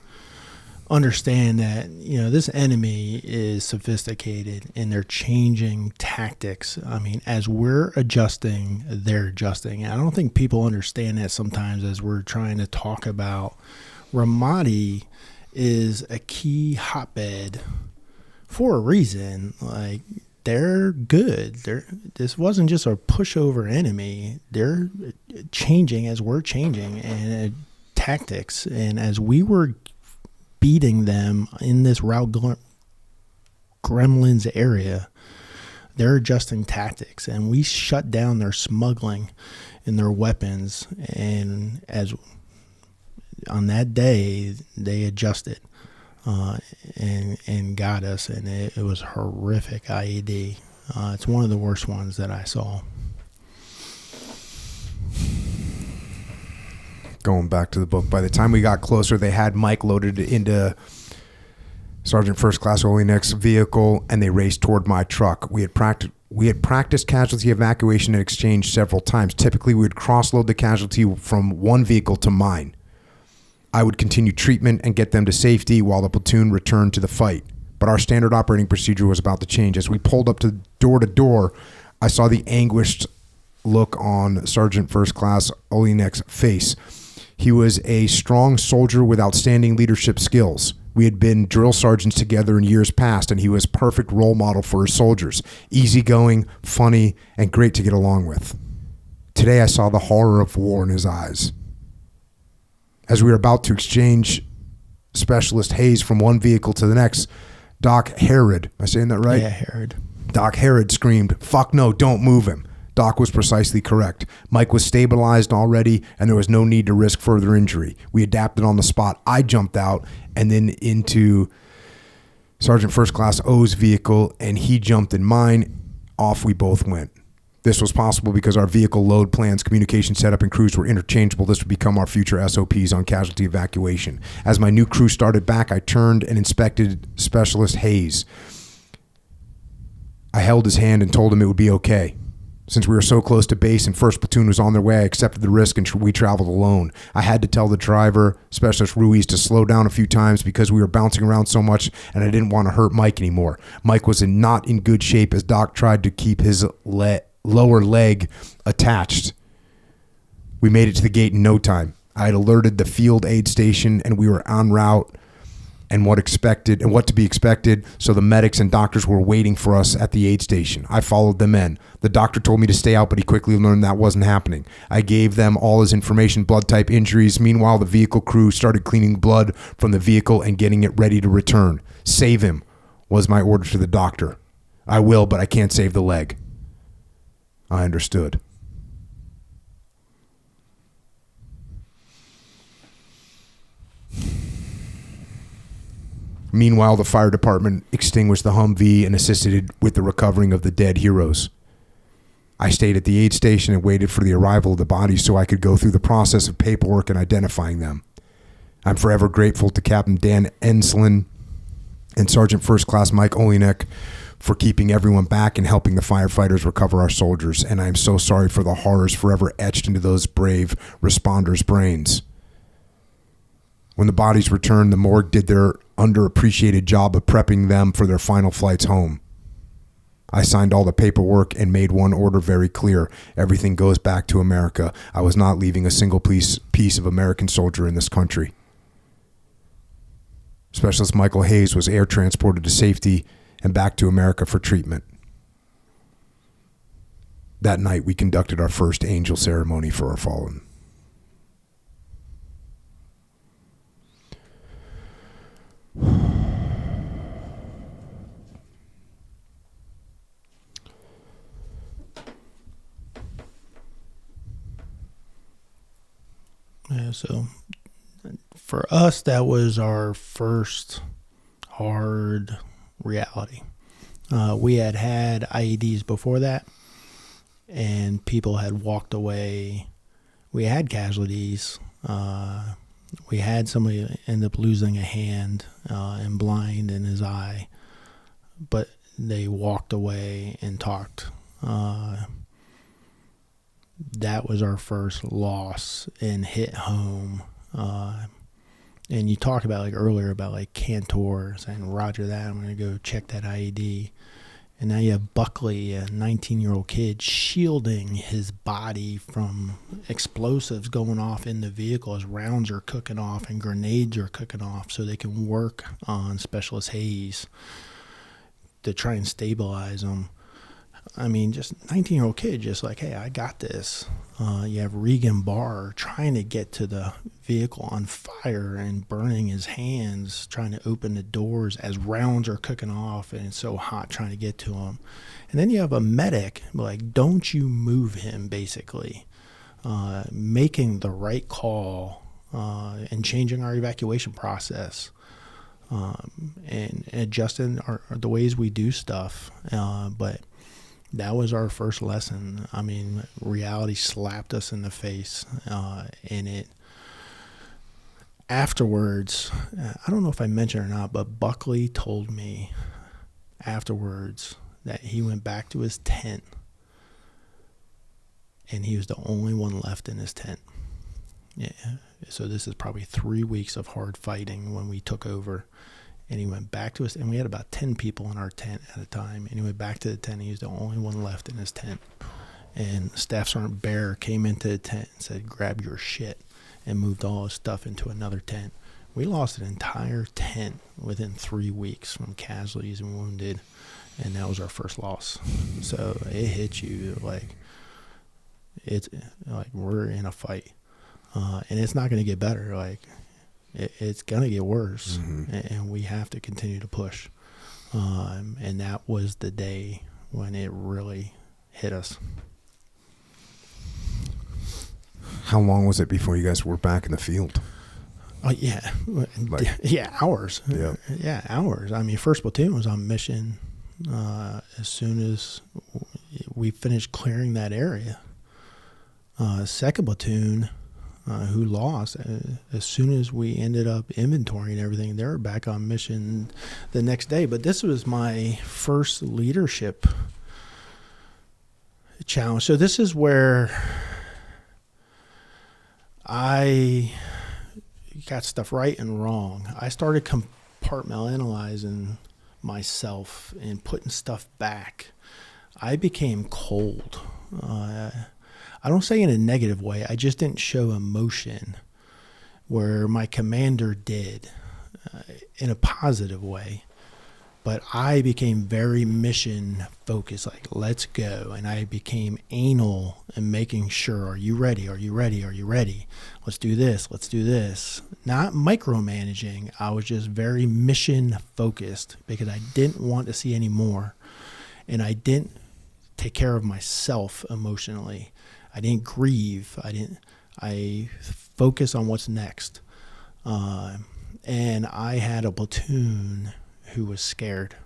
understand that, you know, this enemy is sophisticated and they're changing tactics. I mean, as we're adjusting, they're adjusting. I don't think people understand that sometimes as we're trying to talk about Ramadi is a key hotbed for a reason. Like, they're good. This wasn't just a pushover enemy. They're changing as we're changing and tactics. And as we were beating them in this route gremlins area, they're adjusting tactics, and we shut down their smuggling and their weapons. And as on that day, they adjusted and got us, and it was horrific IED. It's one of the worst ones that I saw. Going back to the book, by the time we got closer, they had Mike loaded into Sergeant First Class Oleynik's vehicle, and they raced toward my truck. We had practiced casualty evacuation and exchange several times. Typically, we would cross-load the casualty from one vehicle to mine. I would continue treatment and get them to safety while the platoon returned to the fight. But our standard operating procedure was about to change. As we pulled up to door, I saw the anguished look on Sergeant First Class Oleynik's face. He was a strong soldier with outstanding leadership skills. We had been drill sergeants together in years past, and he was a perfect role model for his soldiers. Easygoing, funny, and great to get along with. Today I saw the horror of war in his eyes. As we were about to exchange Specialist Hayes from one vehicle to the next, Doc Herod, am I saying that right? Yeah, Herod. Doc Herod screamed, "Fuck no, don't move him." Doc was precisely correct. Mike was stabilized already, and there was no need to risk further injury. We adapted on the spot. I jumped out and then into Sergeant First Class O's vehicle, and he jumped in mine. Off we both went. This was possible because our vehicle load plans, communication setup, and crews were interchangeable. This would become our future SOPs on casualty evacuation. As my new crew started back, I turned and inspected Specialist Hayes. I held his hand and told him it would be okay. Since we were so close to base and first platoon was on their way, I accepted the risk and we traveled alone. I had to tell the driver, Specialist Ruiz, to slow down a few times because we were bouncing around so much and I didn't want to hurt Mike anymore. Mike was not in good shape as Doc tried to keep his lower leg attached. We made it to the gate in no time. I had alerted the field aid station and we were en route and what to be expected, so the medics and doctors were waiting for us at the aid station. I followed them in. The doctor told me to stay out, but he quickly learned that wasn't happening. I gave them all his information, blood type, injuries. Meanwhile, the vehicle crew started cleaning blood from the vehicle and getting it ready to return. Save him, was my order to the doctor. I will, but I can't save the leg. I understood. Meanwhile, the fire department extinguished the Humvee and assisted with the recovering of the dead heroes. I stayed at the aid station and waited for the arrival of the bodies so I could go through the process of paperwork and identifying them. I'm forever grateful to Captain Dan Enslin and Sergeant First Class Mike Oleynik for keeping everyone back and helping the firefighters recover our soldiers, and I am so sorry for the horrors forever etched into those brave responders' brains. When the bodies returned, the morgue did their underappreciated job of prepping them for their final flights home. I signed all the paperwork and made one order very clear. Everything goes back to America. I was not leaving a single piece of American soldier in this country. Specialist Michael Hayes was air transported to safety and back to America for treatment. That night, we conducted our first angel ceremony for our fallen. Yeah, so for us, that was our first hard reality. We had IEDs before that, and people had walked away. We had casualties. We had somebody end up losing a hand and blind in his eye, but they walked away and talked. That was our first loss and hit home. And you talked about earlier about Cantor saying, Roger that, I'm going to go check that IED. And now you have Buckley, a 19-year-old kid, shielding his body from explosives going off in the vehicle as rounds are cooking off and grenades are cooking off so they can work on Specialist Hayes to try and stabilize him. I mean, just 19-year-old kid, just hey, I got this. You have Regan Barr trying to get to the vehicle on fire and burning his hands, trying to open the doors as rounds are cooking off and it's so hot trying to get to him. And then you have a medic, don't you move him, basically, making the right call and changing our evacuation process. And adjusting the ways we do stuff. But that was our first lesson. I mean, reality slapped us in the face, and it afterwards, I don't know if I mentioned or not, but Buckley told me afterwards that he went back to his tent and he was the only one left in his tent. Yeah. So this is probably 3 weeks of hard fighting when we took over. And he went back to us, and we had about 10 people in our tent at a time. And he went back to the tent. And he was the only one left in his tent. And Staff Sergeant Bear came into the tent and said, grab your shit, and moved all his stuff into another tent. We lost an entire tent within 3 weeks from casualties and wounded. And that was our first loss. So it hits you it's we're in a fight. And it's not going to get better. It's going to get worse, and we have to continue to push. And that was the day when it really hit us. How long was it before you guys were back in the field? Oh, yeah. Hours. Yeah, hours. I mean, 1st Platoon was on mission as soon as we finished clearing that area. 2nd Platoon, who lost, as soon as we ended up inventorying everything, they were back on mission the next day. But this was my first leadership challenge. So this is where I got stuff right and wrong. I started compartmentalizing myself and putting stuff back. I became cold. I don't say in a negative way. I just didn't show emotion where my commander did in a positive way. But I became very mission focused, let's go. And I became anal in making sure, are you ready? Are you ready? Are you ready? Let's do this. Let's do this. Not micromanaging. I was just very mission focused because I didn't want to see any more. And I didn't take care of myself emotionally. I didn't grieve. I focused on what's next. And I had a platoon who was scared,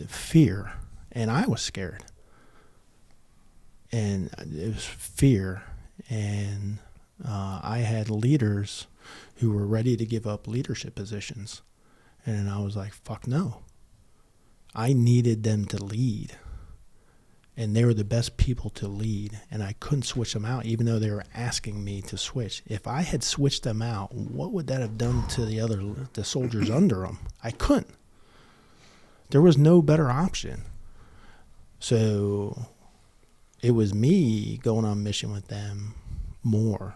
fear, and I was scared. And it was fear. And I had leaders who were ready to give up leadership positions. And I was like, fuck no. I needed them to lead. And they were the best people to lead, and I couldn't switch them out, even though they were asking me to switch. If I had switched them out, what would that have done to the soldiers under them? I couldn't. There was no better option. So it was me going on mission with them more.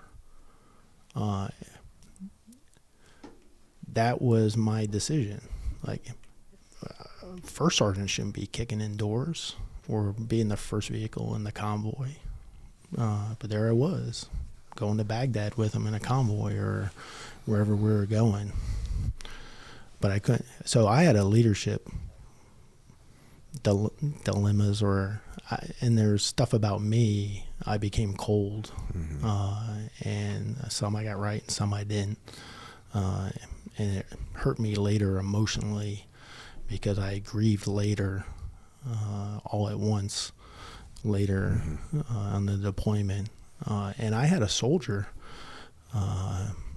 That was my decision. Like, first sergeant shouldn't be kicking in doors or being the first vehicle in the convoy. But there I was, going to Baghdad with them in a convoy or wherever we were going. But I couldn't. So I had a leadership dilemmas, and there's stuff about me. I became cold, and some I got right, and some I didn't. And it hurt me later emotionally because I grieved later, all at once, later on the deployment. And I had a soldier,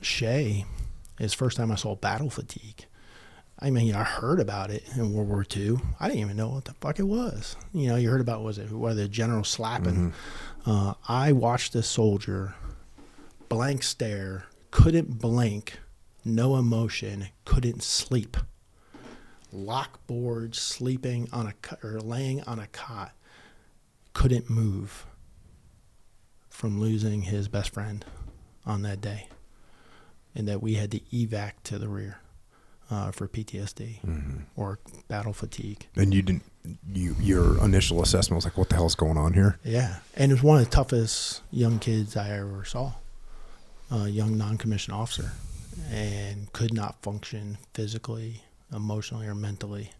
Shay, his first time I saw battle fatigue. I mean, I heard about it in World War II. I didn't even know what the fuck it was. You know, you heard about, the general slapping. I watched this soldier, blank stare, couldn't blink, no emotion, couldn't sleep. Lockboard, sleeping on or laying on a cot, couldn't move from losing his best friend on that day, and that we had to evac to the rear for PTSD or battle fatigue. And your initial assessment was like, what the hell's going on here? Yeah, and it was one of the toughest young kids I ever saw, a young non-commissioned officer, and could not function physically, emotionally, or mentally.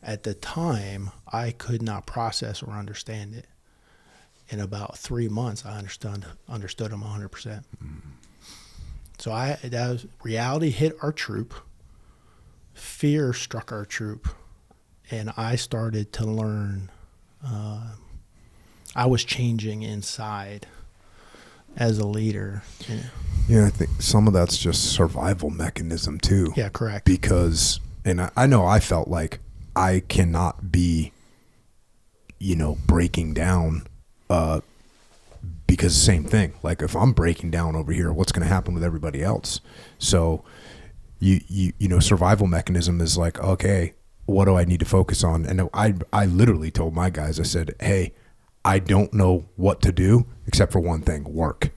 At the time, I could not process or understand it. In about 3 months, I understood him 100%. So reality hit our troop. Fear struck our troop, and I started to learn. I was changing inside as a leader. Yeah, I think some of that's just survival mechanism too. Yeah, correct. Because, and I know I felt like I cannot be, breaking down, because same thing. Like if I'm breaking down over here, what's going to happen with everybody else? So, survival mechanism is like, okay, what do I need to focus on? And I literally told my guys, I said, hey, I don't know what to do except for one thing, work.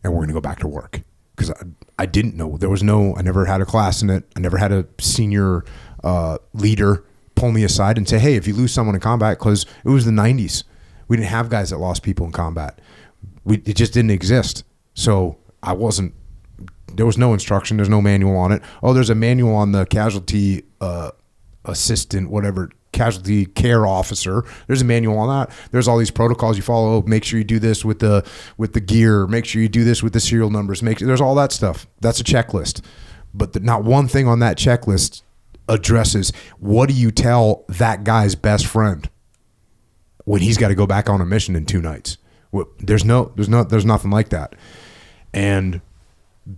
And we're going to go back to work. Because I didn't know. I never had a class in it. I never had a senior leader pull me aside and say, hey, if you lose someone in combat, because it was the 90s. We didn't have guys that lost people in combat. It just didn't exist. So there was no instruction. There's no manual on it. Oh, there's a manual on the casualty assistant, whatever, casualty care officer. There's a manual on that. There's all these protocols you follow. Oh, make sure you do this with the gear. Make sure you do this with the serial numbers. There's all that stuff. That's a checklist. But not one thing on that checklist addresses what do you tell that guy's best friend when he's got to go back on a mission in 2 nights. There's nothing like that. And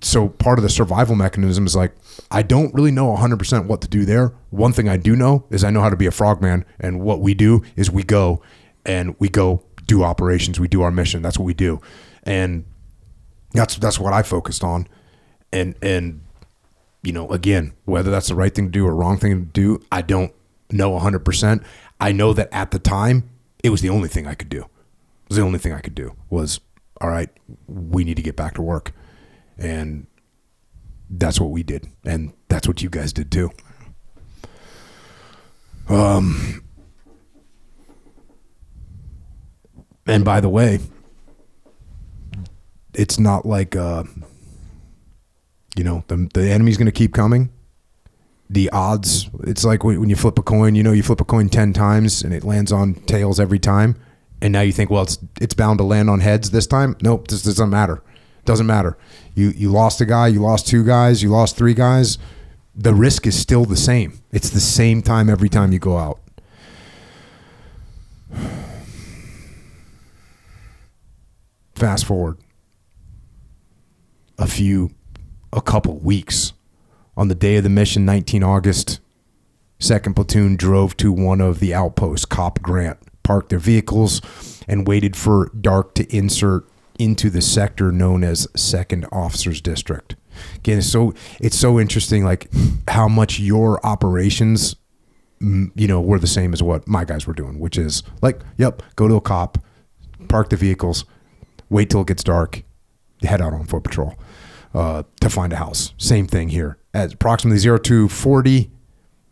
so part of the survival mechanism is like, I don't really know 100% what to do there. One thing I do know is I know how to be a frogman, and what we do is we go do operations. We do our mission. That's what we do. And that's what I focused on. And again, whether that's the right thing to do or wrong thing to do, I don't know 100%. I know that at the time, it was the only thing I could do. It was the only thing I could do was, all right, we need to get back to work. And that's what we did. And that's what you guys did too. And by the way, it's not like, the enemy's going to keep coming. The odds, it's like when you flip a coin, you flip a coin 10 times and it lands on tails every time. And now you think, well, it's bound to land on heads this time. Nope, this doesn't matter. Doesn't matter. You lost a guy, you lost 2 guys, you lost 3 guys. The risk is still the same. It's the same time every time you go out. Fast forward a couple weeks. On the day of the mission, 19 August, 2nd Platoon drove to one of the outposts, Cop Grant, parked their vehicles, and waited for dark to insert into the sector known as 2nd Officers District. Again, it's so interesting, like how much your operations were the same as what my guys were doing, which is like, yep, go to a cop, park the vehicles, wait till it gets dark, head out on foot patrol to find a house. Same thing here. At approximately 0240,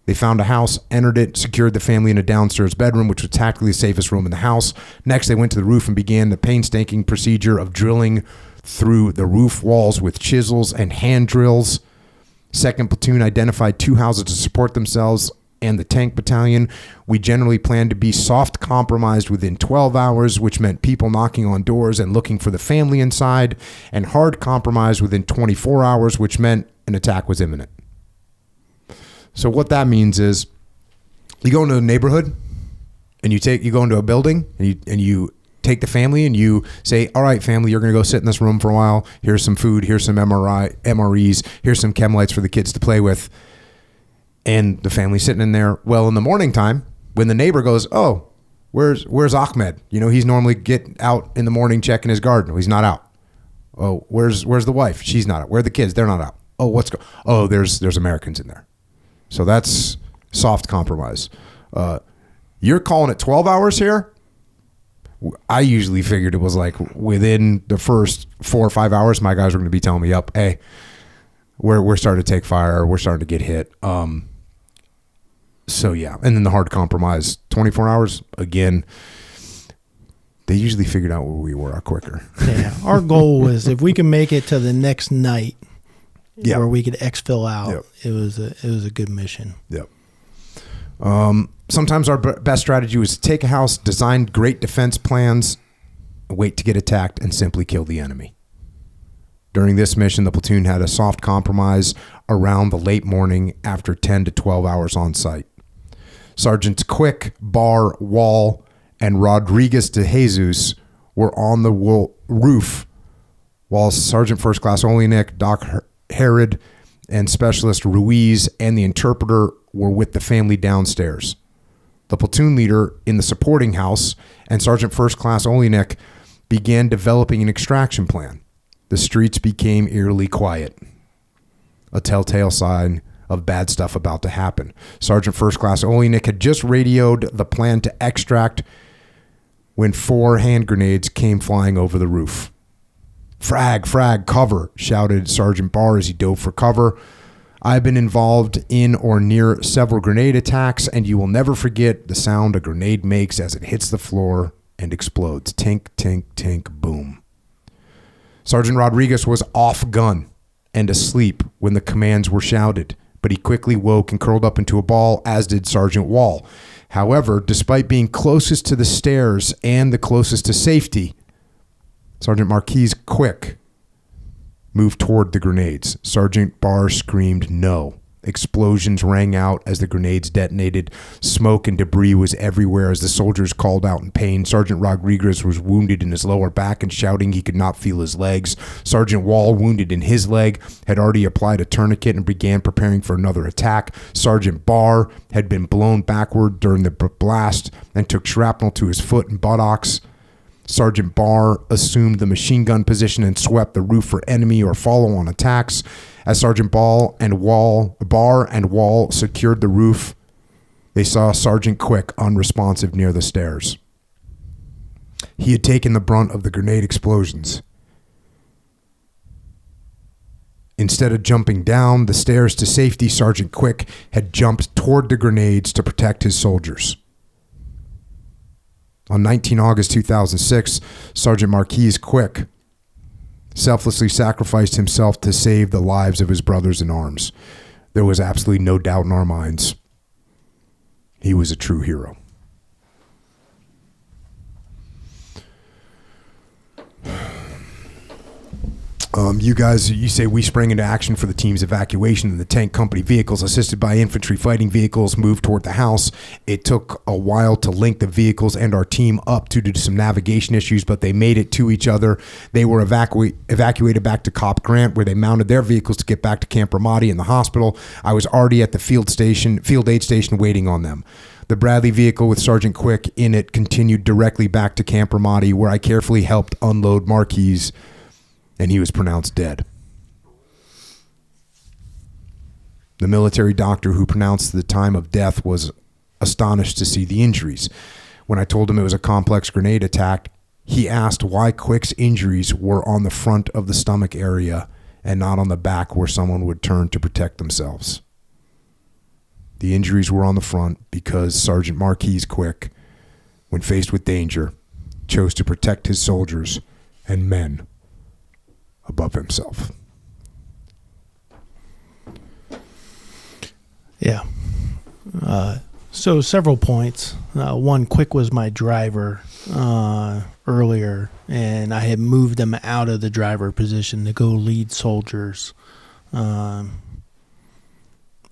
they found a house, entered it, secured the family in a downstairs bedroom, which was tactically the safest room in the house. Next, they went to the roof and began the painstaking procedure of drilling through the roof walls with chisels and hand drills. Second platoon identified 2 houses to support themselves and the tank battalion. We generally planned to be soft compromised within 12 hours, which meant people knocking on doors and looking for the family inside, and hard compromised within 24 hours, which meant an attack was imminent. So what that means is you go into a neighborhood and you go into a building and you take the family and you say, all right, family, you're going to go sit in this room for a while. Here's some food. Here's some MREs. Here's some chem lights for the kids to play with. And the family's sitting in there. Well, in the morning time, when the neighbor goes, oh, where's Ahmed? He's normally getting out in the morning checking his garden. Well, he's not out. Oh, where's the wife? She's not out. Where are the kids? They're not out. Oh, there's Americans in there. So that's soft compromise. You're calling it 12 hours here? I usually figured it was like within the first 4 or 5 hours, my guys were going to be telling me, "Yep, hey, we're starting to take fire. We're starting to get hit." So yeah, and then the hard compromise, 24 hours. Again, they usually figured out where we were quicker. Yeah, our goal was if we can make it to the next night. Yeah. Where we could exfil out. Yep. It was a good mission. Yep. Sometimes our best strategy was to take a house, design great defense plans, wait to get attacked, and simply kill the enemy. During this mission, the platoon had a soft compromise around the late morning after 10 to 12 hours on site. Sergeants Quick, Barr, Wall, and Rodriguez de Jesus were on the roof, while Sergeant First Class Olenek, Doc Herod, and Specialist Ruiz and the interpreter were with the family downstairs. The platoon leader in the supporting house and Sergeant First Class Olenek began developing an extraction plan. The streets became eerily quiet, a telltale sign of bad stuff about to happen. Sergeant First Class Olenek had just radioed the plan to extract when 4 hand grenades came flying over the roof. Frag, cover, shouted Sergeant Barr as he dove for cover. I've been involved in or near several grenade attacks, and you will never forget the sound a grenade makes as it hits the floor and explodes. Tink, tink, tink, boom. Sergeant Rodriguez was off gun and asleep when the commands were shouted, but he quickly woke and curled up into a ball, as did Sergeant Wall. However, despite being closest to the stairs and the closest to safety, Sergeant Marquis Quick moved toward the grenades. Sergeant Barr screamed no. Explosions rang out as the grenades detonated. Smoke and debris was everywhere as the soldiers called out in pain. Sergeant Rodriguez was wounded in his lower back and shouting he could not feel his legs. Sergeant Wall, wounded in his leg, had already applied a tourniquet and began preparing for another attack. Sergeant Barr had been blown backward during the blast and took shrapnel to his foot and buttocks. Sergeant Barr assumed the machine gun position and swept the roof for enemy or follow-on attacks. As Sergeant Barr and Wall secured the roof, they saw Sergeant Quick unresponsive near the stairs. He had taken the brunt of the grenade explosions. Instead of jumping down the stairs to safety, Sergeant Quick had jumped toward the grenades to protect his soldiers. On 19 August 2006, Sergeant Marquis Quick selflessly sacrificed himself to save the lives of his brothers in arms. There was absolutely no doubt in our minds. He was a true hero. You say we sprang into action for the team's evacuation, and the tank company vehicles, assisted by infantry fighting vehicles, moved toward the house. It took a while to link the vehicles and our team up due to some navigation issues, but they made it to each other. They were evacuated back to Cop Grant, where they mounted their vehicles to get back to Camp Ramadi and the hospital. I was already at the field aid station waiting on them. The Bradley vehicle with Sergeant Quick in it continued directly back to Camp Ramadi, where I carefully helped unload Marquis, and he was pronounced dead. The military doctor who pronounced the time of death was astonished to see the injuries. When I told him it was a complex grenade attack, he asked why Quick's injuries were on the front of the stomach area and not on the back where someone would turn to protect themselves. The injuries were on the front because Sergeant Marquis Quick, when faced with danger, chose to protect his soldiers and men above himself. Yeah. So several points. One, Quick was my driver earlier, and I had moved him out of the driver position to go lead soldiers.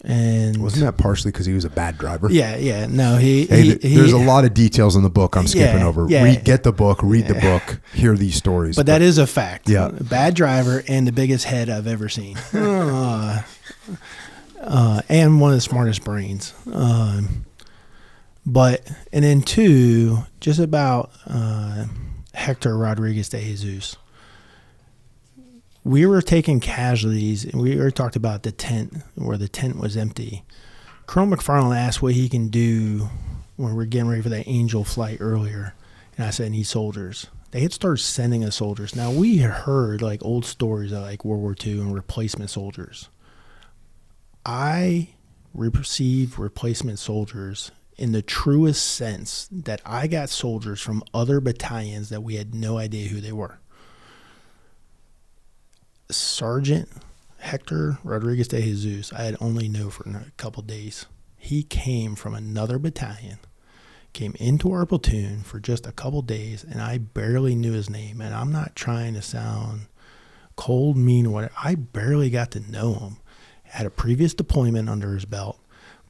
And wasn't that partially because he was a bad driver? Yeah. No, there's a lot of details in the book I'm skipping over. Yeah. Get the book, read the book, hear these stories. But that is a fact. Yeah. Bad driver and the biggest head I've ever seen. And one of the smartest brains. And then two, just about Hector Rodriguez de Jesus. We were taking casualties, and we already talked about the tent, where the tent was empty. Colonel McFarland asked what he can do when we're getting ready for that Angel flight earlier. And I said, I need soldiers. They had started sending us soldiers. Now, we had heard like old stories of like World War II and replacement soldiers. I received replacement soldiers in the truest sense that I got soldiers from other battalions that we had no idea who they were. Sergeant Hector Rodriguez de Jesus, I had only known for a couple days. He came from another battalion, came into our platoon for just a couple days, and I barely knew his name. And I'm not trying to sound cold, mean, or whatever. I barely got to know him. Had a previous deployment under his belt,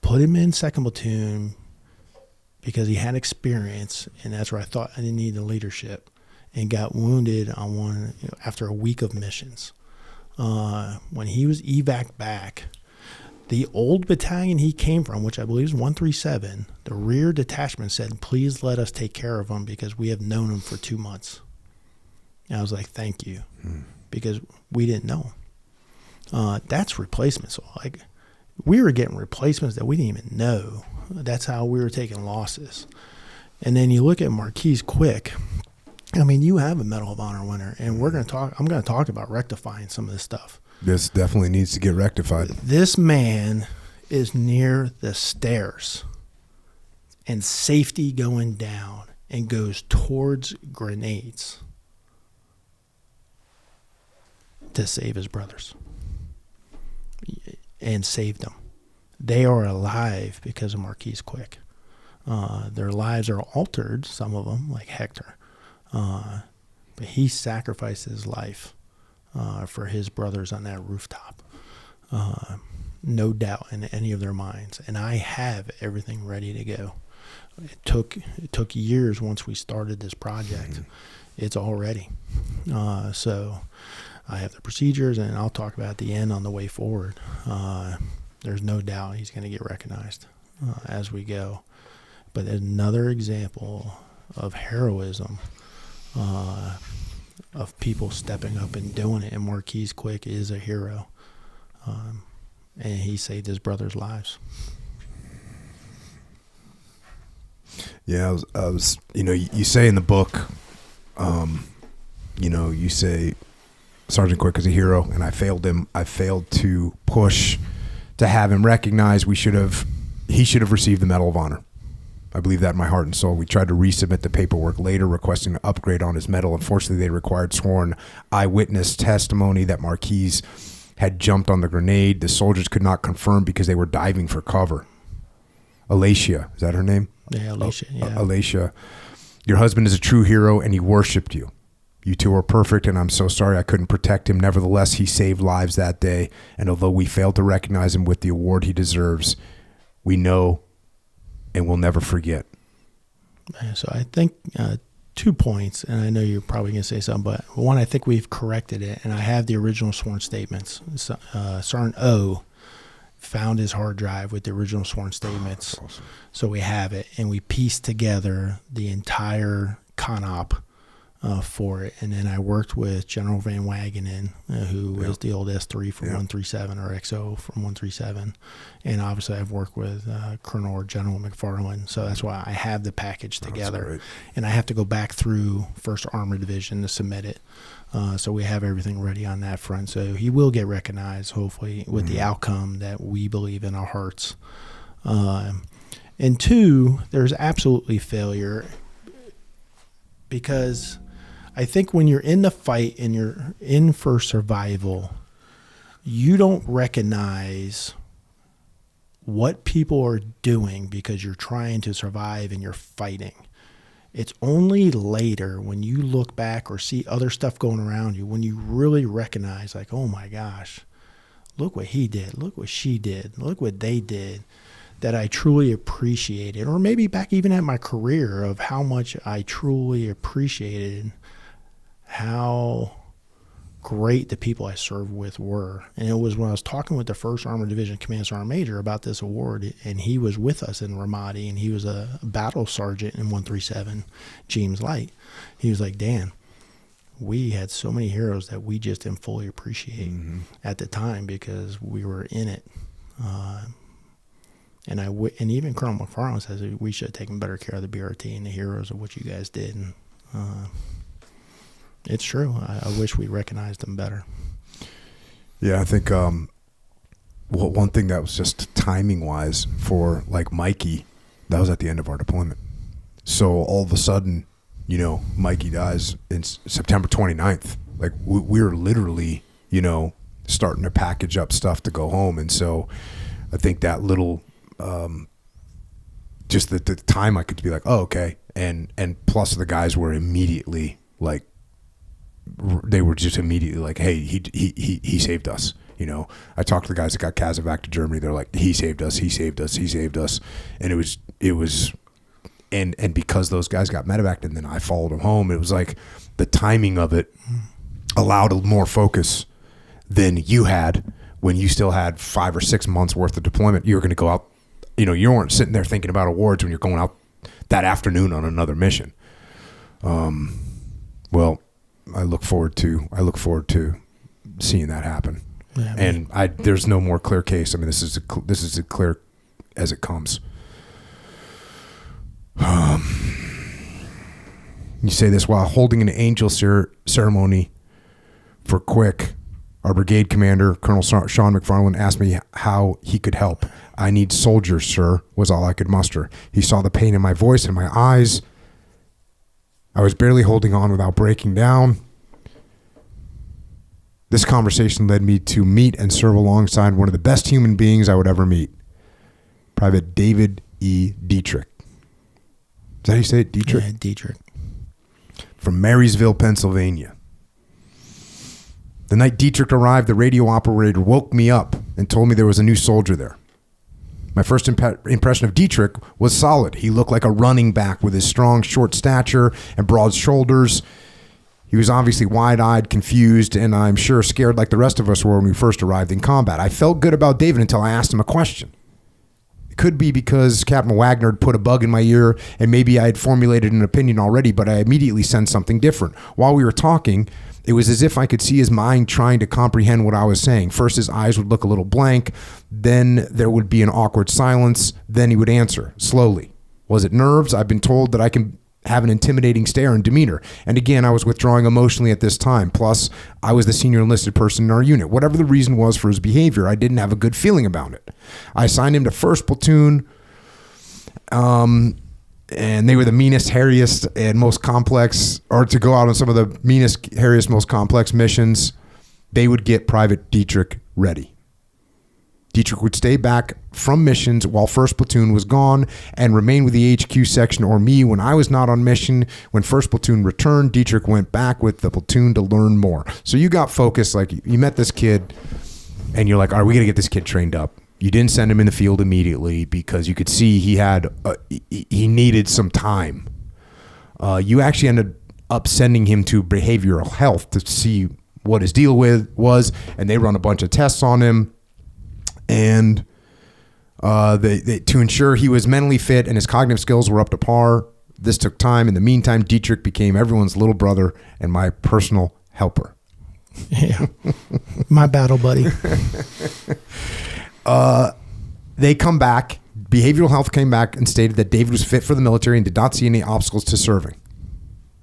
put him in second platoon because he had experience, and that's where I thought I didn't need the leadership, and got wounded on one after a week of missions. When he was evac back, the old battalion he came from, which I believe is 137, the rear detachment said, please let us take care of him because we have known him for 2 months. And I was like, thank you, because we didn't know him. That's replacements. So like, we were getting replacements that we didn't even know. That's how we were taking losses. And then you look at Marquis Quick. I mean, you have a Medal of Honor winner, and I'm going to talk about rectifying some of this stuff. This definitely needs to get rectified. This man is near the stairs and safety going down and goes towards grenades to save his brothers and saved them. They are alive because of Marquis Quick. Their lives are altered, some of them, like Hector. But he sacrificed his life for his brothers on that rooftop. No doubt in any of their minds. And I have everything ready to go. It took years once we started this project. It's all ready. So I have the procedures, and I'll talk about at the end on the way forward. There's no doubt he's going to get recognized as we go. But another example of heroism, of people stepping up and doing it. And Marquis Quick is a hero. And he saved his brother's lives. Yeah, I was you say in the book, you say Sergeant Quick is a hero, and I failed him. I failed to push to have him recognized. He should have received the Medal of Honor. I believe that in my heart and soul. We tried to resubmit the paperwork later requesting an upgrade on his medal. Unfortunately, they required sworn eyewitness testimony that Marquis had jumped on the grenade. The soldiers could not confirm because they were diving for cover. Alacia, is that her name? Yeah, Alacia. Yeah. Alacia, your husband is a true hero, and he worshipped you. You two are perfect, and I'm so sorry I couldn't protect him. Nevertheless, he saved lives that day, and although we failed to recognize him with the award he deserves, we know and we'll never forget. So I think 2 points, and I know you're probably going to say something, but one, I think we've corrected it, and I have the original sworn statements. Sergeant O found his hard drive with the original sworn statements. Awesome. So we have it, and we pieced together the entire CONOP for it. And then I worked with General Van Wagenen, who was the old S3 from 137 or XO from 137. And obviously I've worked with Colonel or General McFarland. So that's why I have the package together. And I have to go back through 1st Armored Division to submit it. So we have everything ready on that front. So he will get recognized, hopefully, with the outcome that we believe in our hearts. And 2, there's absolutely failure, because I think when you're in the fight and you're in for survival, you don't recognize what people are doing because you're trying to survive and you're fighting. It's only later when you look back or see other stuff going around you when you really recognize, like, oh my gosh, look what he did, look what she did, look what they did, that I truly appreciated. Or maybe back even at my career, of how much I truly appreciated how great the people I served with were. And it was when I was talking with the 1st Armored Division Command Sergeant Major about this award, and he was with us in Ramadi, and he was a battle sergeant in 137, James Light. He was like, Dan, we had so many heroes that we just didn't fully appreciate at the time because we were in it. And even Colonel McFarland says we should have taken better care of the BRT and the heroes of what you guys did. And it's true. I wish we recognized them better. Yeah, I think one thing that was just timing-wise for, like, Mikey, that was at the end of our deployment. So all of a sudden, Mikey dies in September 29th. Like, we were literally, starting to package up stuff to go home. And so I think that little... just the time I could be like, oh, okay. And plus the guys were immediately like, they were just immediately like, hey, he saved us. I talked to the guys that got Casevac to Germany. They're like, he saved us. And it was, and because those guys got medevac and then I followed them home, it was like the timing of it allowed more focus than you had when you still had 5 or 6 months worth of deployment. You were going to go out. You weren't sitting there thinking about awards when you're going out that afternoon on another mission. Well, I look forward to seeing that happen. Yeah, and there's no more clear case. I mean, this is as clear as it comes. You say this while holding an angel ceremony for Quick. Our brigade commander, Colonel Sean McFarland, asked me how he could help. I need soldiers, sir, was all I could muster. He saw the pain in my voice and my eyes. I was barely holding on without breaking down. This conversation led me to meet and serve alongside one of the best human beings I would ever meet, Private David E. Dietrich. Is that how you say it, Dietrich? Yeah, Dietrich. From Marysville, Pennsylvania. The night Dietrich arrived, the radio operator woke me up and told me there was a new soldier there. My first impression of Dietrich was solid. He looked like a running back with his strong, short stature and broad shoulders. He was obviously wide-eyed, confused, and I'm sure scared like the rest of us were when we first arrived in combat. I felt good about David until I asked him a question. It could be because Captain Wagner had put a bug in my ear, and maybe I had formulated an opinion already, but I immediately sensed something different. While we were talking, it was as if I could see his mind trying to comprehend what I was saying. First, his eyes would look a little blank. Then there would be an awkward silence. Then he would answer, slowly. Was it nerves? I've been told that I can have an intimidating stare and demeanor. And again, I was withdrawing emotionally at this time. Plus, I was the senior enlisted person in our unit. Whatever the reason was for his behavior, I didn't have a good feeling about it. I assigned him to 1st Platoon. And they were the meanest, hairiest, and most complex, or to go out on some of the meanest, hairiest, most complex missions. They would get Private Dietrich ready. Dietrich would stay back from missions while 1st Platoon was gone and remain with the HQ section or me when I was not on mission. When 1st Platoon returned, Dietrich went back with the platoon to learn more. So you got focused, like you met this kid and you're like, all right, we got to get this kid trained up. You didn't send him in the field immediately because you could see he needed some time. You actually ended up sending him to behavioral health to see what his deal was, and they run a bunch of tests on him. And they to ensure he was mentally fit and his cognitive skills were up to par, This took time. In the meantime, Dietrich became everyone's little brother and my personal helper. Yeah. My battle buddy. They come back. Behavioral health came back and stated that David was fit for the military and did not see any obstacles to serving.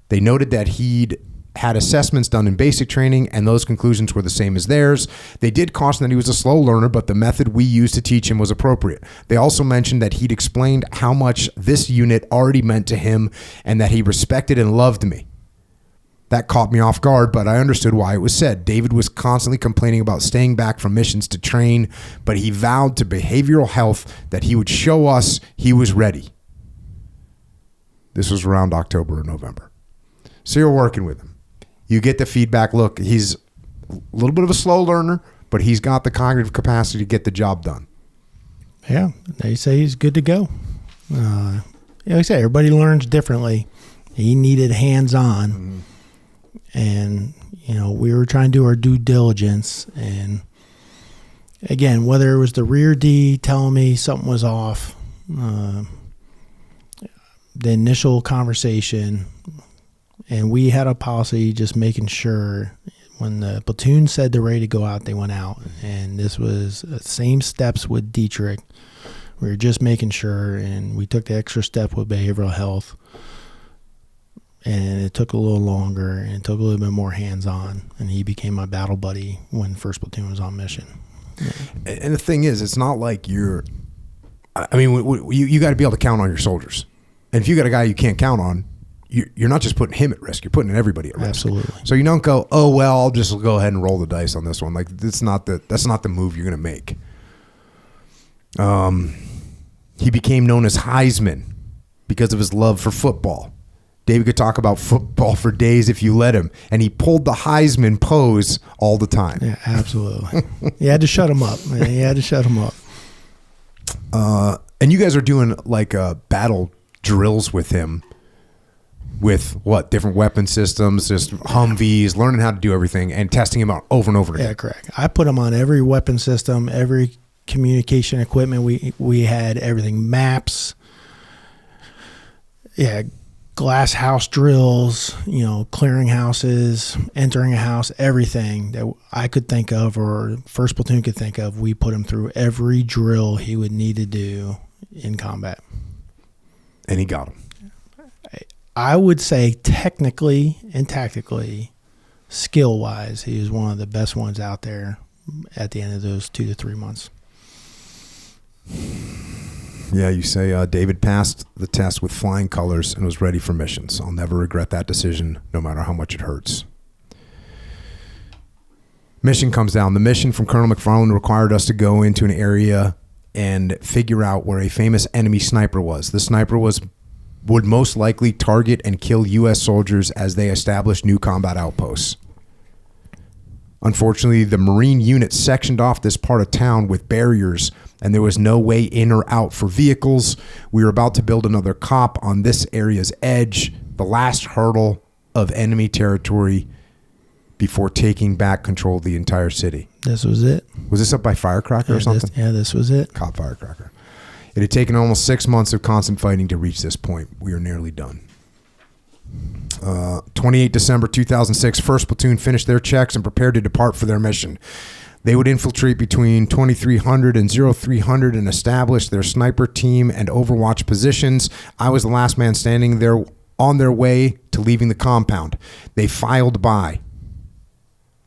They noted that he'd had assessments done in basic training, and those conclusions were the same as theirs. They did caution that he was a slow learner, but the method we used to teach him was appropriate. They also mentioned that he'd explained how much this unit already meant to him and that he respected and loved me. That caught me off guard, but I understood why it was said. David was constantly complaining about staying back from missions to train, but he vowed to behavioral health that he would show us he was ready. This was around October or November. So you're working with him. You get the feedback. Look, he's a little bit of a slow learner, but he's got the cognitive capacity to get the job done. Yeah, they say he's good to go. Like I say, everybody learns differently. He needed hands-on. Mm-hmm. And, we were trying to do our due diligence. And, again, whether it was the rear D telling me something was off, the initial conversation, and we had a policy just making sure when the platoon said they're ready to go out, they went out. And this was the same steps with Dietrich. We were just making sure, and we took the extra step with behavioral health. And it took a little longer, and it took a little bit more hands-on, and he became my battle buddy when 1st Platoon was on mission. Yeah. And the thing is, it's not like you got to be able to count on your soldiers. And if you got a guy you can't count on, you're not just putting him at risk, you're putting everybody at risk. Absolutely. So you don't go, oh, well, I'll just go ahead and roll the dice on this one. Like, that's not the move you're going to make. He became known as Heisman because of his love for football. David could talk about football for days if you let him, and he pulled the Heisman pose all the time. Yeah, absolutely. You had to shut him up. Man. You had to shut him up. And you guys are doing like battle drills with him, with what, different weapon systems, just Humvees, learning how to do everything, and testing him out over and over again. Yeah, correct. I put him on every weapon system, every communication equipment. We had everything, maps. Yeah. Glass house drills, clearing houses, entering a house, everything that I could think of or 1st Platoon could think of, we put him through every drill he would need to do in combat. And he got him. I would say technically and tactically, skill-wise, he was one of the best ones out there at the end of those 2 to 3 months. Yeah, you say David passed the test with flying colors and was ready for missions. I'll never regret that decision, no matter how much it hurts. Mission comes down. The mission from Colonel McFarland required us to go into an area and figure out where a famous enemy sniper was. The sniper would most likely target and kill U.S. soldiers as they established new combat outposts. Unfortunately, the Marine unit sectioned off this part of town with barriers, and there was no way in or out for vehicles. We were about to build another COP on this area's edge, the last hurdle of enemy territory before taking back control of the entire city. This was it. Was this up by Firecracker or something? This was it. COP Firecracker. It had taken almost 6 months of constant fighting to reach this point. We are nearly done. 28 December 2006, 1st Platoon finished their checks and prepared to depart for their mission. They would infiltrate between 2300 and 0300 and establish their sniper team and overwatch positions. I was the last man standing there on their way to leaving the compound. They filed by,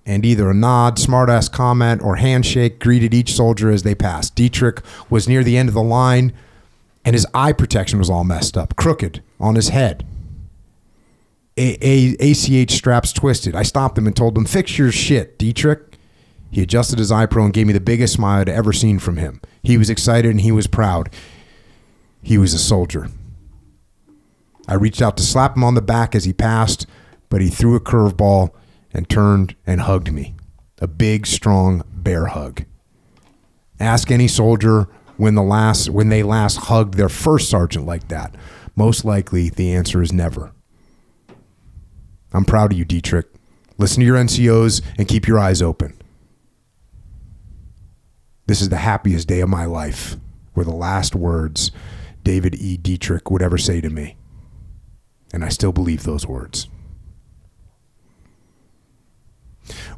and either a nod, smartass comment, or handshake greeted each soldier as they passed. Dietrich was near the end of the line, and his eye protection was all messed up, crooked on his head. ACH straps twisted. I stopped him and told him, "Fix your shit, Dietrich." He adjusted his eye pro and gave me the biggest smile I'd ever seen from him. He was excited and he was proud. He was a soldier. I reached out to slap him on the back as he passed, but he threw a curveball and turned and hugged me. A big, strong bear hug. Ask any soldier when they last hugged their first sergeant like that. Most likely, the answer is never. I'm proud of you, Dietrich. Listen to your NCOs and keep your eyes open. This is the happiest day of my life, were the last words David E. Dietrich would ever say to me. And I still believe those words.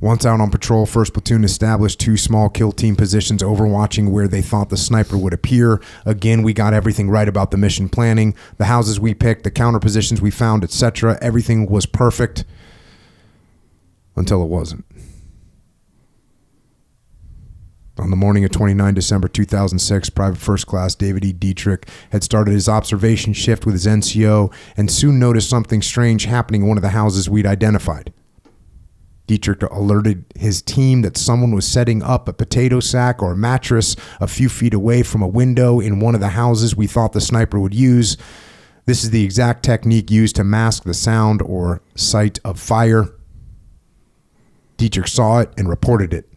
Once out on patrol, 1st Platoon established 2 small kill team positions overwatching where they thought the sniper would appear. Again, we got everything right about the mission planning. The houses we picked, the counter positions we found, etc. Everything was perfect until it wasn't. On the morning of 29 December 2006, Private First Class David E. Dietrich had started his observation shift with his NCO and soon noticed something strange happening in one of the houses we'd identified. Dietrich alerted his team that someone was setting up a potato sack or a mattress a few feet away from a window in one of the houses we thought the sniper would use. This is the exact technique used to mask the sound or sight of fire. Dietrich saw it and reported it.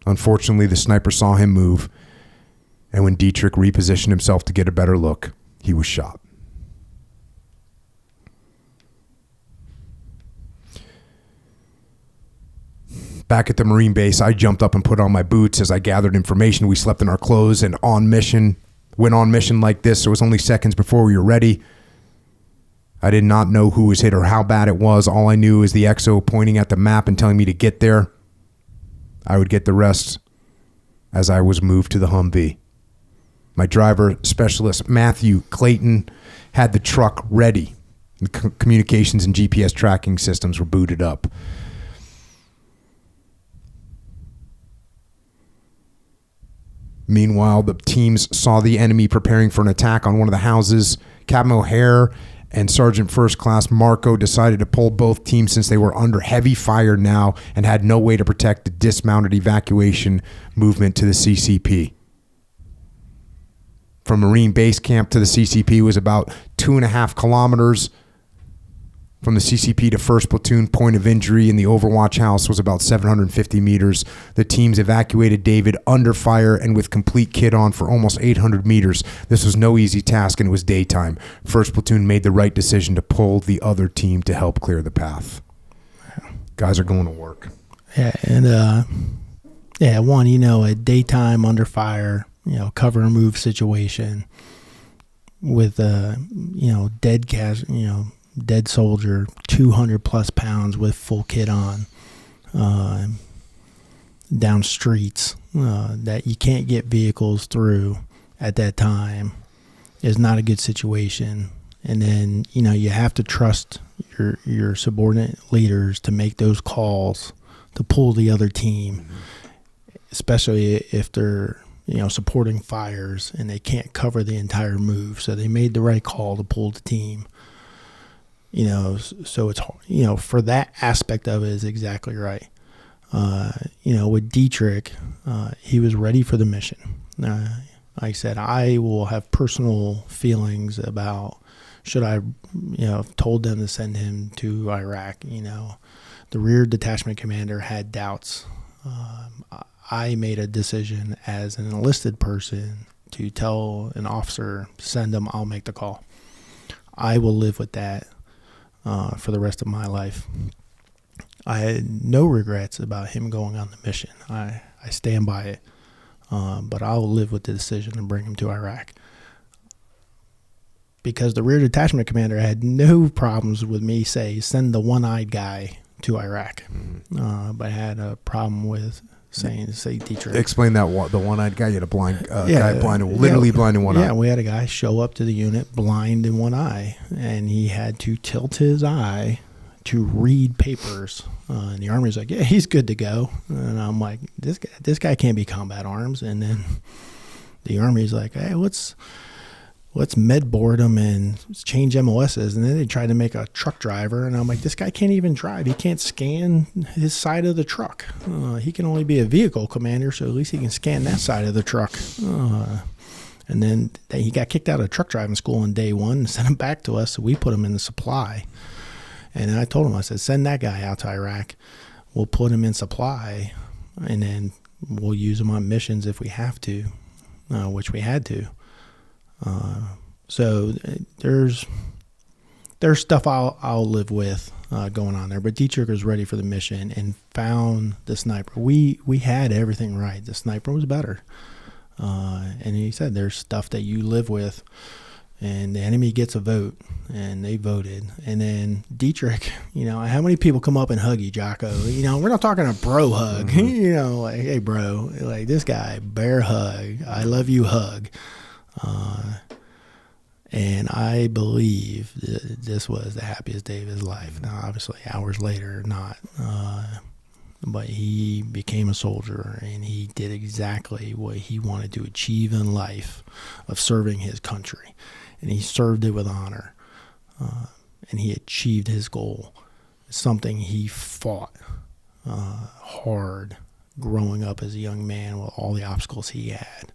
Unfortunately, the sniper saw him move, and when Dietrich repositioned himself to get a better look, he was shot. Back at the Marine base, I jumped up and put on my boots as I gathered information. We slept in our clothes and went on mission like this. It was only seconds before we were ready. I did not know who was hit or how bad it was. All I knew is the XO pointing at the map and telling me to get there. I would get the rest as I was moved to the Humvee. My driver specialist, Matthew Clayton, had the truck ready. The communications and GPS tracking systems were booted up. Meanwhile, the teams saw the enemy preparing for an attack on one of the houses. Captain O'Hare and Sergeant First Class Marco decided to pull both teams since they were under heavy fire now and had no way to protect the dismounted evacuation movement to the CCP. From Marine Base Camp to the CCP was about 2.5 kilometers. From the CCP to 1st Platoon point of injury in the Overwatch house was about 750 meters. The teams evacuated David under fire and with complete kit on for almost 800 meters. This was no easy task and it was daytime. 1st Platoon made the right decision to pull the other team to help clear the path. Guys are going to work. Yeah, and a daytime under fire, cover and move situation with dead soldier, 200 plus pounds with full kit on, down streets that you can't get vehicles through at that time is not a good situation. And then, you have to trust your subordinate leaders to make those calls to pull the other team, especially if they're, supporting fires and they can't cover the entire move. So they made the right call to pull the team. So it's, for that aspect of it is exactly right. With Dietrich, he was ready for the mission. Like I said, I will have personal feelings about should I, told them to send him to Iraq. The rear detachment commander had doubts. I made a decision as an enlisted person to tell an officer, send him, I'll make the call. I will live with that for the rest of my life. I had no regrets about him going on the mission. I stand by it. But I'll live with the decision to bring him to Iraq. Because the rear detachment commander had no problems with me send the one-eyed guy to Iraq. But had a problem with say Dietrich. Explain that, the one-eyed guy. You had a blind guy, blind in one eye. Yeah, we had a guy show up to the unit blind in one eye, and he had to tilt his eye to read papers. And the Army's like, yeah, he's good to go. And I'm like, this guy can't be combat arms. And then the Army's like, hey, let's med board him and change MOSs. And then they tried to make a truck driver. And I'm like, this guy can't even drive. He can't scan his side of the truck. He can only be a vehicle commander, so at least he can scan that side of the truck. And then he got kicked out of truck driving school on day one and sent him back to us. So we put him in the supply. And I told him, I said, send that guy out to Iraq. We'll put him in supply, and then we'll use him on missions if we have to, which we had to. So there's stuff I'll live with going on there. But Dietrich was ready for the mission and found the sniper. We had everything right. The sniper was better. And he said there's stuff that you live with and the enemy gets a vote, and they voted. And then Dietrich, how many people come up and hug you, Jocko? We're not talking a bro hug, like, hey, bro, like this guy, bear hug, I love you hug. And I believe this was the happiest day of his life. Now, obviously, hours later, not. But he became a soldier, and he did exactly what he wanted to achieve in life of serving his country. And he served it with honor. And he achieved his goal. It's something he fought hard growing up as a young man with all the obstacles he had.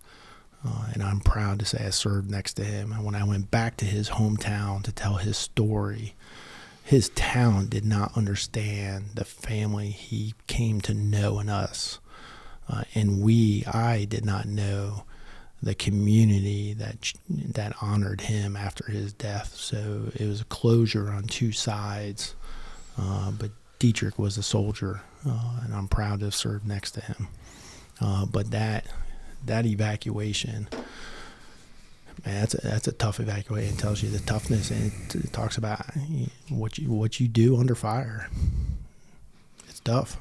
And I'm proud to say I served next to him. And when I went back to his hometown to tell his story, his town did not understand the family he came to know in us. And I did not know the community that honored him after his death. So it was a closure on two sides. But Dietrich was a soldier, and I'm proud to have served next to him. But that evacuation, man, that's a tough evacuation. It tells you the toughness, and it talks about what you do under fire. It's tough.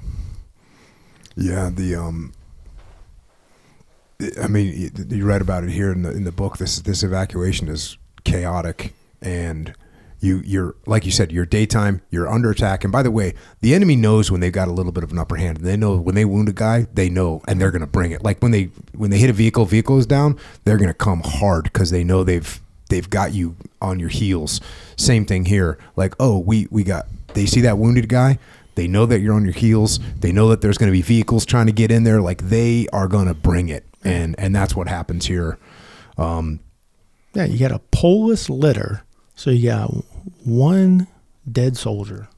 Yeah, you read about it here in the book. This evacuation is chaotic, and you're like you said, you're daytime, you're under attack. And by the way, the enemy knows when they've got a little bit of an upper hand. And they know when they wound a guy, they know, and they're going to bring it. Like when they hit a vehicle is down, they're going to come hard because they know they've got you on your heels. Same thing here. Like, they see that wounded guy. They know that you're on your heels. They know that there's going to be vehicles trying to get in there. Like they are going to bring it. And that's what happens here. You got a poleless litter. So you got one dead soldier,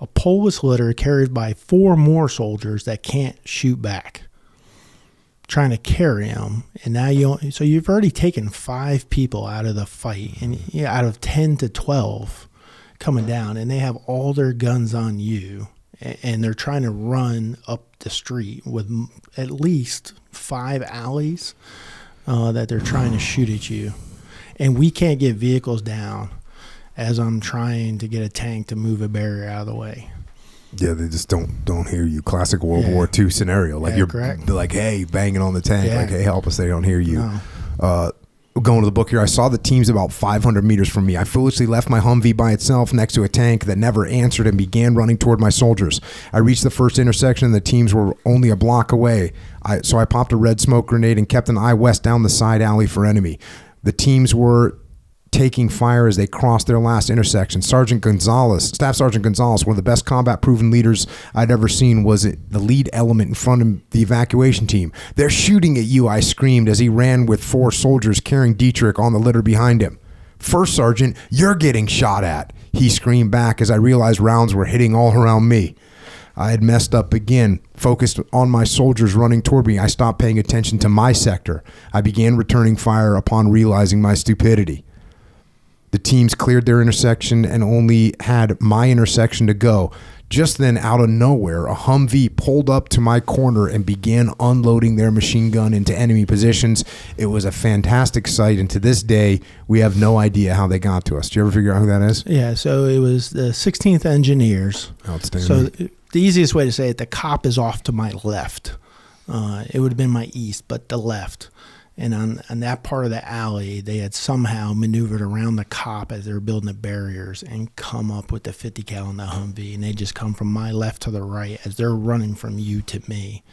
a poleless litter carried by 4 more soldiers that can't shoot back, trying to carry him. And now you've already taken 5 people out of the fight, and out of 10 to 12 coming down, and they have all their guns on you, and they're trying to run up the street with at least 5 alleys that they're trying to shoot at you. And we can't get vehicles down as I'm trying to get a tank to move a barrier out of the way. Yeah, they just don't hear you. Classic World War II scenario. Like they're like, hey, banging on the tank. Like, hey, help us. They don't hear you. No. Going to the book here, I saw the teams about 500 meters from me. I foolishly left my Humvee by itself next to a tank that never answered and began running toward my soldiers. I reached the first intersection and the teams were only a block away. So I popped a red smoke grenade and kept an eye west down the side alley for enemy. The teams were taking fire as they crossed their last intersection. Staff Sergeant Gonzalez, one of the best combat-proven leaders I'd ever seen, was the lead element in front of the evacuation team. "They're shooting at you," I screamed as he ran with 4 soldiers carrying Dietrich on the litter behind him. "First Sergeant, you're getting shot at," he screamed back as I realized rounds were hitting all around me. I had messed up again. Focused on my soldiers running toward me, I stopped paying attention to my sector. I began returning fire upon realizing my stupidity. The teams cleared their intersection and only had my intersection to go. Just then, out of nowhere, a Humvee pulled up to my corner and began unloading their machine gun into enemy positions. It was a fantastic sight, and to this day, we have no idea how they got to us. Do you ever figure out who that is? Yeah, so it was the 16th Engineers. Outstanding. So the easiest way to say it, the cop is off to my left. It would have been my east, but the left. And on that part of the alley, they had somehow maneuvered around the cop as they were building the barriers and come up with the 50 cal in the Humvee. And they just come from my left to the right as they're running from you to me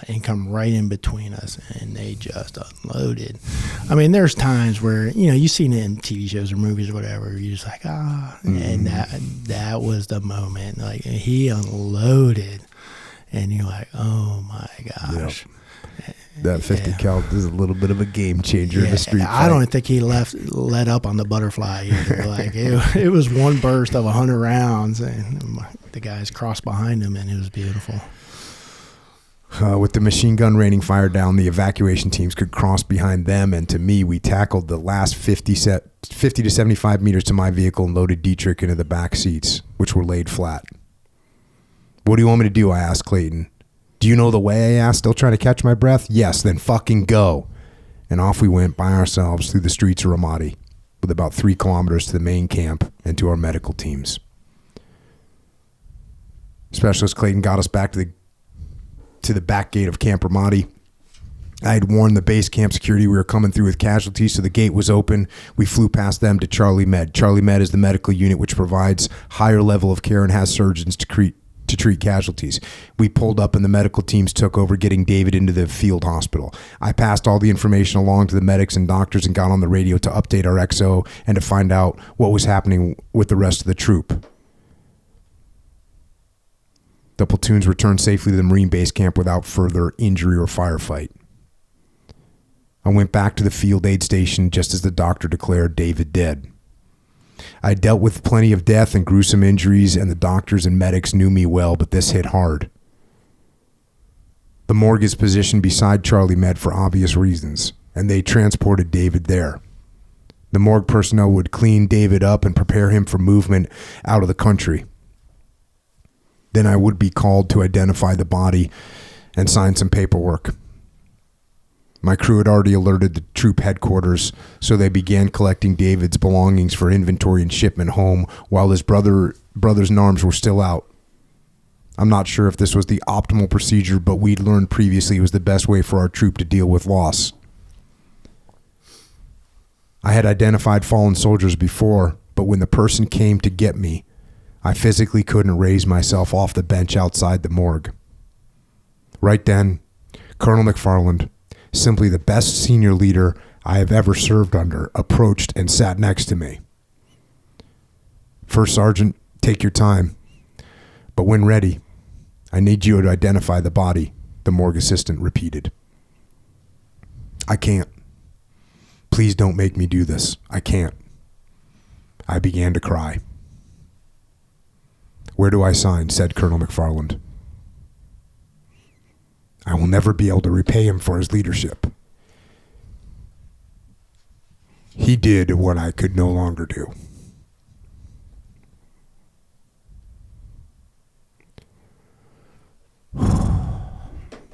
and come right in between us. And they just unloaded. I mean, there's times where, you've seen it in TV shows or movies or whatever. You're just like, And that was the moment. Like, he unloaded. And you're like, oh, my gosh. Yep. That 50 cal is a little bit of a game changer in the street fight. I don't think he let up on the butterfly either. Like it was one burst of 100 rounds, and the guys crossed behind him, and it was beautiful. With the machine gun raining fire down, the evacuation teams could cross behind them, and to me, we tackled the last 50 to 75 meters to my vehicle and loaded Dietrich into the back seats, which were laid flat. "What do you want me to do?" I asked Clayton. "Do you know the way?" I asked, still trying to catch my breath. "Yes, then fucking go." And off we went by ourselves through the streets of Ramadi. with about 3 kilometers to the main camp and to our medical teams. Specialist Clayton got us back to the back gate of Camp Ramadi. I had warned the base camp security we were coming through with casualties, so the gate was open. We flew past them to Charlie Med. Charlie Med is the medical unit which provides higher level of care and has surgeons to treat casualties. We pulled up and the medical teams took over, getting David into the field hospital. I passed all the information along to the medics and doctors and got on the radio to update our XO and to find out what was happening with the rest of the troop. The platoons returned safely to the Marine base camp without further injury or firefight. I went back to the field aid station just as the doctor declared David dead. I dealt with plenty of death and gruesome injuries, and the doctors and medics knew me well, but this hit hard. The morgue is positioned beside Charlie Med for obvious reasons, and they transported David there. The morgue personnel would clean David up and prepare him for movement out of the country. Then I would be called to identify the body and sign some paperwork. My crew had already alerted the troop headquarters, so they began collecting David's belongings for inventory and shipment home while his brothers and arms were still out. I'm not sure if this was the optimal procedure, but we'd learned previously it was the best way for our troop to deal with loss. I had identified fallen soldiers before, but when the person came to get me, I physically couldn't raise myself off the bench outside the morgue. Right then, Colonel McFarland, simply the best senior leader I have ever served under, approached and sat next to me. "First Sergeant, take your time, but when ready, I need you to identify the body," the morgue assistant repeated. "I can't. Please don't make me do this. I can't." I began to cry. "Where do I sign?" said Colonel McFarland. "I will never be able to repay him for his leadership. He did what I could no longer do."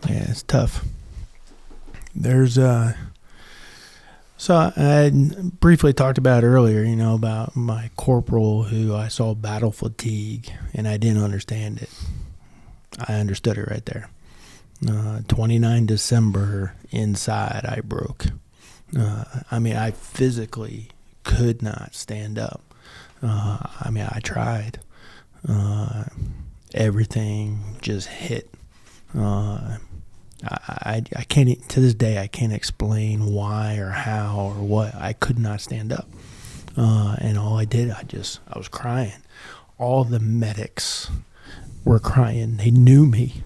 Yeah, it's tough. There's so I had briefly talked about earlier, about my corporal who I saw battle fatigue and I didn't understand it. I understood it right there. 29 December inside I broke. I physically could not stand up. I tried. Everything just hit. I can't, to this day, I can't explain why or how or what. I could not stand up. And all I did, I was crying. All the medics were crying. They knew me.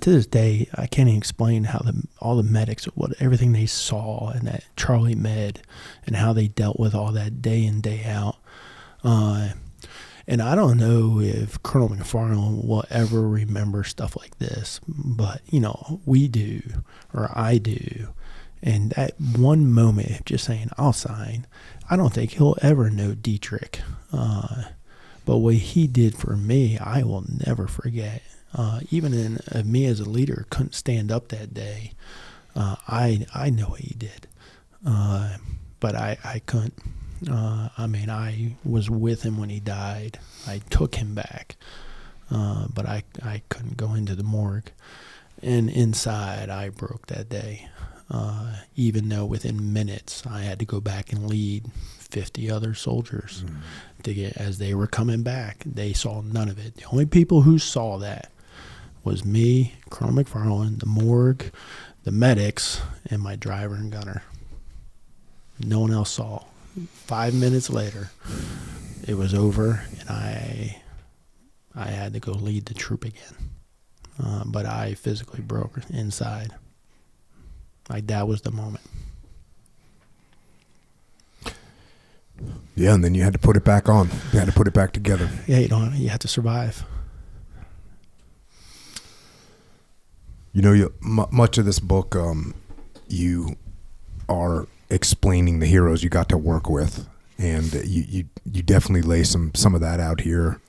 To this day, I can't even explain how all the medics, everything they saw in that Charlie Med and how they dealt with all that day in, day out. And I don't know if Colonel McFarland will ever remember stuff like this, but, we do, or I do. And that one moment of just saying, I'll sign, I don't think he'll ever know Dietrich. But what he did for me, I will never forget. Even in me as a leader couldn't stand up that day. I know what he did. But I couldn't. I was with him when he died. I took him back. But I couldn't go into the morgue. And inside, I broke that day. Even though within minutes, I had to go back and lead 50 other soldiers to get, as they were coming back. They saw none of it. The only people who saw that was me, Colonel McFarland, the morgue, the medics, and my driver and gunner. No one else saw. 5 minutes later, it was over, and I had to go lead the troop again. But I physically broke inside. That was the moment. Yeah, and then you had to put it back on. You had to put it back together. Yeah, you have to survive. Much of this book, you are explaining the heroes you got to work with, and you definitely lay some of that out here.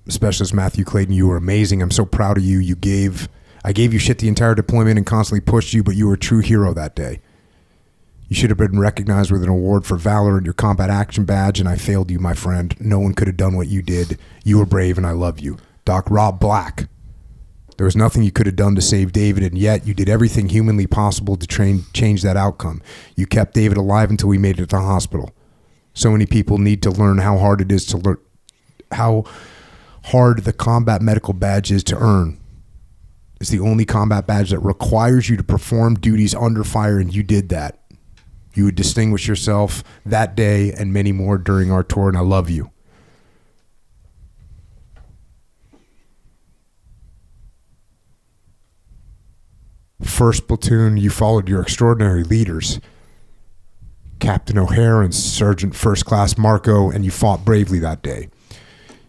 Specialist Matthew Clayton, you were amazing. I'm so proud of you. You gave I gave you shit the entire deployment and constantly pushed you, but you were a true hero that day. You should have been recognized with an award for valor and your combat action badge, and I failed you, my friend. No one could have done what you did. You were brave, and I love you. Doc Rob Black. There was nothing you could have done to save David, and yet you did everything humanly possible to change that outcome. You kept David alive until we made it to hospital. So many people need to learn how hard it is to learn, how hard the combat medical badge is to earn. It's the only combat badge that requires you to perform duties under fire, and you did that. You would distinguish yourself that day and many more during our tour, and I love you. First platoon, you followed your extraordinary leaders, Captain O'Hare and Sergeant First Class Marco, and you fought bravely that day.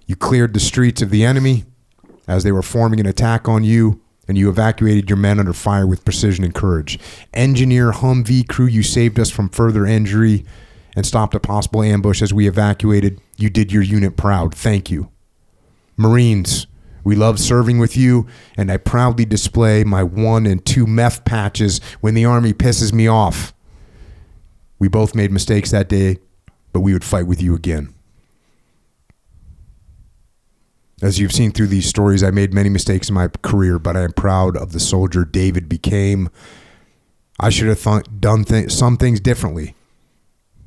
You cleared the streets of the enemy as they were forming an attack on you, and you evacuated your men under fire with precision and courage. Engineer Humvee crew, you saved us from further injury and stopped a possible ambush as we evacuated. You did your unit proud. Thank you. Marines, we love serving with you, and I proudly display my 1 and 2 meth patches when the Army pisses me off. We both made mistakes that day, but we would fight with you again. As you've seen through these stories, I made many mistakes in my career, but I am proud of the soldier David became. I should have done some things differently,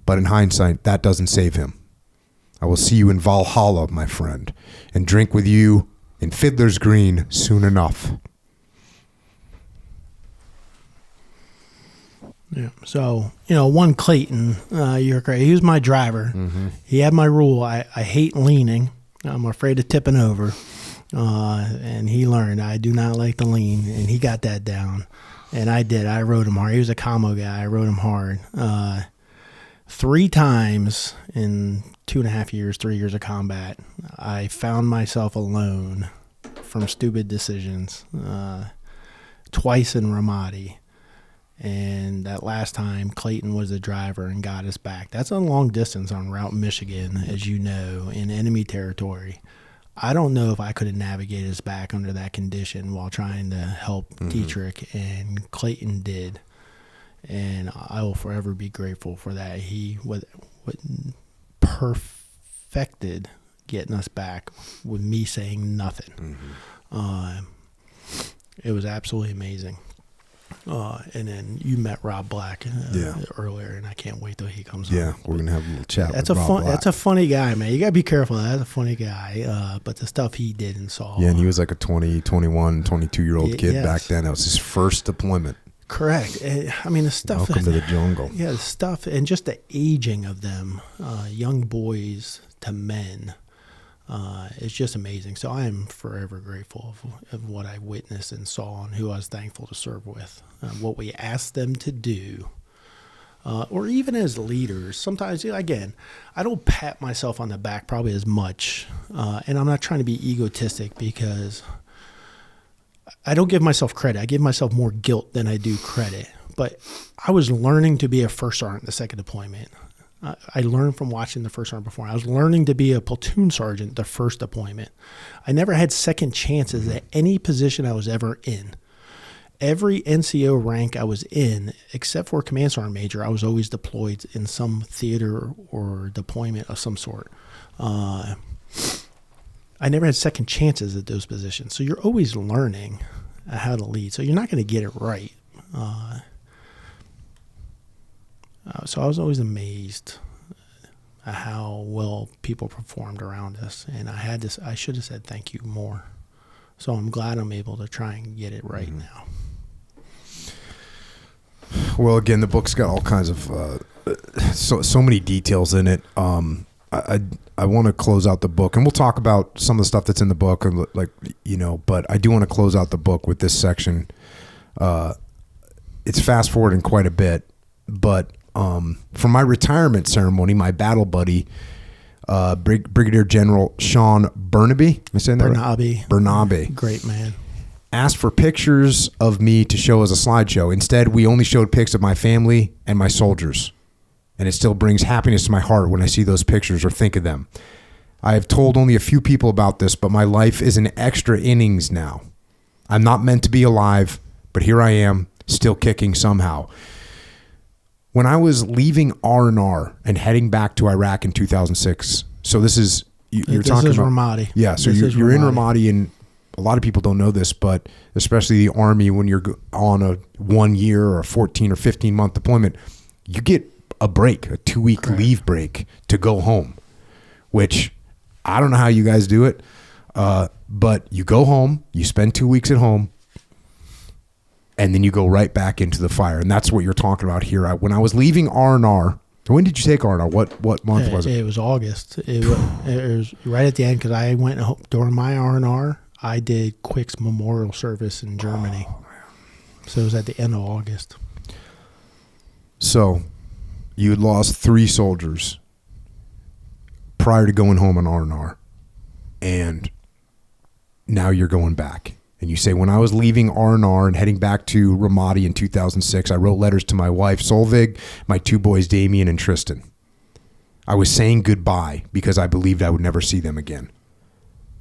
but in hindsight, that doesn't save him. I will see you in Valhalla, my friend, and drink with you in Fiddler's Green soon enough. Yeah. So, one Clayton, you're great. He was my driver. Mm-hmm. He had my rule. I hate leaning. I'm afraid of tipping over. And he learned I do not like to lean, and he got that down. And I did. I rode him hard. He was a commo guy. I rode him hard. 3 times in 2.5 years, 3 years of combat, I found myself alone from stupid decisions. Twice in Ramadi. And that last time, Clayton was the driver and got us back. That's a long distance on Route Michigan, as you know, in enemy territory. I don't know if I could have navigated us back under that condition while trying to help Dietrich, and Clayton did. And I will forever be grateful for that. He perfected getting us back with me saying nothing. It was absolutely amazing. And then you met Rob Black earlier, and I can't wait till he comes on. Yeah, we're going to have a little chat with Rob Black. That's a funny guy, man. You got to be careful. That's a funny guy. But the stuff he did and saw. Yeah, and he was like a 20, 21, 22-year-old kid back then. That was his first deployment. Correct. I mean, the stuff. Welcome to the jungle. Yeah, the stuff, and just the aging of them, young boys to men. It's just amazing. So I am forever grateful of what I witnessed and saw, and who I was thankful to serve with. What we asked them to do, or even as leaders. Sometimes, again, I don't pat myself on the back probably as much, and I'm not trying to be egotistic, because I don't give myself credit. I give myself more guilt than I do credit. But I was learning to be a first sergeant the second deployment. I learned from watching the first sergeant before. I was learning to be a platoon sergeant the first deployment. I never had second chances at any position I was ever in. Every NCO rank I was in, except for command sergeant major, I was always deployed in some theater or deployment of some sort. I never had second chances at those positions. So you're always learning how to lead. So you're not going to get it right. So I was always amazed at how well people performed around us. And I should have said thank you more. So I'm glad I'm able to try and get it right now. Well, again, the book's got all kinds of so many details in it. I want to close out the book, and we'll talk about some of the stuff that's in the book, and but I do want to close out the book with this section. It's fast forwarding quite a bit, but for my retirement ceremony, my battle buddy, Brigadier General Sean Burnaby, am I saying that right? Burnaby, great man, asked for pictures of me to show as a slideshow. Instead, we only showed pics of my family and my soldiers. And it still brings happiness to my heart when I see those pictures or think of them. I have told only a few people about this, but my life is an extra innings now. I'm not meant to be alive, but here I am, still kicking somehow. When I was leaving R&R and heading back to Iraq in 2006, so this is, you're talking about Ramadi. Yeah, so you're in Ramadi, and a lot of people don't know this, but especially the Army, when you're on a 1 year or a 14 or 15 month deployment, you get a break, a 2-week leave break to go home, which I don't know how you guys do it, but you go home, you spend 2 weeks at home, and then you go right back into the fire. And that's what you're talking about here. When I was leaving R&R, when did you take R&R? What month was it? It was August. It was right at the end, because I went home during my R&R. I did Quick's memorial service in Germany. Oh, so it was at the end of August. So you had lost 3 soldiers prior to going home on R&R, and now you're going back. And you say, when I was leaving R&R and heading back to Ramadi in 2006, I wrote letters to my wife, Solveig, my 2 boys, Damien and Tristan. I was saying goodbye because I believed I would never see them again.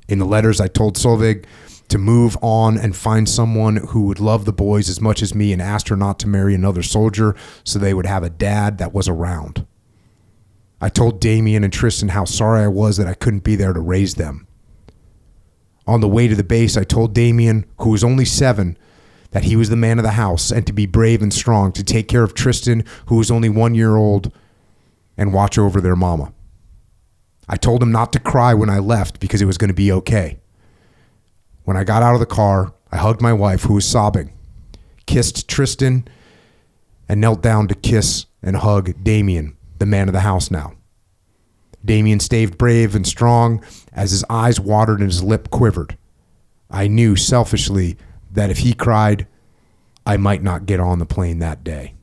In the letters, I told Solveig to move on and find someone who would love the boys as much as me, and asked her not to marry another soldier so they would have a dad that was around. I told Damien and Tristan how sorry I was that I couldn't be there to raise them. On the way to the base, I told Damien, who was only 7, that he was the man of the house and to be brave and strong, to take care of Tristan, who was only 1 year old, and watch over their mama. I told him not to cry when I left because it was going to be okay. When I got out of the car, I hugged my wife, who was sobbing, kissed Tristan, and knelt down to kiss and hug Damien, the man of the house now. Damien stayed brave and strong as his eyes watered and his lip quivered. I knew selfishly that if he cried, I might not get on the plane that day.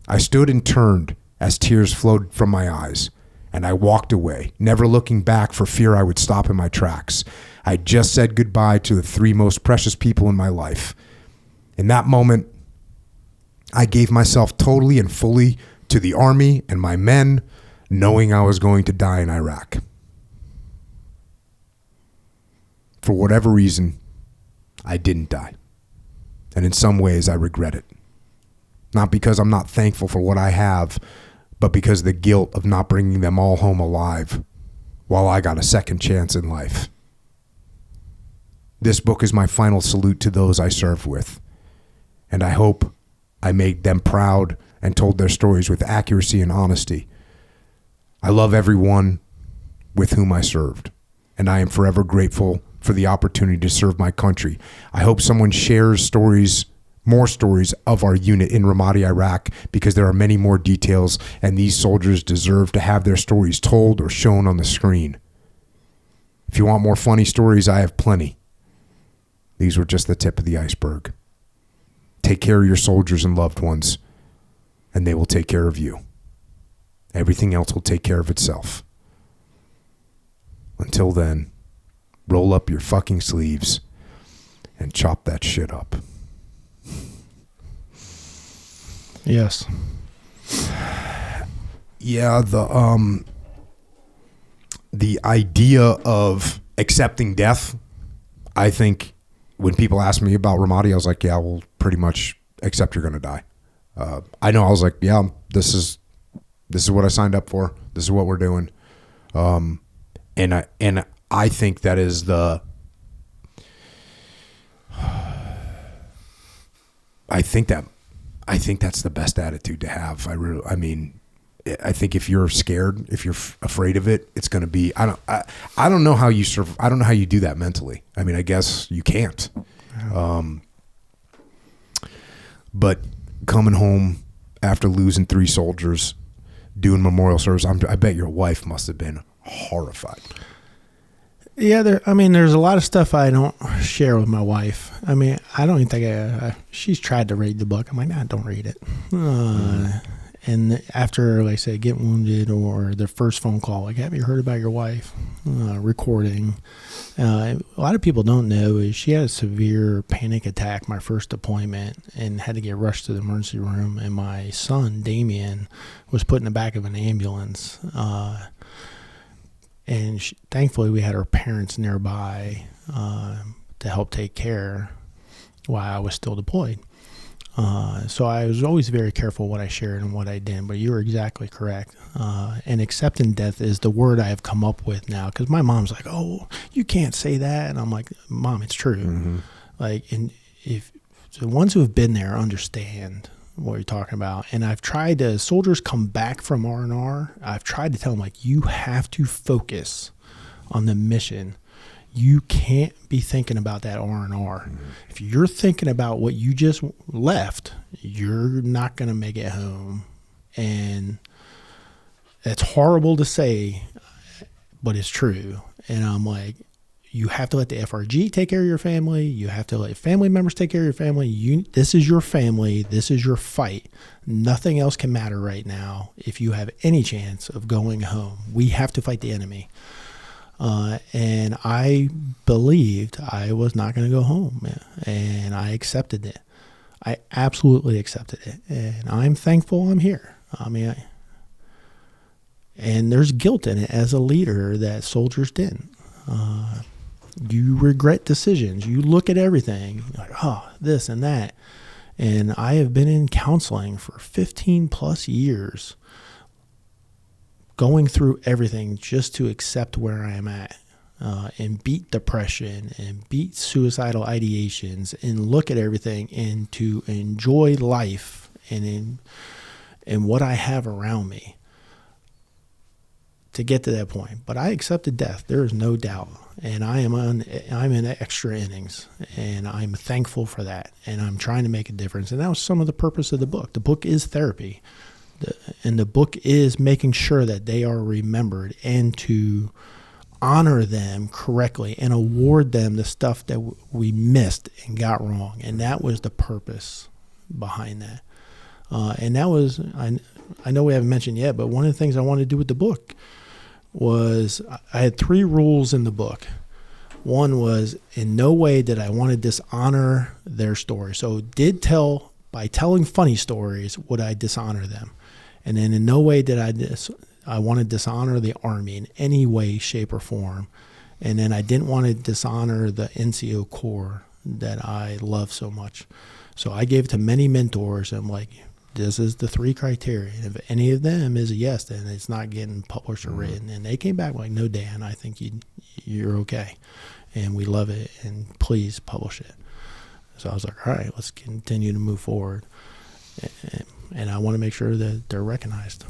I stood and turned as tears flowed from my eyes, and I walked away, never looking back for fear I would stop in my tracks. I just said goodbye to the 3 most precious people in my life. In that moment, I gave myself totally and fully to the Army and my men, knowing I was going to die in Iraq. For whatever reason, I didn't die. And in some ways, I regret it. Not because I'm not thankful for what I have, but because of the guilt of not bringing them all home alive while I got a second chance in life. This book is my final salute to those I served with, and I hope I made them proud and told their stories with accuracy and honesty. I love everyone with whom I served, and I am forever grateful for the opportunity to serve my country. I hope someone shares more stories of our unit in Ramadi, Iraq, because there are many more details, and these soldiers deserve to have their stories told or shown on the screen. If you want more funny stories, I have plenty. These were just the tip of the iceberg. Take care of your soldiers and loved ones, and they will take care of you. Everything else will take care of itself. Until then, roll up your fucking sleeves and chop that shit up. Yes. Yeah, the idea of accepting death, I think when people ask me about Ramadi, I was like, yeah, well, pretty much accept you're going to die. I know, I was like, yeah, this is what I signed up for. This is what we're doing. And I think that is I think that's the best attitude to have. I think if you're scared, if you're afraid of it, it's going to be, I don't know how you I don't know how you do that mentally. I mean, I guess you can't. But coming home after losing 3 soldiers, doing memorial service, I bet your wife must have been horrified. Yeah, there's a lot of stuff I don't share with my wife. I mean, I don't even think she's tried to read the book. I'm like, nah, don't read it. And after, like I said, get wounded or their first phone call, like, have you heard about your wife? Recording. A lot of people don't know is she had a severe panic attack my first deployment and had to get rushed to the emergency room. And my son, Damien, was put in the back of an ambulance. And thankfully, we had her parents nearby to help take care while I was still deployed. So I was always very careful what I shared and what I didn't, but you're exactly correct. And accepting death is the word I have come up with now, because my mom's like, oh, you can't say that. And I'm like, Mom, it's true. Mm-hmm. Like, and if the ones who have been there understand what you're talking about. And I've tried to, soldiers come back from R&R, I've tried to tell them, like, you have to focus on the mission. You can't be thinking about that R&R. Mm-hmm. If you're thinking about what you just left, you're not going to make it home. And it's horrible to say, but it's true. And I'm like, you have to let the FRG take care of your family. You have to let family members take care of your family. This is your family. This is your fight. Nothing else can matter right now if you have any chance of going home. We have to fight the enemy. And I believed I was not going to go home, and I accepted it. I absolutely accepted it, and I'm thankful I'm here. I mean, and there's guilt in it as a leader that soldiers didn't. You regret decisions. You look at everything like, oh, this and that. And I have been in counseling for 15 plus years, going through everything just to accept where I am at, and beat depression and beat suicidal ideations and look at everything and to enjoy life and what I have around me to get to that point. But I accepted death. There is no doubt. And I'm in extra innings, and I'm thankful for that. And I'm trying to make a difference. And that was some of the purpose of the book. The book is therapy. And the book is making sure that they are remembered and to honor them correctly and award them the stuff that we missed and got wrong. And that was the purpose behind that. And that was, I know we haven't mentioned yet, but one of the things I wanted to do with the book was I had 3 rules in the book. One was, in no way did I want to dishonor their story. So by telling funny stories, would I dishonor them? And then in no way did I want to dishonor the Army in any way, shape, or form. And then I didn't want to dishonor the NCO Corps that I love so much. So I gave it to many mentors. I'm like, this is the 3 criteria. And if any of them is a yes, then it's not getting published or written. And they came back like, no, Dan, I think you're okay. And we love it. And please publish it. So I was like, all right, let's continue to move forward. And I want to make sure that they're recognized.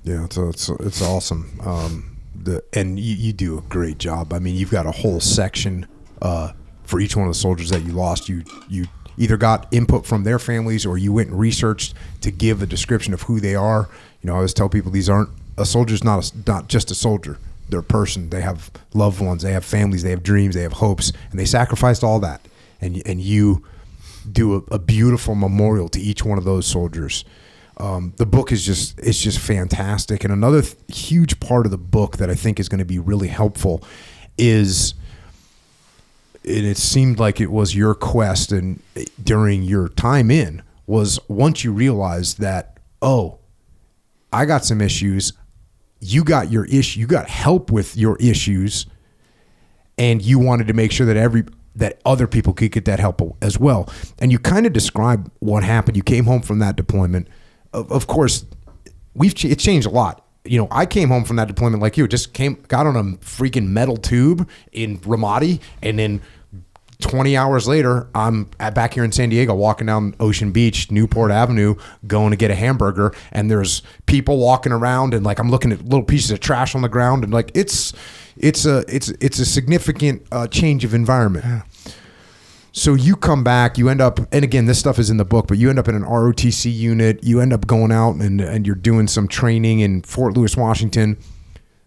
Yeah, so it's awesome. And you do a great job. I mean, you've got a whole section for each one of the soldiers that you lost. You either got input from their families or you went and researched to give a description of who they are. You know, I always tell people a soldier's not just a soldier. They're a person. They have loved ones. They have families. They have dreams. They have hopes, and they sacrificed all that. And you do a beautiful memorial to each one of those soldiers. The book is just fantastic. And another huge part of the book that I think is going to be really helpful is, and it seemed like it was your quest and during your time in, was once you realized that, oh, I got some issues, you got your issue, you got help with your issues, and you wanted to make sure that other people could get that help as well. And you kind of described what happened. You came home from that deployment. Of course, it changed a lot. You know, I came home from that deployment like you. Got on a freaking metal tube in Ramadi, and then 20 hours later, I'm back here in San Diego, walking down Ocean Beach, Newport Avenue, going to get a hamburger, and there's people walking around, and like I'm looking at little pieces of trash on the ground, and like it's a significant change of environment. Yeah. So you come back, you end up, and again, this stuff is in the book, but you end up in an ROTC unit. You end up going out and you're doing some training in Fort Lewis, Washington.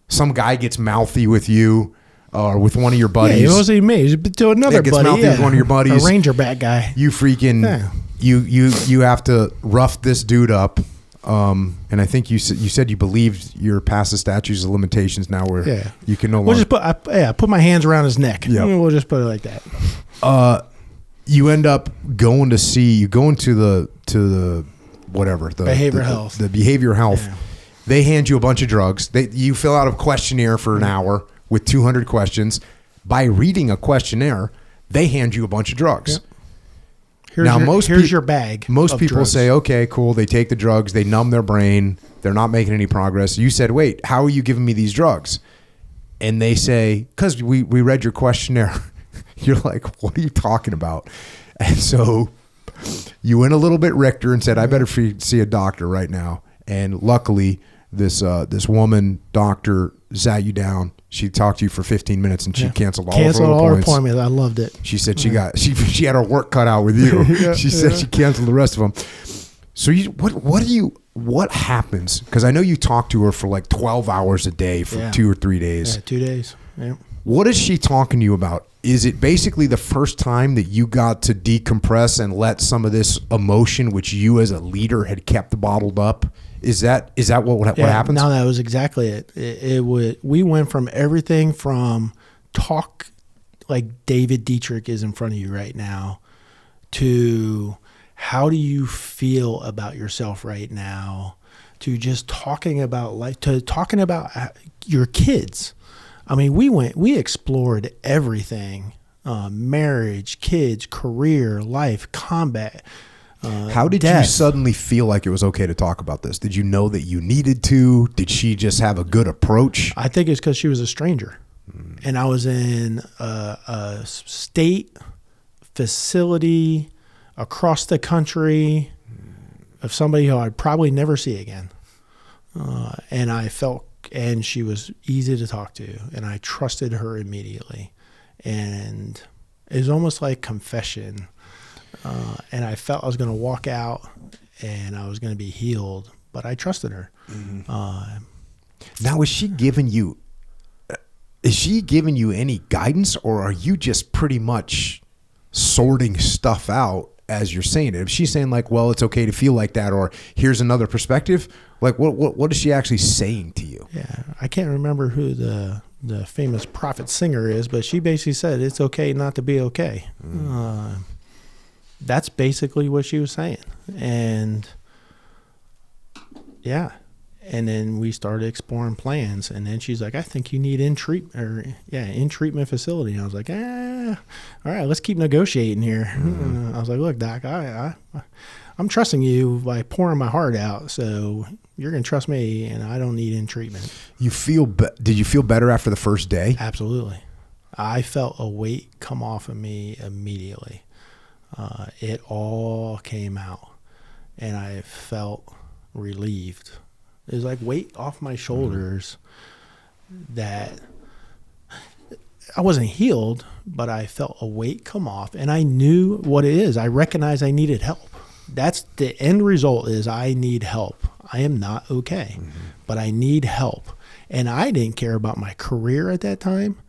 Some guy gets mouthy with you or with one of your buddies. Yeah, it wasn't me. It was to another buddy. Mouthy with one of your buddies. A ranger bat guy. You freaking, you have to rough this dude up. And I think you said you believed you're past the statutes of limitations now where you can no longer. I put my hands around his neck. Yep. We'll just put it like that. You end up going to the whatever the behavioral health. The behavioral health. Yeah. They hand you a bunch of drugs. You fill out a questionnaire for an hour with 200 questions. By reading a questionnaire, they hand you a bunch of drugs. Yep. Here's your bag. Most people drugs. say, okay, cool. They take the drugs. They numb their brain. They're not making any progress. You said, wait, how are you giving me these drugs? And they say, because we read your questionnaire. You're like, what are you talking about? And so you went a little bit Richter and said, I better see a doctor right now. And luckily, this woman doctor sat you down. She talked to you for 15 minutes and she canceled all her appointments. I loved it. She said she had her work cut out with you. She said she canceled the rest of them. So what happens? Because I know you talked to her for like 12 hours a day for 2 or 3 days. Yeah, 2 days. Yeah. What is she talking to you about? Is it basically the first time that you got to decompress and let some of this emotion, which you as a leader had kept bottled up? Is that what happens? No, that was exactly it. We went from everything from talk like David Dietrich is in front of you right now to how do you feel about yourself right now to just talking about life to talking about your kids. I mean, we explored everything, marriage, kids, career, life, combat. How did you suddenly feel like it was okay to talk about this? Did you know that you needed to? Did she just have a good approach? I think it's because she was a stranger. And I was in a state facility across the country of somebody who I'd probably never see again. And I felt, and she was easy to talk to, and I trusted her immediately. And it was almost like confession. And I felt I was going to walk out and I was going to be healed, but I trusted her. Mm-hmm. Now, is she giving you any guidance, or are you just pretty much sorting stuff out as you're saying it? If she's saying like, well, it's okay to feel like that, or here's another perspective, like what is she actually saying to you? Yeah, I can't remember who the famous prophet singer is, but she basically said it's okay not to be okay. That's basically what she was saying. And yeah. And then we started exploring plans. And then she's like, I think you need in treatment facility. And I was like, all right, let's keep negotiating here. I was like, look, Doc, I'm trusting you by pouring my heart out. So you're going to trust me, and I don't need in treatment. Did you feel better after the first day? Absolutely. I felt a weight come off of me immediately. It all came out, and I felt relieved. It was like weight off my shoulders that I wasn't healed, but I felt a weight come off, and I knew what it is. I recognized I needed help. That's the end result is I need help. I am not okay, but I need help. And I didn't care about my career at that time.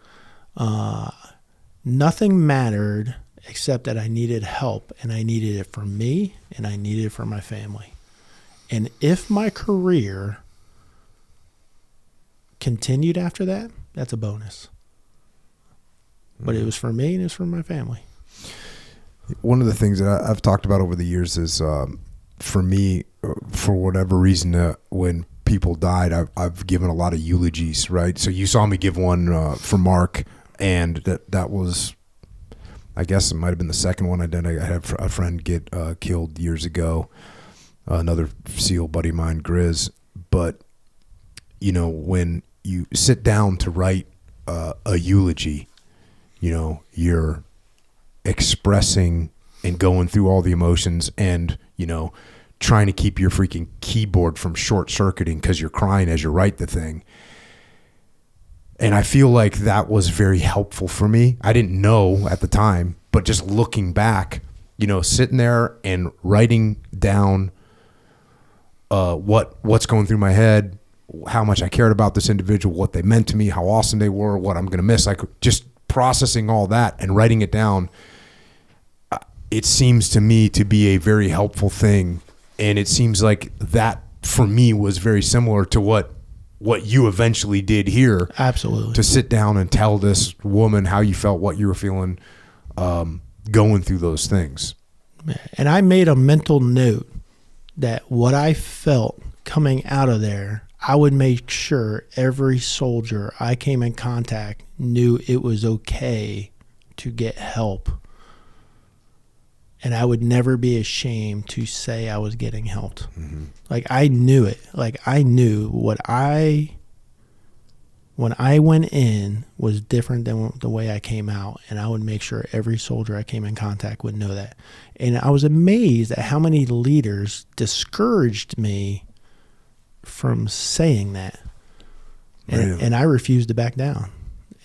Nothing mattered except that I needed help, and I needed it for me, and I needed it for my family. And if my career continued after that, that's a bonus. But it was for me and it was for my family. One of the things that I've talked about over the years is, for me, for whatever reason, when people died, I've given a lot of eulogies, right? So you saw me give one for Mark, and that was, I guess it might have been the second one I did. I had a friend get killed years ago, another SEAL buddy of mine, Grizz. But, you know, when you sit down to write a eulogy, you know, you're expressing and going through all the emotions and, you know, trying to keep your freaking keyboard from short-circuiting because you're crying as you write the thing. And I feel like that was very helpful for me. I didn't know at the time, but just looking back, you know, sitting there and writing down what's going through my head, how much I cared about this individual, what they meant to me, how awesome they were, what I'm going to miss. Like just processing all that and writing it down, it seems to me to be a very helpful thing. And it seems like that for me was very similar to what you eventually did here. Absolutely. To sit down and tell this woman how you felt, what you were feeling, going through those things. And I made a mental note that what I felt coming out of there, I would make sure every soldier I came in contact knew it was okay to get help. And I would never be ashamed to say I was getting helped. Mm-hmm. Like, I knew it. Like, I knew when I went in was different than the way I came out. And I would make sure every soldier I came in contact would know that. And I was amazed at how many leaders discouraged me from saying that. And I refused to back down.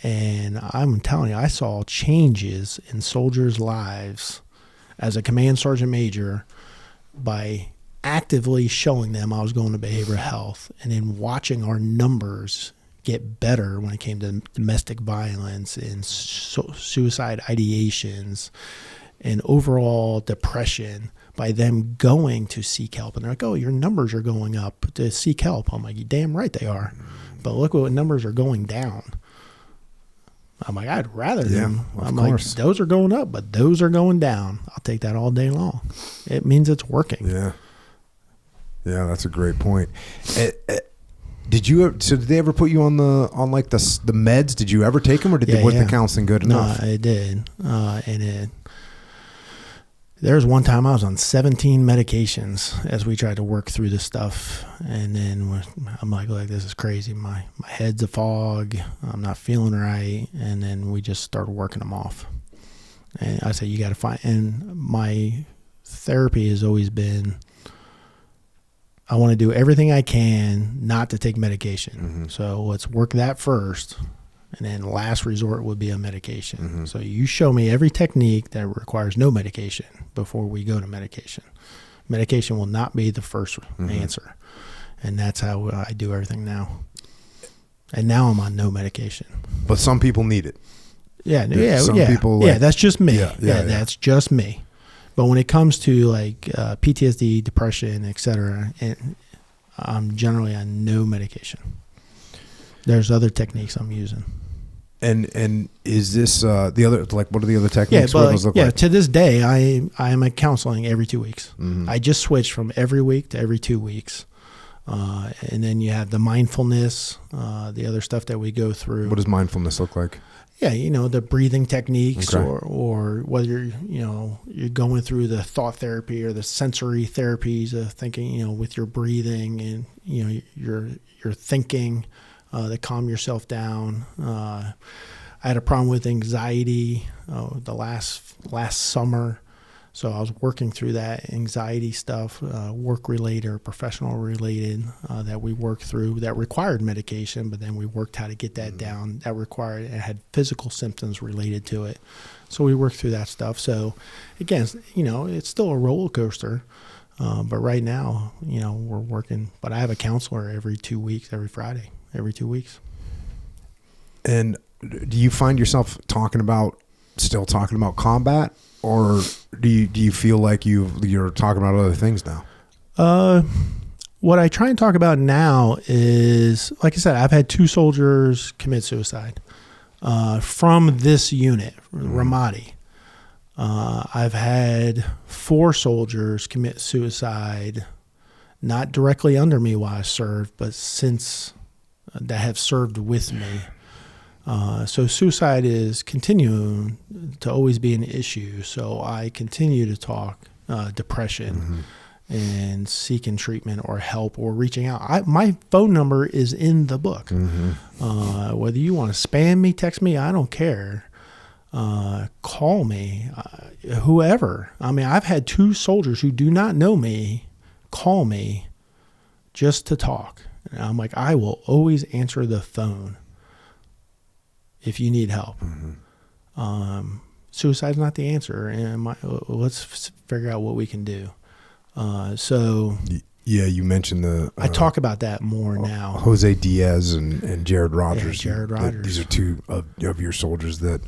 And I'm telling you, I saw changes in soldiers' lives as a command sergeant major by actively showing them I was going to behavioral health, and then watching our numbers get better when it came to domestic violence and suicide ideations and overall depression by them going to seek help. And they're like, oh, your numbers are going up to seek help. I'm like, you're damn right they are. But look what numbers are going down. I'm like, I'd rather them. I'm like, those are going up, but those are going down. I'll take that all day long. It means it's working. Yeah. Yeah, that's a great point. Did they ever put you on the meds? Did you ever take them, or was the counseling good enough? No, it did. There was one time I was on 17 medications as we tried to work through this stuff. And then I'm like, this is crazy. My head's a fog. I'm not feeling right. And then we just started working them off. And I said, you got to find, and my therapy has always been, I want to do everything I can not to take medication. Mm-hmm. So let's work that first. And then last resort would be a medication. Mm-hmm. So you show me every technique that requires no medication before we go to medication. Medication will not be the first answer. And that's how I do everything now. And now I'm on no medication. But some people need it. Some people that's just me. That's just me. But when it comes to like PTSD, depression, etc., I'm generally on no medication. There's other techniques I'm using. And is this the other, like, what are the other techniques? What do those look like? To this day, I am at counseling every 2 weeks. Mm-hmm. I just switched from every week to every 2 weeks. And then you have the mindfulness, the other stuff that we go through. What does mindfulness look like? Yeah, the breathing techniques, or whether you're going through the thought therapy or the sensory therapies of thinking, with your breathing and your thinking. To calm yourself down. I had a problem with anxiety the last summer, so I was working through that anxiety stuff, work related or professional related, that we worked through that required medication, but then we worked how to get that down. That required, it had physical symptoms related to it, so we worked through that stuff. So again, it's still a roller coaster. But right now, we're working. But I have a counselor every 2 weeks, every Friday. Every 2 weeks. And do you find yourself still talking about combat, or do you feel like you're talking about other things now? What I try and talk about now is, like I said, I've had 2 soldiers commit suicide from this unit, Ramadi. I've had 4 soldiers commit suicide, not directly under me while I served, but since that have served with me. So suicide is continuing to always be an issue. So I continue to talk depression and seeking treatment or help or reaching out. My phone number is in the book. Whether you want to spam me, text me, I don't care. Call me, whoever. I mean, I've had 2 soldiers who do not know me call me just to talk. And I'm like, I will always answer the phone if you need help. Suicide's not the answer, and let's figure out what we can do. So you mentioned I talk about that more now. Jose Diaz and Jared Rogers. Yeah, Jared Rogers. These are 2 of your soldiers that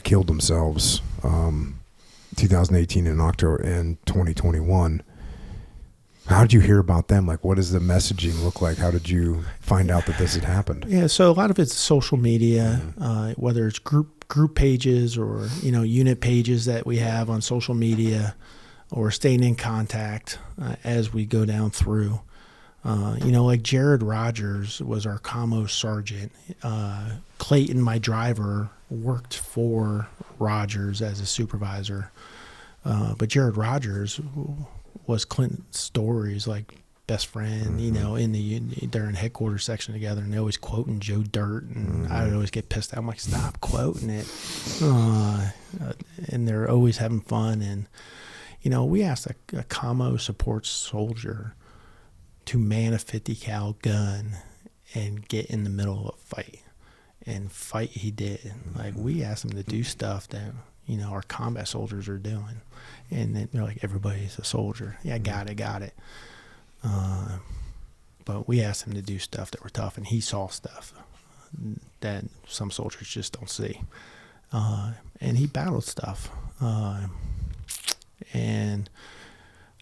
killed themselves 2018 in October and 2021. How did you hear about them? Like, what does the messaging look like? How did you find out that this had happened? Yeah, so a lot of it's social media, whether it's group pages or unit pages that we have on social media, or staying in contact as we go down through. Like Jared Rogers was our commo sergeant. Clayton, my driver, worked for Rogers as a supervisor. But Jared Rogers was Clint Story's like best friend, they're in headquarters section together, and they're always quoting Joe Dirt, and I would always get pissed out. I'm like, stop quoting it. And they're always having fun. And, we asked a commo support soldier to man a 50 cal gun and get in the middle of a fight. And fight he did. Like, we asked him to do stuff that, our combat soldiers are doing. And they're like, everybody's a soldier. Yeah, got it. But we asked him to do stuff that were tough, and he saw stuff that some soldiers just don't see. And he battled stuff. And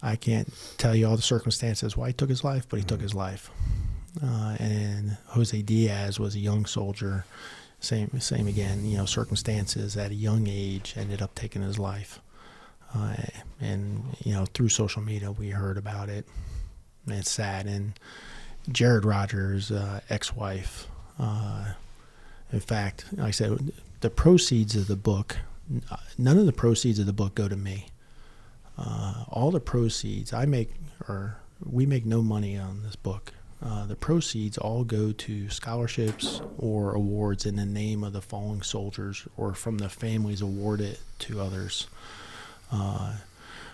I can't tell you all the circumstances why he took his life, but he took his life. And Jose Diaz was a young soldier. Same again, circumstances at a young age ended up taking his life. And through social media, we heard about it. And it's sad. And Jared Rogers' ex-wife, in fact, like I said, the proceeds of the book, none of the proceeds of the book go to me. All the proceeds we make no money on this book. The proceeds all go to scholarships or awards in the name of the fallen soldiers, or from the families awarded to others.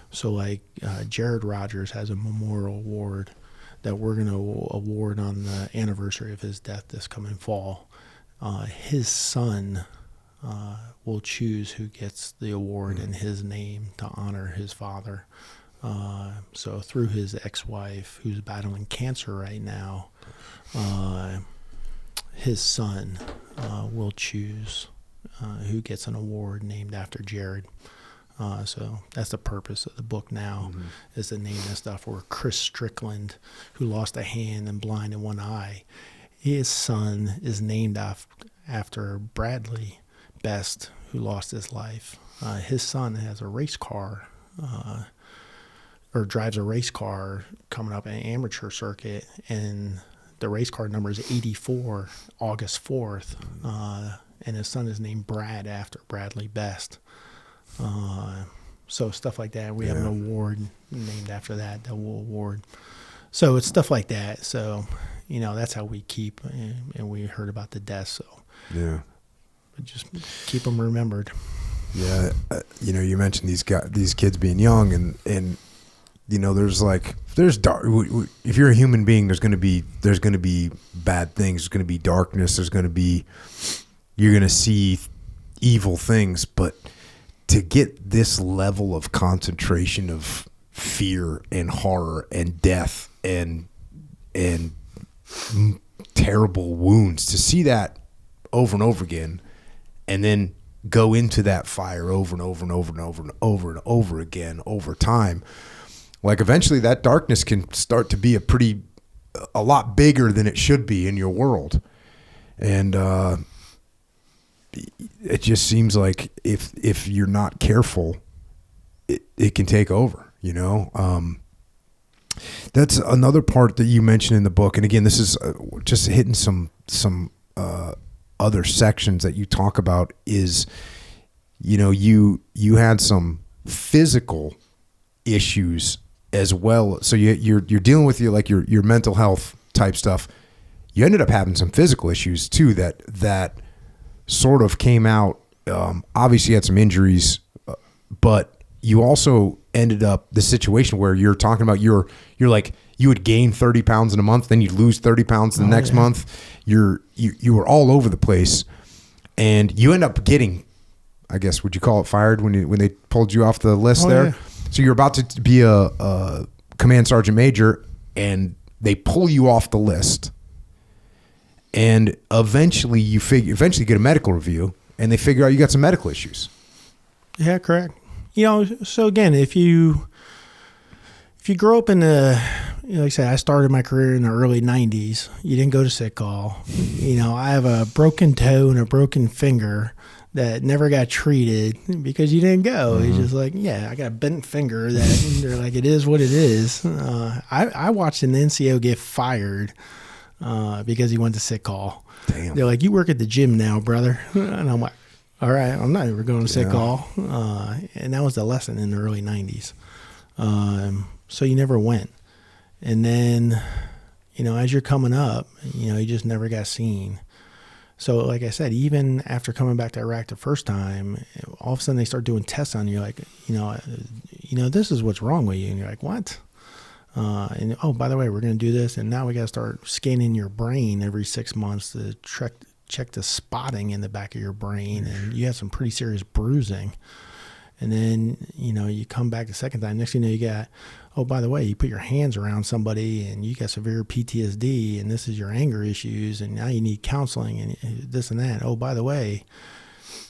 So like Jared Rogers has a memorial award that we're going to award on the anniversary of his death this coming fall. His son will choose who gets the award in his name to honor his father. So through his ex-wife, who's battling cancer right now, his son will choose who gets an award named after Jared. So that's the purpose of the book now, is to name this stuff. Or Chris Strickland, who lost a hand and blind in one eye, his son is named after Bradley Best, who lost his life. His son has a race car, or drives a race car coming up an amateur circuit, and the race car number is 84, August 4th, and his son is named Brad after Bradley Best. So stuff like that. We have an award named after that we'll award. So it's stuff like that. So, that's how we keep, and we heard about the deaths. So yeah, but just keep them remembered. Yeah. You mentioned these kids being young, and there's dark. If you're a human being, there's going to be bad things. There's going to be darkness. You're going to see evil things, but to get this level of concentration of fear and horror and death and terrible wounds, to see that over and over again, and then go into that fire over and over and over and over and over and over again over time, like eventually that darkness can start to be a lot bigger than it should be in your world. And it just seems like if you're not careful, it can take over, That's another part that you mentioned in the book. And again, this is just hitting some other sections that you talk about is, you had some physical issues as well. So you're dealing with your mental health type stuff. You ended up having some physical issues too, that sort of came out. Obviously you had some injuries, but you also ended up the situation where you're talking about you're like, you would gain 30 pounds in a month, then you'd lose 30 pounds the next month. You were all over the place, and you end up getting, I guess, would you call it fired when they pulled you off the list there? Yeah. So you're about to be a command sergeant major, and they pull you off the list. And eventually you get a medical review, and they figure out you got some medical issues. Yeah, correct. So again, if you grow up in like I said, I started my career in the early 90s. You didn't go to sick call. I have a broken toe and a broken finger that never got treated because you didn't go. He's just like, yeah, I got a bent finger that they're like, it is what it is. I watched an NCO get fired because he went to sick call. Damn. They're like, you work at the gym now, brother. And I'm like, all right, I'm not ever going to sick call. And that was the lesson in the early 90s. So you never went. And then, as you're coming up, you just never got seen. So like I said, even after coming back to Iraq the first time, all of a sudden they start doing tests on you, like, this is what's wrong with you. And you're like, what? And oh, by the way, we're going to do this. And now we got to start scanning your brain every 6 months to check the spotting in the back of your brain. And you have some pretty serious bruising. And then, you come back the second time. Next thing you know, you got, oh, by the way, you put your hands around somebody and you got severe PTSD and this is your anger issues and now you need counseling and this and that. Oh, by the way,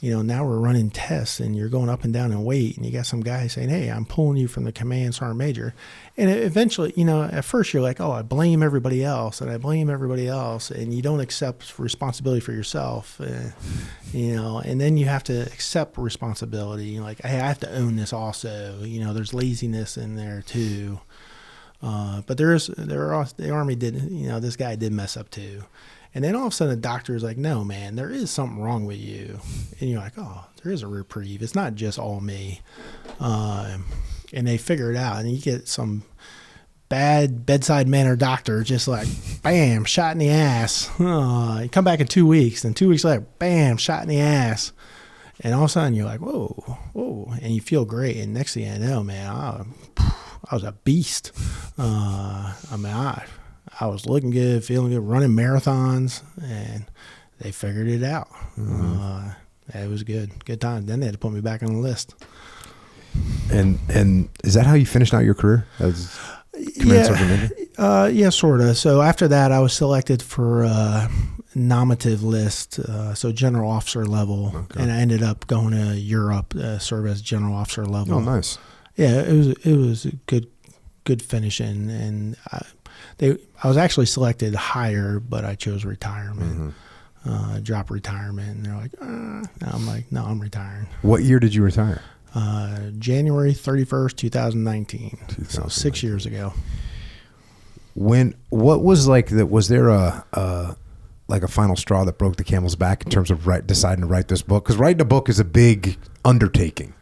now we're running tests and you're going up and down in weight and you got some guy saying, hey, I'm pulling you from the command sergeant major. And eventually, at first you're like, oh, I blame everybody else and you don't accept responsibility for yourself, and then you have to accept responsibility. You're like, hey, I have to own this also. There's laziness in there too. But the Army did, this guy did mess up too. And then all of a sudden the doctor is like, no, man, there is something wrong with you. And you're like, oh, there is a reprieve. It's not just all me. And they figure it out. And you get some bad bedside manner doctor just like, bam, shot in the ass. You come back in 2 weeks. And 2 weeks later, bam, shot in the ass. And all of a sudden you're like, whoa. And you feel great. And next thing I know, man, I was a beast. I was looking good, feeling good, running marathons, and they figured it out. It was good time. Then they had to put me back on the list. And is that how you finished out your career as command sergeant major? Yeah, sort of. So after that, I was selected for nominative list, so general officer level, and I ended up going to Europe, serve as general officer level. Oh, nice. Yeah, it was a good finishing, and I was actually selected higher, but I chose retirement, drop retirement. And they're like, and I'm like, no, I'm retiring. What year did you retire? January 31st, 2019. So 6 years ago. What was like that? Was there a final straw that broke the camel's back in terms of deciding to write this book? Because writing a book is a big undertaking.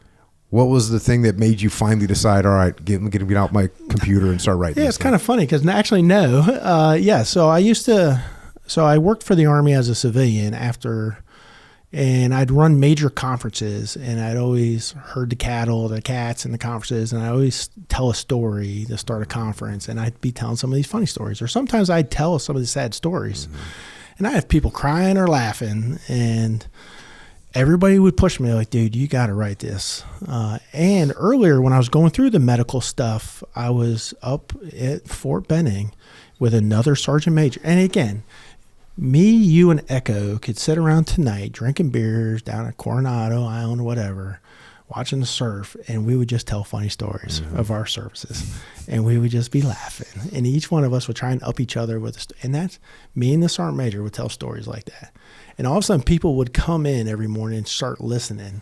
What was the thing that made you finally decide, all right, get out my computer and start writing? Yeah, it's kind of funny because actually, no. So I worked for the Army as a civilian and I'd run major conferences and I'd always herd the cattle, the cats in the conferences, and I always tell a story to start a conference, and I'd be telling some of these funny stories, or sometimes I'd tell some of the sad stories. And I have people crying or laughing, and everybody would push me like, dude, you got to write this. And earlier when I was going through the medical stuff, I was up at Fort Benning with another sergeant major. And again, me, you, and Echo could sit around tonight drinking beers down at Coronado Island or whatever, watching the surf, and we would just tell funny stories of our services. And we would just be laughing. And each one of us would try and up each other with and that's me and the sergeant major would tell stories like that. And all of a sudden, people would come in every morning and start listening.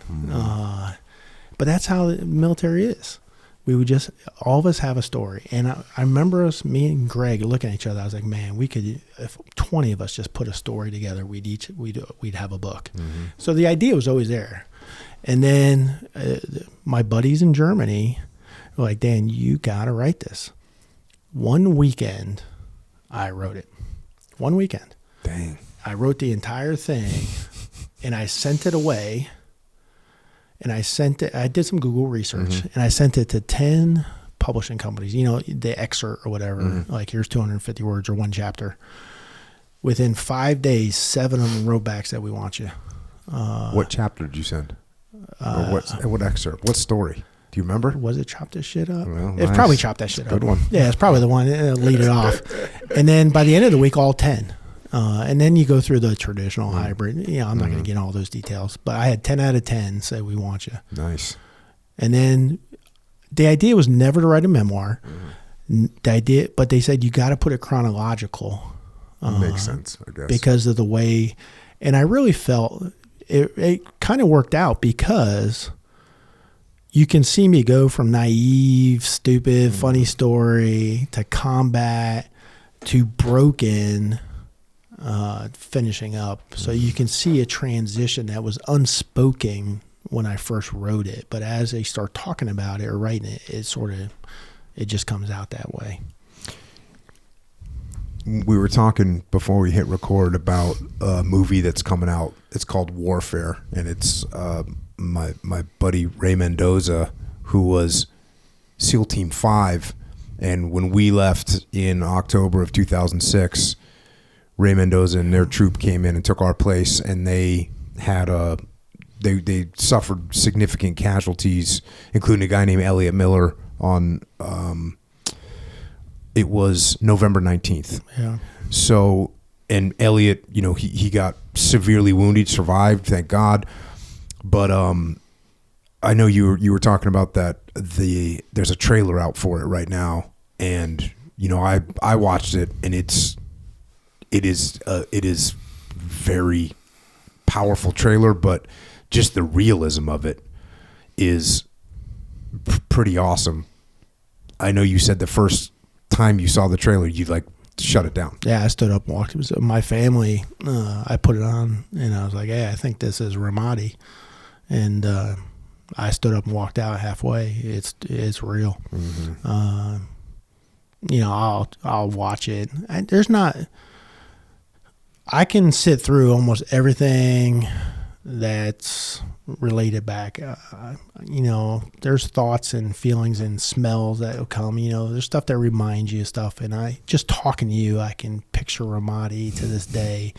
But that's how the military is. We would just, all of us have a story. And I remember me and Greg looking at each other. I was like, man, we could, if 20 of us just put a story together, we'd have a book. So the idea was always there. And then my buddies in Germany were like, Dan, you got to write this. One weekend, I wrote it. One weekend. Dang. I wrote the entire thing and I sent it away, and I did some Google research and I sent it to 10 publishing companies, the excerpt or whatever, like here's 250 words or one chapter. Within 5 days, 7 of them wrote back, said, we want you. What chapter did you send? Or what excerpt? What story? Do you remember? Was it Chop This Shit Up? Well, it probably Chopped That Shit Up. Good one. Yeah, it's probably the one. It'll lead it off. And then by the end of the week, all 10. And then you go through the traditional hybrid. I'm not going to get all those details, but I had 10 out of 10 say, we want you. Nice. And then the idea was never to write a memoir. But they said, you got to put it chronological. Makes sense, I guess. Because of the way, and I really felt, it kind of worked out because you can see me go from naive, stupid, funny story to combat to broken, finishing up. So you can see a transition that was unspoken when I first wrote it. But as they start talking about it or writing it, it just comes out that way. We were talking before we hit record about a movie that's coming out. It's called Warfare, and it's my buddy Ray Mendoza, who was SEAL Team 5. And when we left in October of 2006, Ray Mendoza and their troop came in and took our place, and they had they suffered significant casualties, including a guy named Elliot Miller on it was November 19th. Yeah. So, and Elliot, he got severely wounded, survived, thank God. But I know you were talking about that there's a trailer out for it right now, and I watched it, and it is very powerful trailer, but just the realism of it is pretty awesome. I know you said the first time you saw the trailer, you shut it down. Yeah, I stood up and walked. It was my family. I put it on, and I was like, "Hey, I think this is Ramadi," and I stood up and walked out halfway. It's real. Mm-hmm. I'll watch it. I can sit through almost everything that's related back. There's thoughts and feelings and smells that will come. There's stuff that reminds you of stuff. And just talking to you, I can picture Ramadi to this day.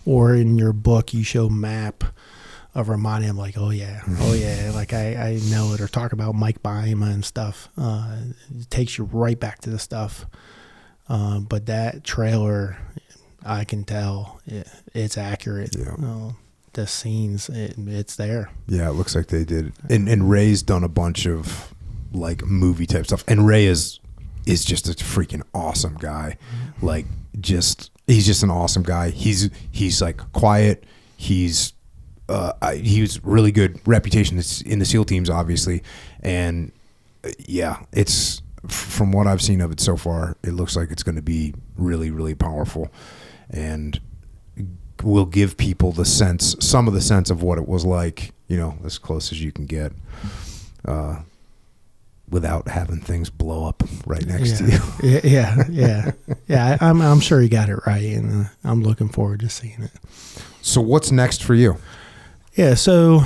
Or in your book, you show map of Ramadi. I'm like, oh yeah. Like I know it. Or talk about Mike Baima and stuff. It takes you right back to the stuff. But that trailer, I can tell it's accurate. Yeah. The scenes, it's there. Yeah, it looks like they did. And Ray's done a bunch of movie type stuff. And Ray is just a freaking awesome guy. He's just an awesome guy. He's quiet. He's really good reputation in the SEAL teams, obviously. And yeah, it's from what I've seen of it so far, it looks like it's going to be really, really powerful, and will give people some of the sense of what it was like, as close as you can get, without having things blow up right next to you. Yeah. I'm sure he got it right, and I'm looking forward to seeing it. So what's next for you? Yeah. So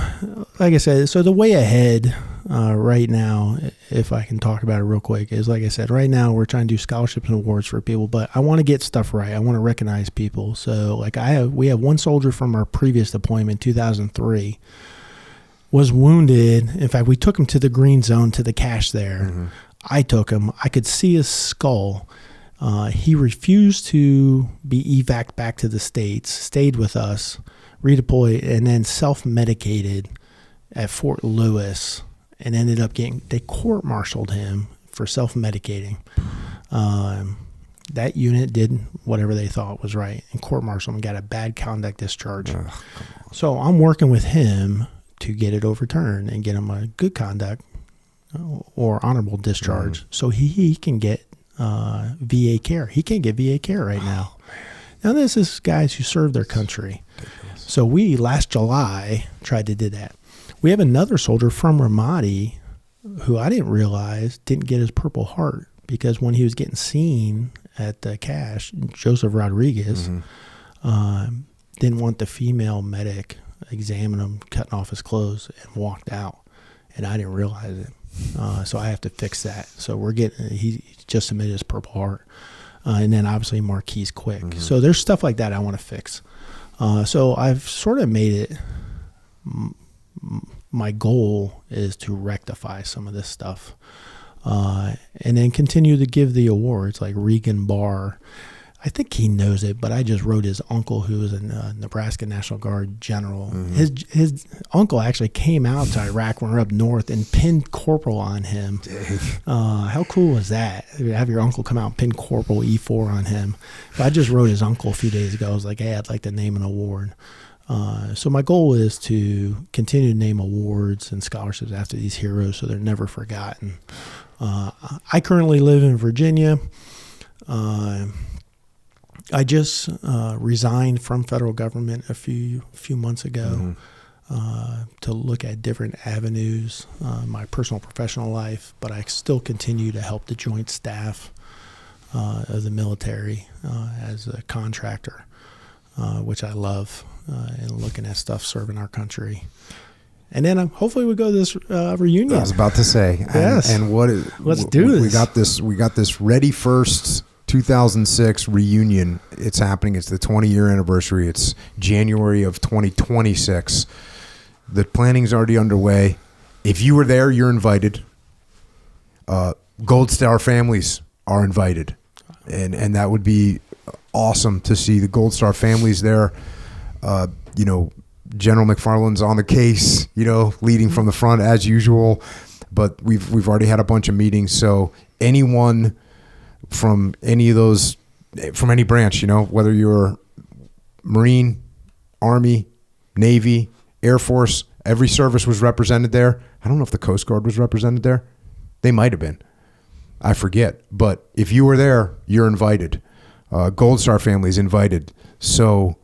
like I said, the way ahead right now, if I can talk about it real quick, is like I said, right now we're trying to do scholarships and awards for people, but I want to get stuff right. I want to recognize people. So we have one soldier from our previous deployment, 2003, was wounded. In fact, we took him to the green zone, to the cache there. Mm-hmm. I took him. I could see his skull. He refused to be evac'd back to the States, stayed with us, redeployed, and then self-medicated at Fort Lewis, and ended up they court-martialed him for self-medicating. That unit did whatever they thought was right and court-martialed him and got a bad conduct discharge. So I'm working with him to get it overturned and get him a good conduct or honorable discharge, so he can get VA care. He can't get VA care right now. Now this is guys who serve their country. So we last July tried to do that. We have another soldier from Ramadi who I didn't realize didn't get his Purple Heart, because when he was getting seen at the cache, Joseph Rodriguez didn't want the female medic examine him, cutting off his clothes, and walked out. And I didn't realize it. So I have to fix that. So he just submitted his Purple Heart. And then obviously Marquis Quick. Mm-hmm. So there's stuff like that I want to fix. So I've sort of made it, my goal is to rectify some of this stuff, and then continue to give the awards, like Regan Barr. I think he knows it, but I just wrote his uncle, who was a Nebraska National Guard general. Mm-hmm. His uncle actually came out to Iraq when we were up north and pinned corporal on him. How cool was that? Have your uncle come out and pin corporal E4 on him. But I just wrote his uncle a few days ago. I was like, hey, I'd like to name an award. So my goal is to continue to name awards and scholarships after these heroes so they're never forgotten. I currently live in Virginia. I just resigned from federal government a few months ago to look at different avenues, my personal professional life, but I still continue to help the Joint Staff of the military as a contractor, which I love, and looking at stuff serving our country. And then hopefully we go to this reunion. I was about to say, yes. And let's do this. We got this Ready First 2006 reunion. It's happening. It's the 20-year anniversary. It's January of 2026. The planning's already underway. If you were there, you're invited. Gold Star families are invited, and that would be awesome to see the Gold Star families there. General McFarland's on the case, leading from the front as usual. But we've already had a bunch of meetings. So anyone from any of those, from any branch, whether you're Marine, Army, Navy, Air Force, every service was represented there. I don't know if the Coast Guard was represented there. They might have been. I forget. But if you were there, you're invited. Gold Star family's invited. So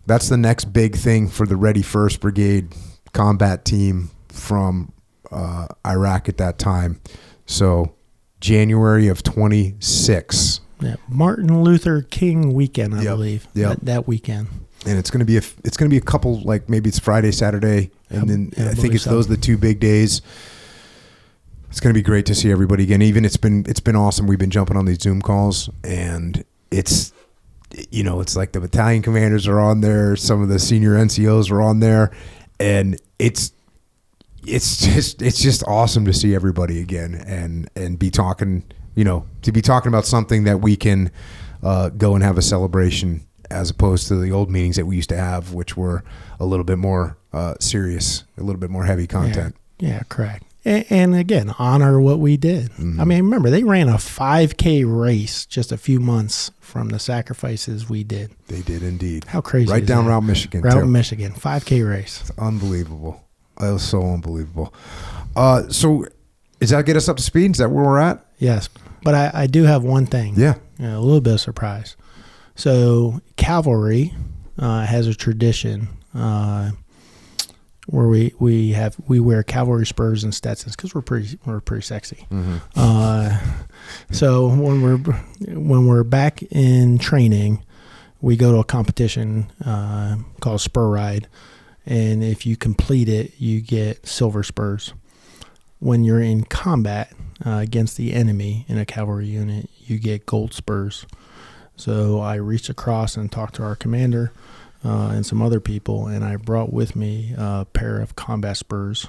that's the next big thing for the Ready First Brigade combat team from Iraq at that time. So January of 26. Yeah, Martin Luther King weekend, I believe. Yep. That weekend. And it's going to be a couple, like maybe it's Friday, Saturday, and then I think it's those are the two big days. It's going to be great to see everybody again. Even it's been awesome. We've been jumping on these Zoom calls, and it's like the battalion commanders are on there, some of the senior NCOs are on there, and it's just awesome to see everybody again and be talking, to be talking about something that we can go and have a celebration, as opposed to the old meetings that we used to have, which were a little bit more serious, a little bit more heavy content. Yeah, correct. And again, honor what we did. Mm-hmm. I mean, remember, they ran a 5K race just a few months from the sacrifices we did. They did indeed. How crazy right is down that? Route Michigan. Michigan, 5K race. It's unbelievable. It was so unbelievable. So does that get us up to speed? Is that where we're at? Yes. But I do have one thing. Yeah. A little bit of surprise. So Cavalry has a tradition where we wear cavalry spurs and Stetsons because we're pretty sexy. Mm-hmm. So when we're back in training, we go to a competition called Spur Ride, and if you complete it, you get silver spurs. When you're in combat against the enemy in a cavalry unit, you get gold spurs. So I reached across and talked to our commander and some other people, and I brought with me a pair of combat spurs,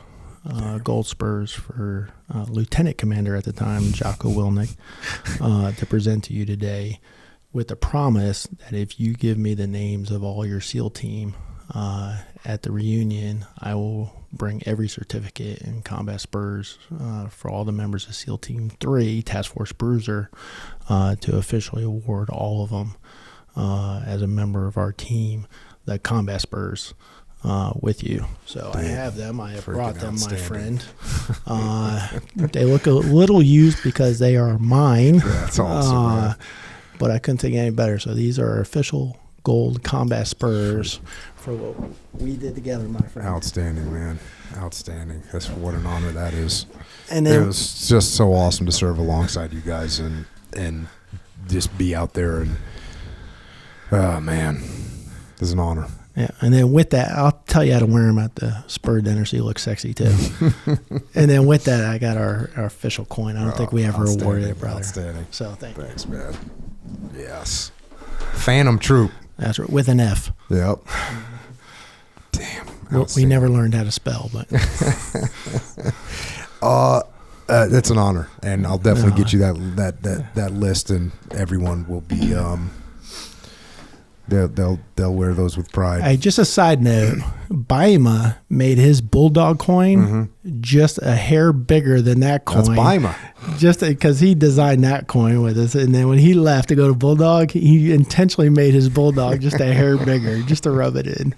gold spurs for Lieutenant Commander at the time, Jocko Wilnick, to present to you today, with the promise that if you give me the names of all your SEAL team at the reunion, I will bring every certificate and combat spurs for all the members of SEAL Team 3, Task Force Bruiser, to officially award all of them as a member of our team, the combat spurs with you. So I have them. I have brought them, my friend. They look a little used because they are mine. Yeah, that's awesome. But I couldn't think any better. So these are official gold combat spurs for what we did together, my friend. Outstanding, man. Outstanding. That's what an honor that is. And then, it was just so awesome to serve alongside you guys and just be out there. And oh man, it's an honor. Yeah, and then with that, I'll tell you how to wear them at the spur dinner so you look sexy too. And then with that, I got our official coin. I don't think we ever awarded it, brother. Outstanding. So thanks, man. Yes. Phantom Troop. That's right, with an F. Yep. Damn. We never learned how to spell, but that's an honor, and I'll definitely get you that list, and everyone will be They'll wear those with pride. Hey, just a side note, Baima made his bulldog coin just a hair bigger than that coin. That's Baima. Just because he designed that coin with us, and then when he left to go to bulldog, he intentionally made his bulldog just a hair bigger, just to rub it in.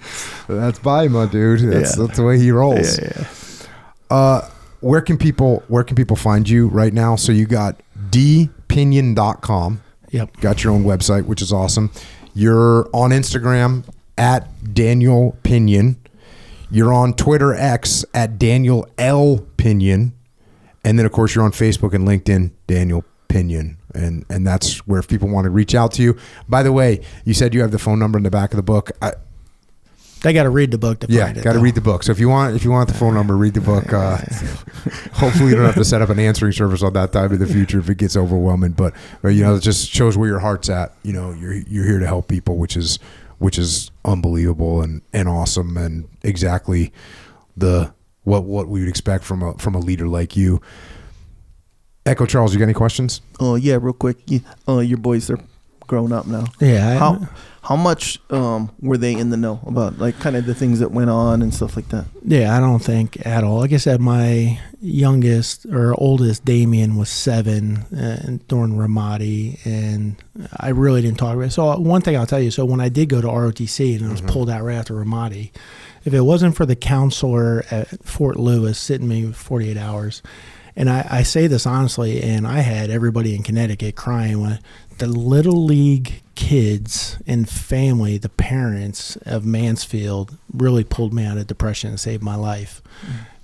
That's Baima, dude. That's the way he rolls. Yeah. Where can people find you right now? So you got dpinion.com. Yep. Got your own website, which is awesome. You're on Instagram at Daniel Pinion. You're on Twitter X at Daniel L Pinion. And then of course you're on Facebook and LinkedIn, Daniel Pinion. And that's where if people want to reach out to you. By the way, you said you have the phone number in the back of the book. They got to read the book to find it. Yeah, got to read the book. So if you want the phone number, read the book. Hopefully you don't have to set up an answering service on that time in the future if it gets overwhelming. But it just shows where your heart's at. You're here to help people, which is unbelievable and awesome and exactly what we would expect from a leader like you. Echo Charles, you got any questions? Oh yeah, real quick. Your boys are grown up now. Yeah. How much were they in the know about like kind of the things that went on and stuff like that? Yeah, I don't think at all. Like I said, my oldest Damien was 7 during Ramadi, and I really didn't talk about it. So one thing I'll tell you, so when I did go to ROTC and I was pulled out right after Ramadi, if it wasn't for the counselor at Fort Lewis sitting me 48 hours, and I say this honestly, and I had everybody in Connecticut crying when the Little League kids and family, the parents of Mansfield really pulled me out of depression and saved my life.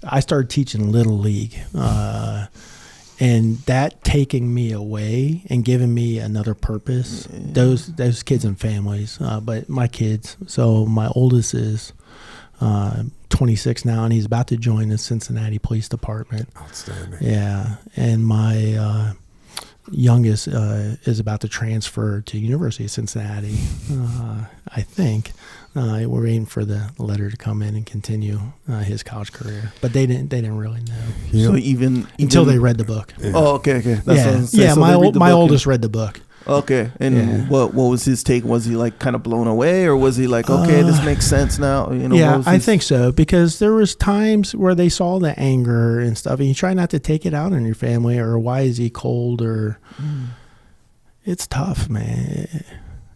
I started teaching Little League, and that taking me away and giving me another purpose, those kids and families, but my kids. So my oldest is 26 now, and he's about to join the Cincinnati Police Department. Outstanding. Yeah, and my youngest is about to transfer to University of Cincinnati. I think we're waiting for the letter to come in and continue his college career, but they didn't really know. So even until they read the book. Yeah. Oh, okay. That's my oldest read the book. Okay, and what was his take? Was he like kind of blown away, or was he like, okay, this makes sense now? I think so, because there was times where they saw the anger and stuff, and you try not to take it out on your family, or why is he cold, or it's tough, man.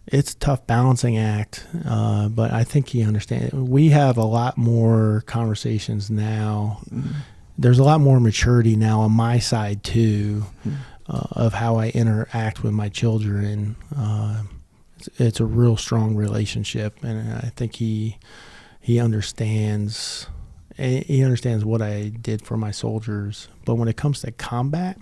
It's a tough balancing act, but I think he understands. We have a lot more conversations now. There's a lot more maturity now on my side too. Of how I interact with my children. It's a real strong relationship, and I think he understands. He understands what I did for my soldiers. But when it comes to combat,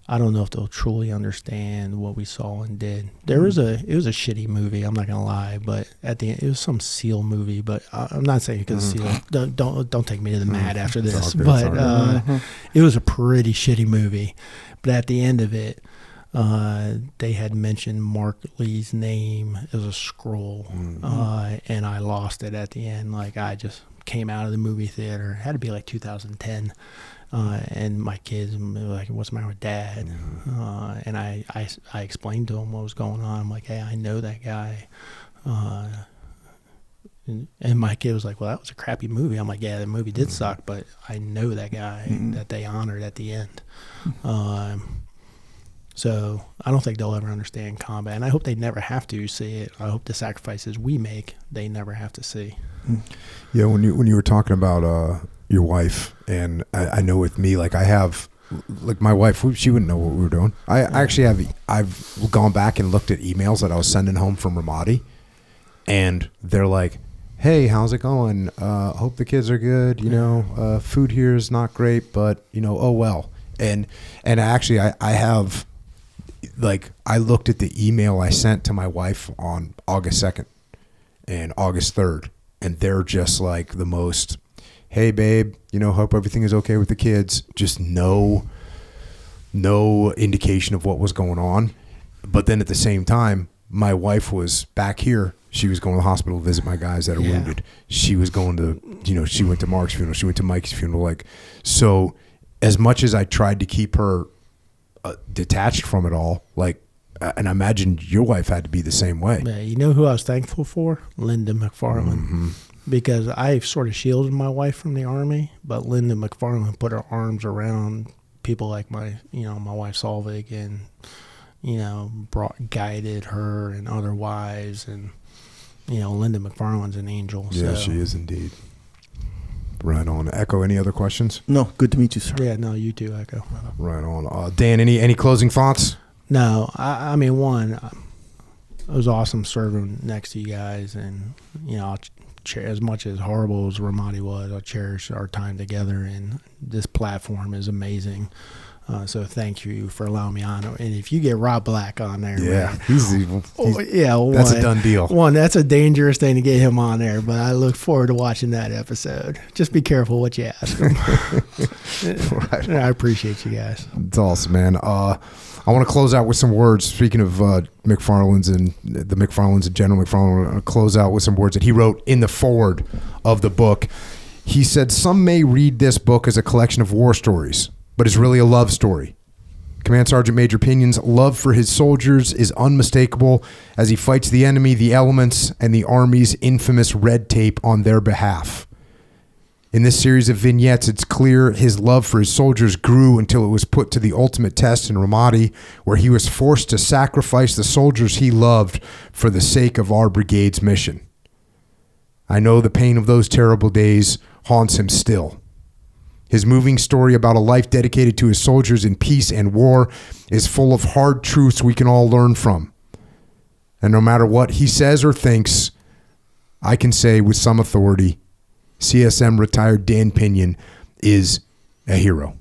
I don't know if they'll truly understand what we saw and did. It was a shitty movie. I'm not gonna lie, but at the end, it was some SEAL movie. But I'm not saying because SEAL. Don't take me to the mat after this. But it was a pretty shitty movie. But at the end of it, they had mentioned Mark Lee's name as a scroll, and I lost it at the end. Like, I just came out of the movie theater. It had to be like 2010. And my kids were like, "What's the matter with Dad?" And I explained to them what was going on. I'm like, "Hey, I know that guy." And my kid was like, "Well, that was a crappy movie." I'm like, "Yeah, the movie did suck, but I know that guy that they honored at the end." So I don't think they'll ever understand combat, and I hope they never have to see it. I hope the sacrifices we make, they never have to see. Yeah, when you were talking about your wife, and I know with me, like I have, like my wife, she wouldn't know what we were doing. I've gone back and looked at emails that I was sending home from Ramadi, and they're like, "Hey, how's it going? Hope the kids are good. Food here is not great, but oh well." And actually, I have, like, I looked at the email I sent to my wife on August 2nd and August 3rd, and they're just like the most, "Hey babe, hope everything is okay with the kids." Just no indication of what was going on. But then at the same time, my wife was back here. She was going to the hospital to visit my guys that are wounded. She was going to, she went to Mark's funeral. She went to Mike's funeral. Like, so as much as I tried to keep her detached from it all, like, And I imagine your wife had to be the same way. Yeah, you know who I was thankful for? Linda McFarland. Because I sort of shielded my wife from the Army, but Linda McFarland put her arms around people like my wife Solvig, and guided her and other wives, and Linda McFarland's an angel. Yeah, so. she is indeed. Right on. Echo, any other questions? No, good to meet you, sir. Yeah, no, you too, Echo. Right on. Dan, any closing thoughts? No, I mean, one, it was awesome serving next to you guys, and as much as horrible as Ramadi was, I cherish our time together, and this platform is amazing. So thank you for allowing me on. And if you get Rob Black on there, man, he's evil. That's a done deal. One, that's a dangerous thing to get him on there, but I look forward to watching that episode. Just be careful what you ask him. Right. I appreciate you guys. It's awesome, man. I want to close out with some words. Speaking of McFarland's and the McFarland's and General McFarland, I want to close out with some words that he wrote in the foreword of the book. He said, "Some may read this book as a collection of war stories, but it's really a love story. Command Sergeant Major Pinion's love for his soldiers is unmistakable as he fights the enemy, the elements, and the Army's infamous red tape on their behalf. In this series of vignettes, it's clear his love for his soldiers grew until it was put to the ultimate test in Ramadi, where he was forced to sacrifice the soldiers he loved for the sake of our brigade's mission. I know the pain of those terrible days haunts him still. His moving story about a life dedicated to his soldiers in peace and war is full of hard truths we can all learn from. And no matter what he says or thinks, I can say with some authority, CSM retired Dan Pinion is a hero.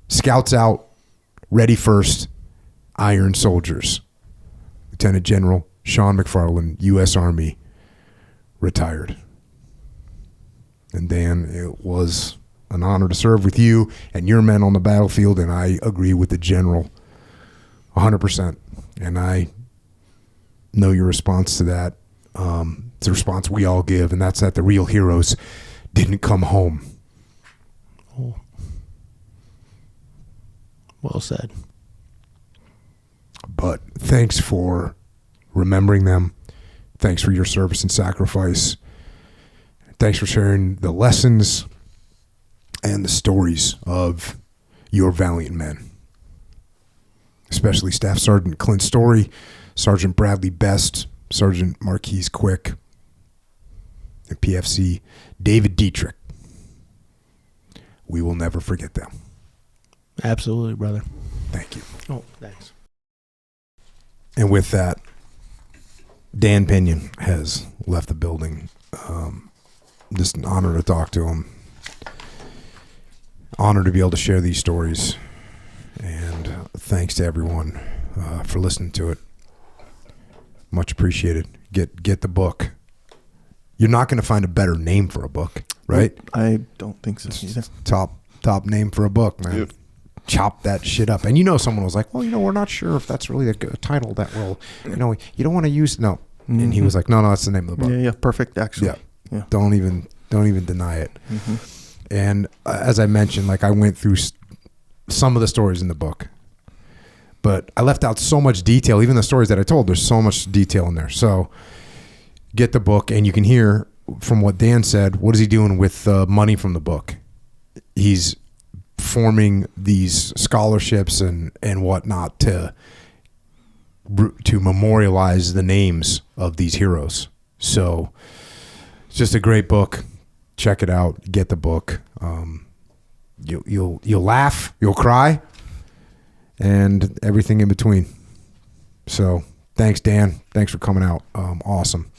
Scouts out, ready first, iron soldiers. Lieutenant General Sean McFarland, U.S. Army, retired." And Dan, it was an honor to serve with you and your men on the battlefield, and I agree with the General 100%. And I know your response to that. It's a response we all give, and that's that the real heroes didn't come home. Oh. Well said. But thanks for remembering them. Thanks for your service and sacrifice. Thanks for sharing the lessons and the stories of your valiant men. Especially Staff Sergeant Clint Story, Sergeant Bradley Best, Sergeant Marquise Quick, and PFC David Dietrich. We will never forget them. Absolutely, brother. Thank you. Oh, thanks. And with that, Dan Pinion has left the building. Just an honor to talk to him. Honor to be able to share these stories. And thanks to everyone for listening to it. Much appreciated. Get the book. You're not going to find a better name for a book, right? I don't think so either. Top name for a book, man. Yep. Chop that shit up. And someone was like, well, we're not sure if that's really a good title that will, you don't want to use, no. Mm-hmm. And he was like, no, that's the name of the book. Yeah, perfect, actually. Yeah. Don't even deny it. Mm-hmm. And as I mentioned, I went through some of the stories in the book, but I left out so much detail. Even the stories that I told, there's so much detail in there. So get the book, and you can hear from what Dan said, what is he doing with money from the book? He's forming these scholarships and whatnot to memorialize the names of these heroes. So it's just a great book. Check it out. Get the book. You'll laugh, you'll cry, and everything in between. So thanks, Dan. Thanks for coming out. Awesome.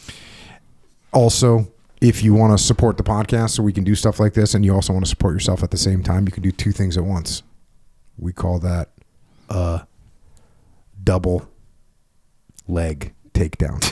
Also, if you want to support the podcast so we can do stuff like this, and you also want to support yourself at the same time, you can do two things at once. We call that a double leg takedown.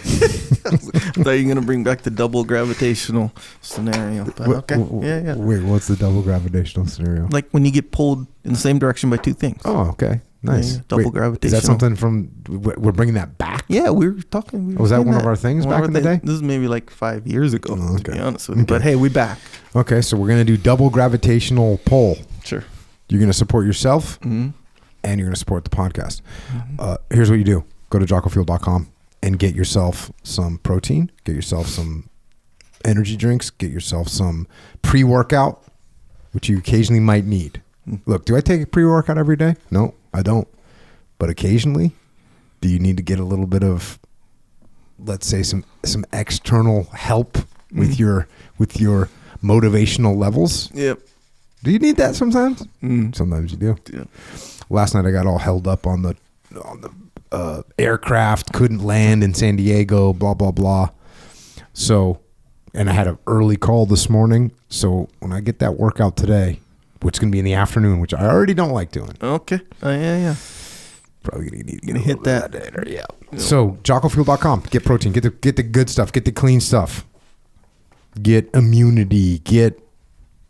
I thought you were going to bring back the double gravitational scenario. But okay. Yeah. Wait, what's the double gravitational scenario? Like when you get pulled in the same direction by two things. Oh, okay. Nice. Yeah, double gravitational. Is that something from, we're bringing that back? Yeah, we were talking. Was that one of our things back in the day? This is maybe like 5 years ago, to be honest with you. Okay. But hey, we back. Okay, so we're going to do double gravitational pull. Sure. You're going to support yourself, mm-hmm. and you're going to support the podcast. Here's what you do. Go to jockofuel.com and get yourself some protein, get yourself some energy drinks, get yourself some pre-workout, which you occasionally might need. Look, do I take a pre-workout every day? No, I don't. But occasionally, do you need to get a little bit of, let's say, some external help with your motivational levels? Yep. Do you need that sometimes? Sometimes you do. Yeah. Last night I got all held up on the aircraft, couldn't land in San Diego, blah, blah, blah. So, and I had an early call this morning. So when I get that workout today, which is going to be in the afternoon, which I already don't like doing. Okay. Yeah. Probably going to need to Gonna hit that later. Yeah. So jockofuel.com, get protein, get the good stuff, get the clean stuff, get immunity, get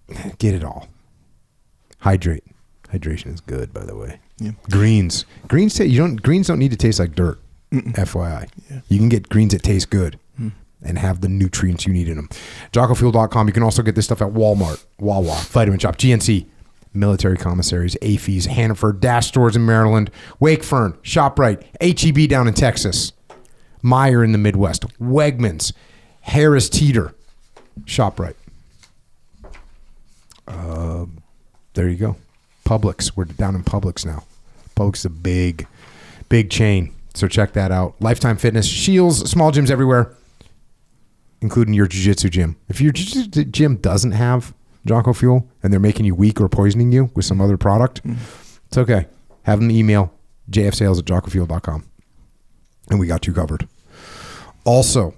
it all. Hydrate. Hydration is good, by the way. Yeah. Greens don't need to taste like dirt. FYI. Yeah. You can get greens that taste good and have the nutrients you need in them. JockoFuel.com. You can also get this stuff at Walmart, Wawa, Vitamin Shop, GNC, military commissaries, AFES, Hannaford, Dash stores in Maryland, Wakefern, ShopRite, HEB down in Texas, Meijer in the Midwest, Wegmans, Harris Teeter, ShopRite. There you go. Publix. We're down in Publix now. Publix is a big chain. So check that out. Lifetime Fitness, Shields, small gyms everywhere, including your jiu-jitsu gym. If your jiu-jitsu gym doesn't have Jocko Fuel and they're making you weak or poisoning you with some other product, it's okay. Have them email jfsales@jockofuel.com and we got you covered. Also,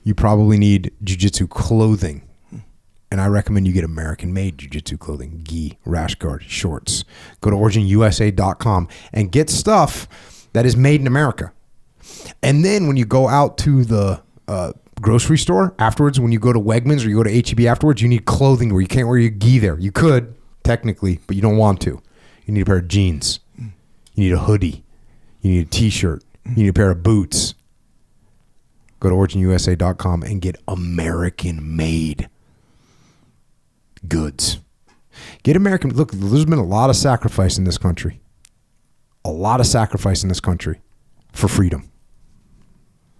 you probably need jiu-jitsu clothing. And I recommend you get American-made jiu-jitsu clothing, gi, rash guard, shorts. Go to originusa.com and get stuff that is made in America. And then when you go out to the grocery store afterwards, when you go to Wegmans or you go to HEB afterwards, you need clothing where you can't wear your gi there. You could, technically, but you don't want to. You need a pair of jeans. You need a hoodie. You need a T-shirt. You need a pair of boots. Go to originusa.com and get American-made goods. Get American. Look, there's been a lot of sacrifice in this country. A lot of sacrifice in this country for freedom.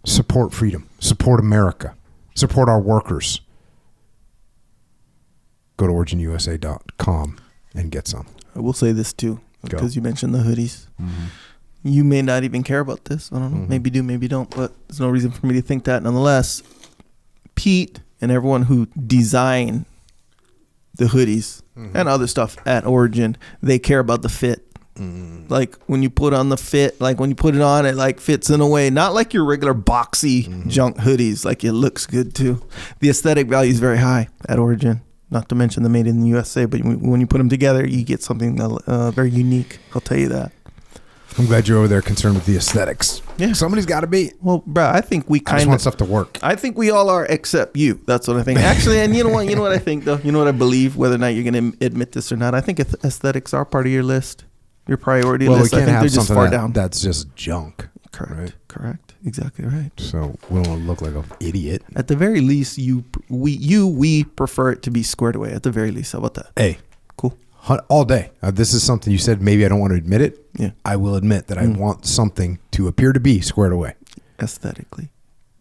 Support freedom. Support America. Support our workers. Go to originusa.com and get some. I will say this too, because you mentioned the hoodies. You may not even care about this. I don't know. Maybe do, maybe don't. But there's no reason for me to think that. Nonetheless, Pete and everyone who designed the hoodies and other stuff at Origin, they care about the fit. Like when you put on the fit, like when you put it on, it like fits in a way, not like your regular boxy junk hoodies. Like it looks good too. The aesthetic value is very high at Origin. Not to mention the made in the USA, but when you put them together, you get something very unique. I'll tell you that. I'm glad you're over there concerned with the aesthetics. Yeah. Somebody's got to be. Well, bro, I think we I just want stuff to work. I think we all are, except you. That's what I think. Actually, and you know what? You know what I think, though? You know what I believe, whether or not you're going to admit this or not? I think aesthetics are part of your list, your priority list. We can't I think have they're just something far down. that's just junk. Correct. Right? Correct. Exactly right. So we don't want to look like an idiot. At the very least, we prefer it to be squared away. At the very least. How about that? Hey. Cool. All day. This is something you said maybe I don't want to admit it. Yeah. I will admit that I want something to appear to be squared away. Aesthetically.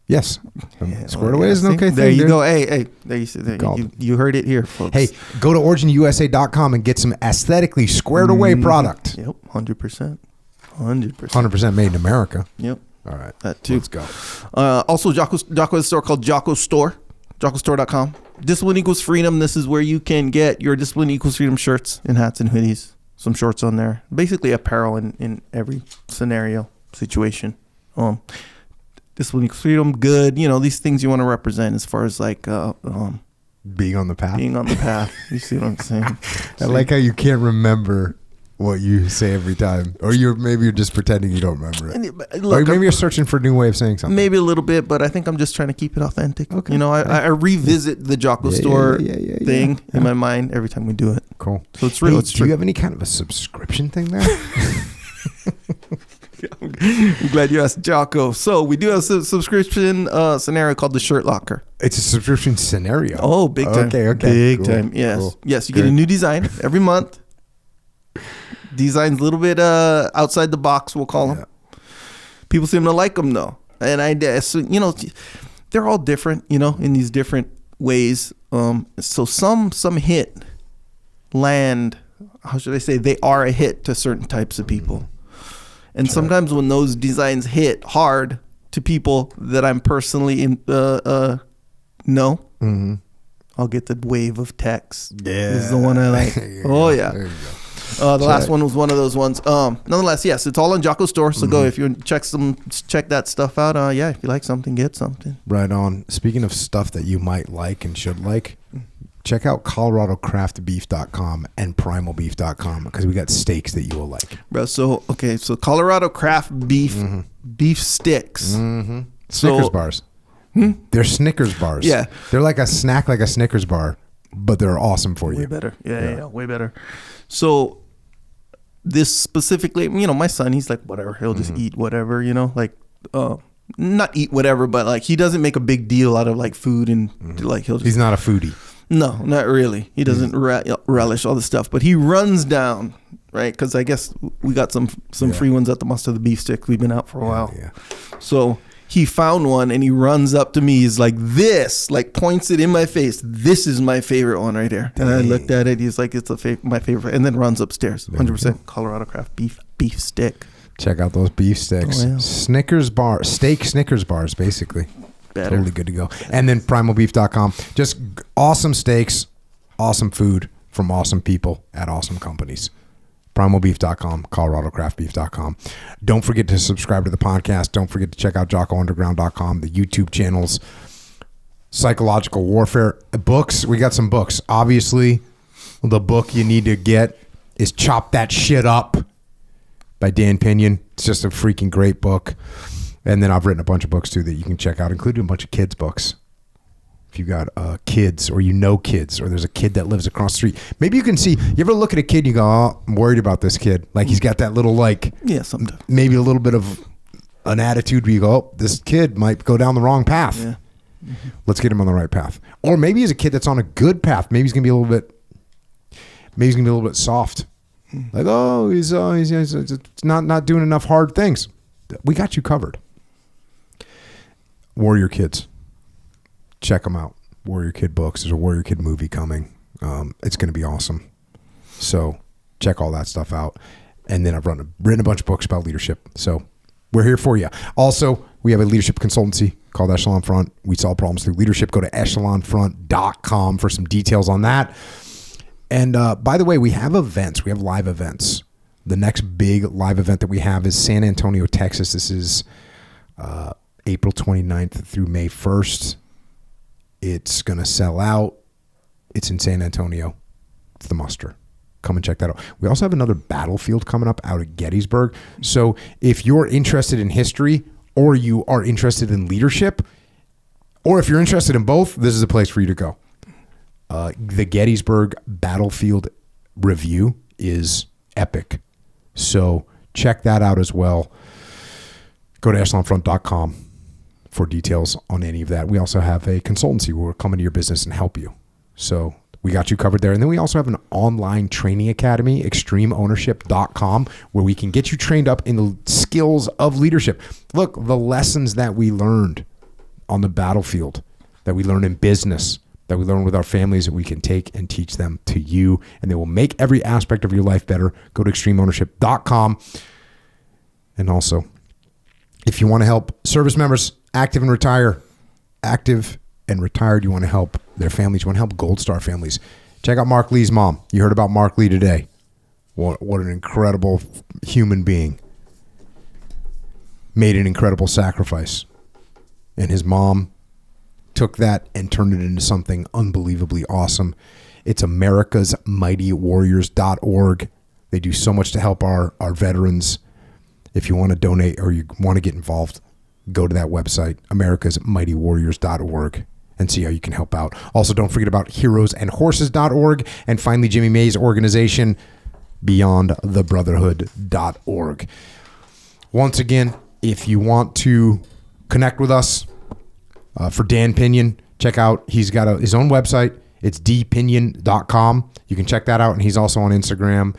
Yes. Yeah, squared away is an okay thing. There you dude. go. Hey. There you heard it here, folks. Hey, go to originusa.com and get some aesthetically squared away product. Yep. 100%. 100% made in America. Yep. All right. That too. Let's go. Also, Jocko has a store called Jocko Store. JockoStore.com. Discipline equals freedom. This is where you can get your Discipline equals freedom shirts and hats and hoodies. Some shorts on there. Basically apparel in every scenario, situation. Discipline equals freedom. Good. You know, these things you want to represent as far as like being on the path. Being on the path. You see what I'm saying? I like how you can't remember what you say every time, or maybe you're just pretending you don't remember it. Look, or maybe you're searching for a new way of saying something. Maybe a little bit, but I think I'm just trying to keep it authentic. Okay. You know, I revisit the Jocko Store thing in my mind every time we do it. Cool. So it's real. It's do true. you have any kind of a subscription thing there? I'm glad you asked, Jocko. So we do have a subscription scenario called the Shirt Locker. It's a subscription scenario. Oh, big time. Okay. Big cool. time. Yes. Cool. Yes. You get a new design every month. Designs a little bit outside the box, we'll call them. People seem to like them though, and I guess they're all different, in these different ways. So some hit land. How should I say? They are a hit to certain types of people, and sometimes when those designs hit hard to people that I'm personally know. Mm-hmm. I'll get the wave of text. Yeah. This is the one I like. Oh, yeah. There you go. The last one was one of those ones. Nonetheless, yes, it's all on Jocko store. So go if you check that stuff out. If you like something, get something. Right on. Speaking of stuff that you might like and should like, check out ColoradoCraftBeef.com and PrimalBeef.com because we got steaks that you will like. Bro, so Colorado Craft Beef, beef sticks. Mm-hmm. Snickers bars. They're Snickers bars. Yeah. They're like a snack, like a Snickers bar, but they're awesome for you. Way better. Yeah, way better. So this specifically, my son, he's like, whatever. He'll just eat whatever, not eat whatever, but like he doesn't make a big deal out of like food and like he'll just. He's not a foodie. No, not really. He doesn't relish all the stuff, but he runs down, right? Because I guess we got some free ones at the Must of the Beef Stick. We've been out for a while. Yeah. So he found one and he runs up to me. He's like, this, like points it in my face. This is my favorite one right here. And I looked at it. He's like, it's my favorite. And then runs upstairs. 100% Colorado Craft beef stick. Check out those beef sticks. Oh, yeah. Snickers bar, steak Snickers bars, basically. Better. Totally good to go. And then primalbeef.com. Just awesome steaks, awesome food from awesome people at awesome companies. Primalbeef.com, ColoradoCraftBeef.com. Don't forget to subscribe to the podcast. Don't forget to check out JockoUnderground.com, the YouTube channels, Psychological Warfare books. We got some books. Obviously, the book you need to get is Chop That Shit Up by Dan Pinion. It's just a freaking great book. And then I've written a bunch of books too that you can check out, including a bunch of kids' books. If you got kids or kids or there's a kid that lives across the street, maybe you can see, you ever look at a kid and you go, oh, I'm worried about this kid. Like he's got that little sometimes. Maybe a little bit of an attitude where you go, oh, this kid might go down the wrong path. Yeah. Mm-hmm. Let's get him on the right path. Or maybe he's a kid that's on a good path. Maybe he's going to be a little bit soft. Like, oh, he's not doing enough hard things. We got you covered. Warrior Kids. Check them out. Warrior Kid books. There's a Warrior Kid movie coming. It's going to be awesome. So check all that stuff out. And then I've written a bunch of books about leadership. So we're here for you. Also, we have a leadership consultancy called Echelon Front. We solve problems through leadership. Go to echelonfront.com for some details on that. And by the way, we have events. We have live events. The next big live event that we have is San Antonio, Texas. This is April 29th through May 1st. It's going to sell out. It's in San Antonio. It's the muster. Come and check that out. We also have another battlefield coming up out at Gettysburg. So if you're interested in history or you are interested in leadership, or if you're interested in both, this is a place for you to go. The Gettysburg Battlefield Review is epic. So check that out as well. Go to echelonfront.com for details on any of that. We also have a consultancy where we'll come into your business and help you. So we got you covered there. And then we also have an online training academy, extremeownership.com, where we can get you trained up in the skills of leadership. Look, the lessons that we learned on the battlefield, that we learned in business, that we learn with our families, that we can take and teach them to you, and they will make every aspect of your life better. Go to extremeownership.com. And also, if you want to help service members, active and retired, you want to help their families, you want to help Gold Star families, check out Mark Lee's mom. You heard about Mark Lee today. What an incredible human being. Made an incredible sacrifice. And his mom took that and turned it into something unbelievably awesome. It's americasmightywarriors.org. They do so much to help our veterans. If you want to donate or you want to get involved, go to that website, americasmightywarriors.org, and see how you can help out. Also, don't forget about heroesandhorses.org, and finally, Jimmy May's organization, beyondthebrotherhood.org. Once again, if you want to connect with us, for Dan Pinion, check out, he's got his own website. It's dpinion.com. You can check that out, and he's also on Instagram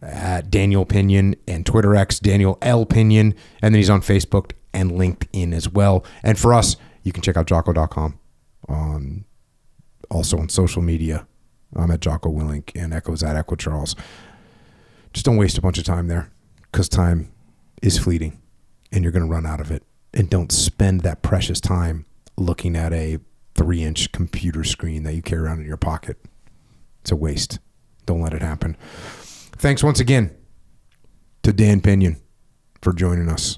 at Daniel Pinion, and Twitter X, Daniel L. Pinion. And then he's on Facebook and LinkedIn as well. And for us, you can check out Jocko.com. Also on social media. I'm at Jocko Willink, and Echo's at Echo Charles. Just don't waste a bunch of time there, because time is fleeting and you're going to run out of it. And don't spend that precious time looking at a 3-inch computer screen that you carry around in your pocket. It's a waste. Don't let it happen. Thanks once again to Dan Pinion for joining us.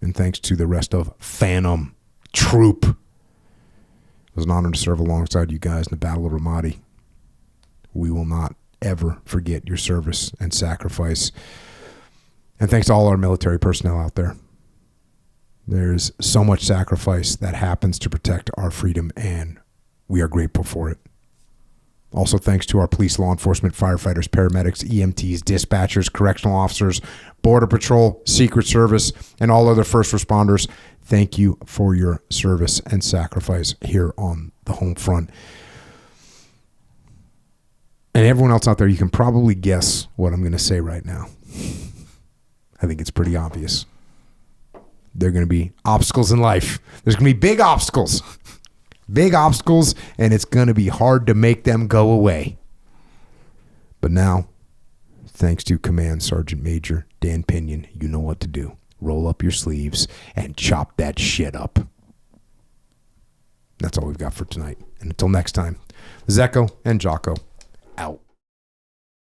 And thanks to the rest of Phantom Troop. It was an honor to serve alongside you guys in the Battle of Ramadi. We will not ever forget your service and sacrifice. And thanks to all our military personnel out there. There's so much sacrifice that happens to protect our freedom, and we are grateful for it. Also, thanks to our police, law enforcement, firefighters, paramedics, EMTs, dispatchers, correctional officers, Border Patrol, Secret Service, and all other first responders. Thank you for your service and sacrifice here on the home front. And everyone else out there, you can probably guess what I'm going to say right now. I think it's pretty obvious. There are going to be obstacles in life. There's going to be big obstacles. Big obstacles, and it's going to be hard to make them go away. But now, thanks to Command Sergeant Major Dan Pinion, you know what to do. Roll up your sleeves and chop that shit up. That's all we've got for tonight. And until next time, Zecco and Jocko out.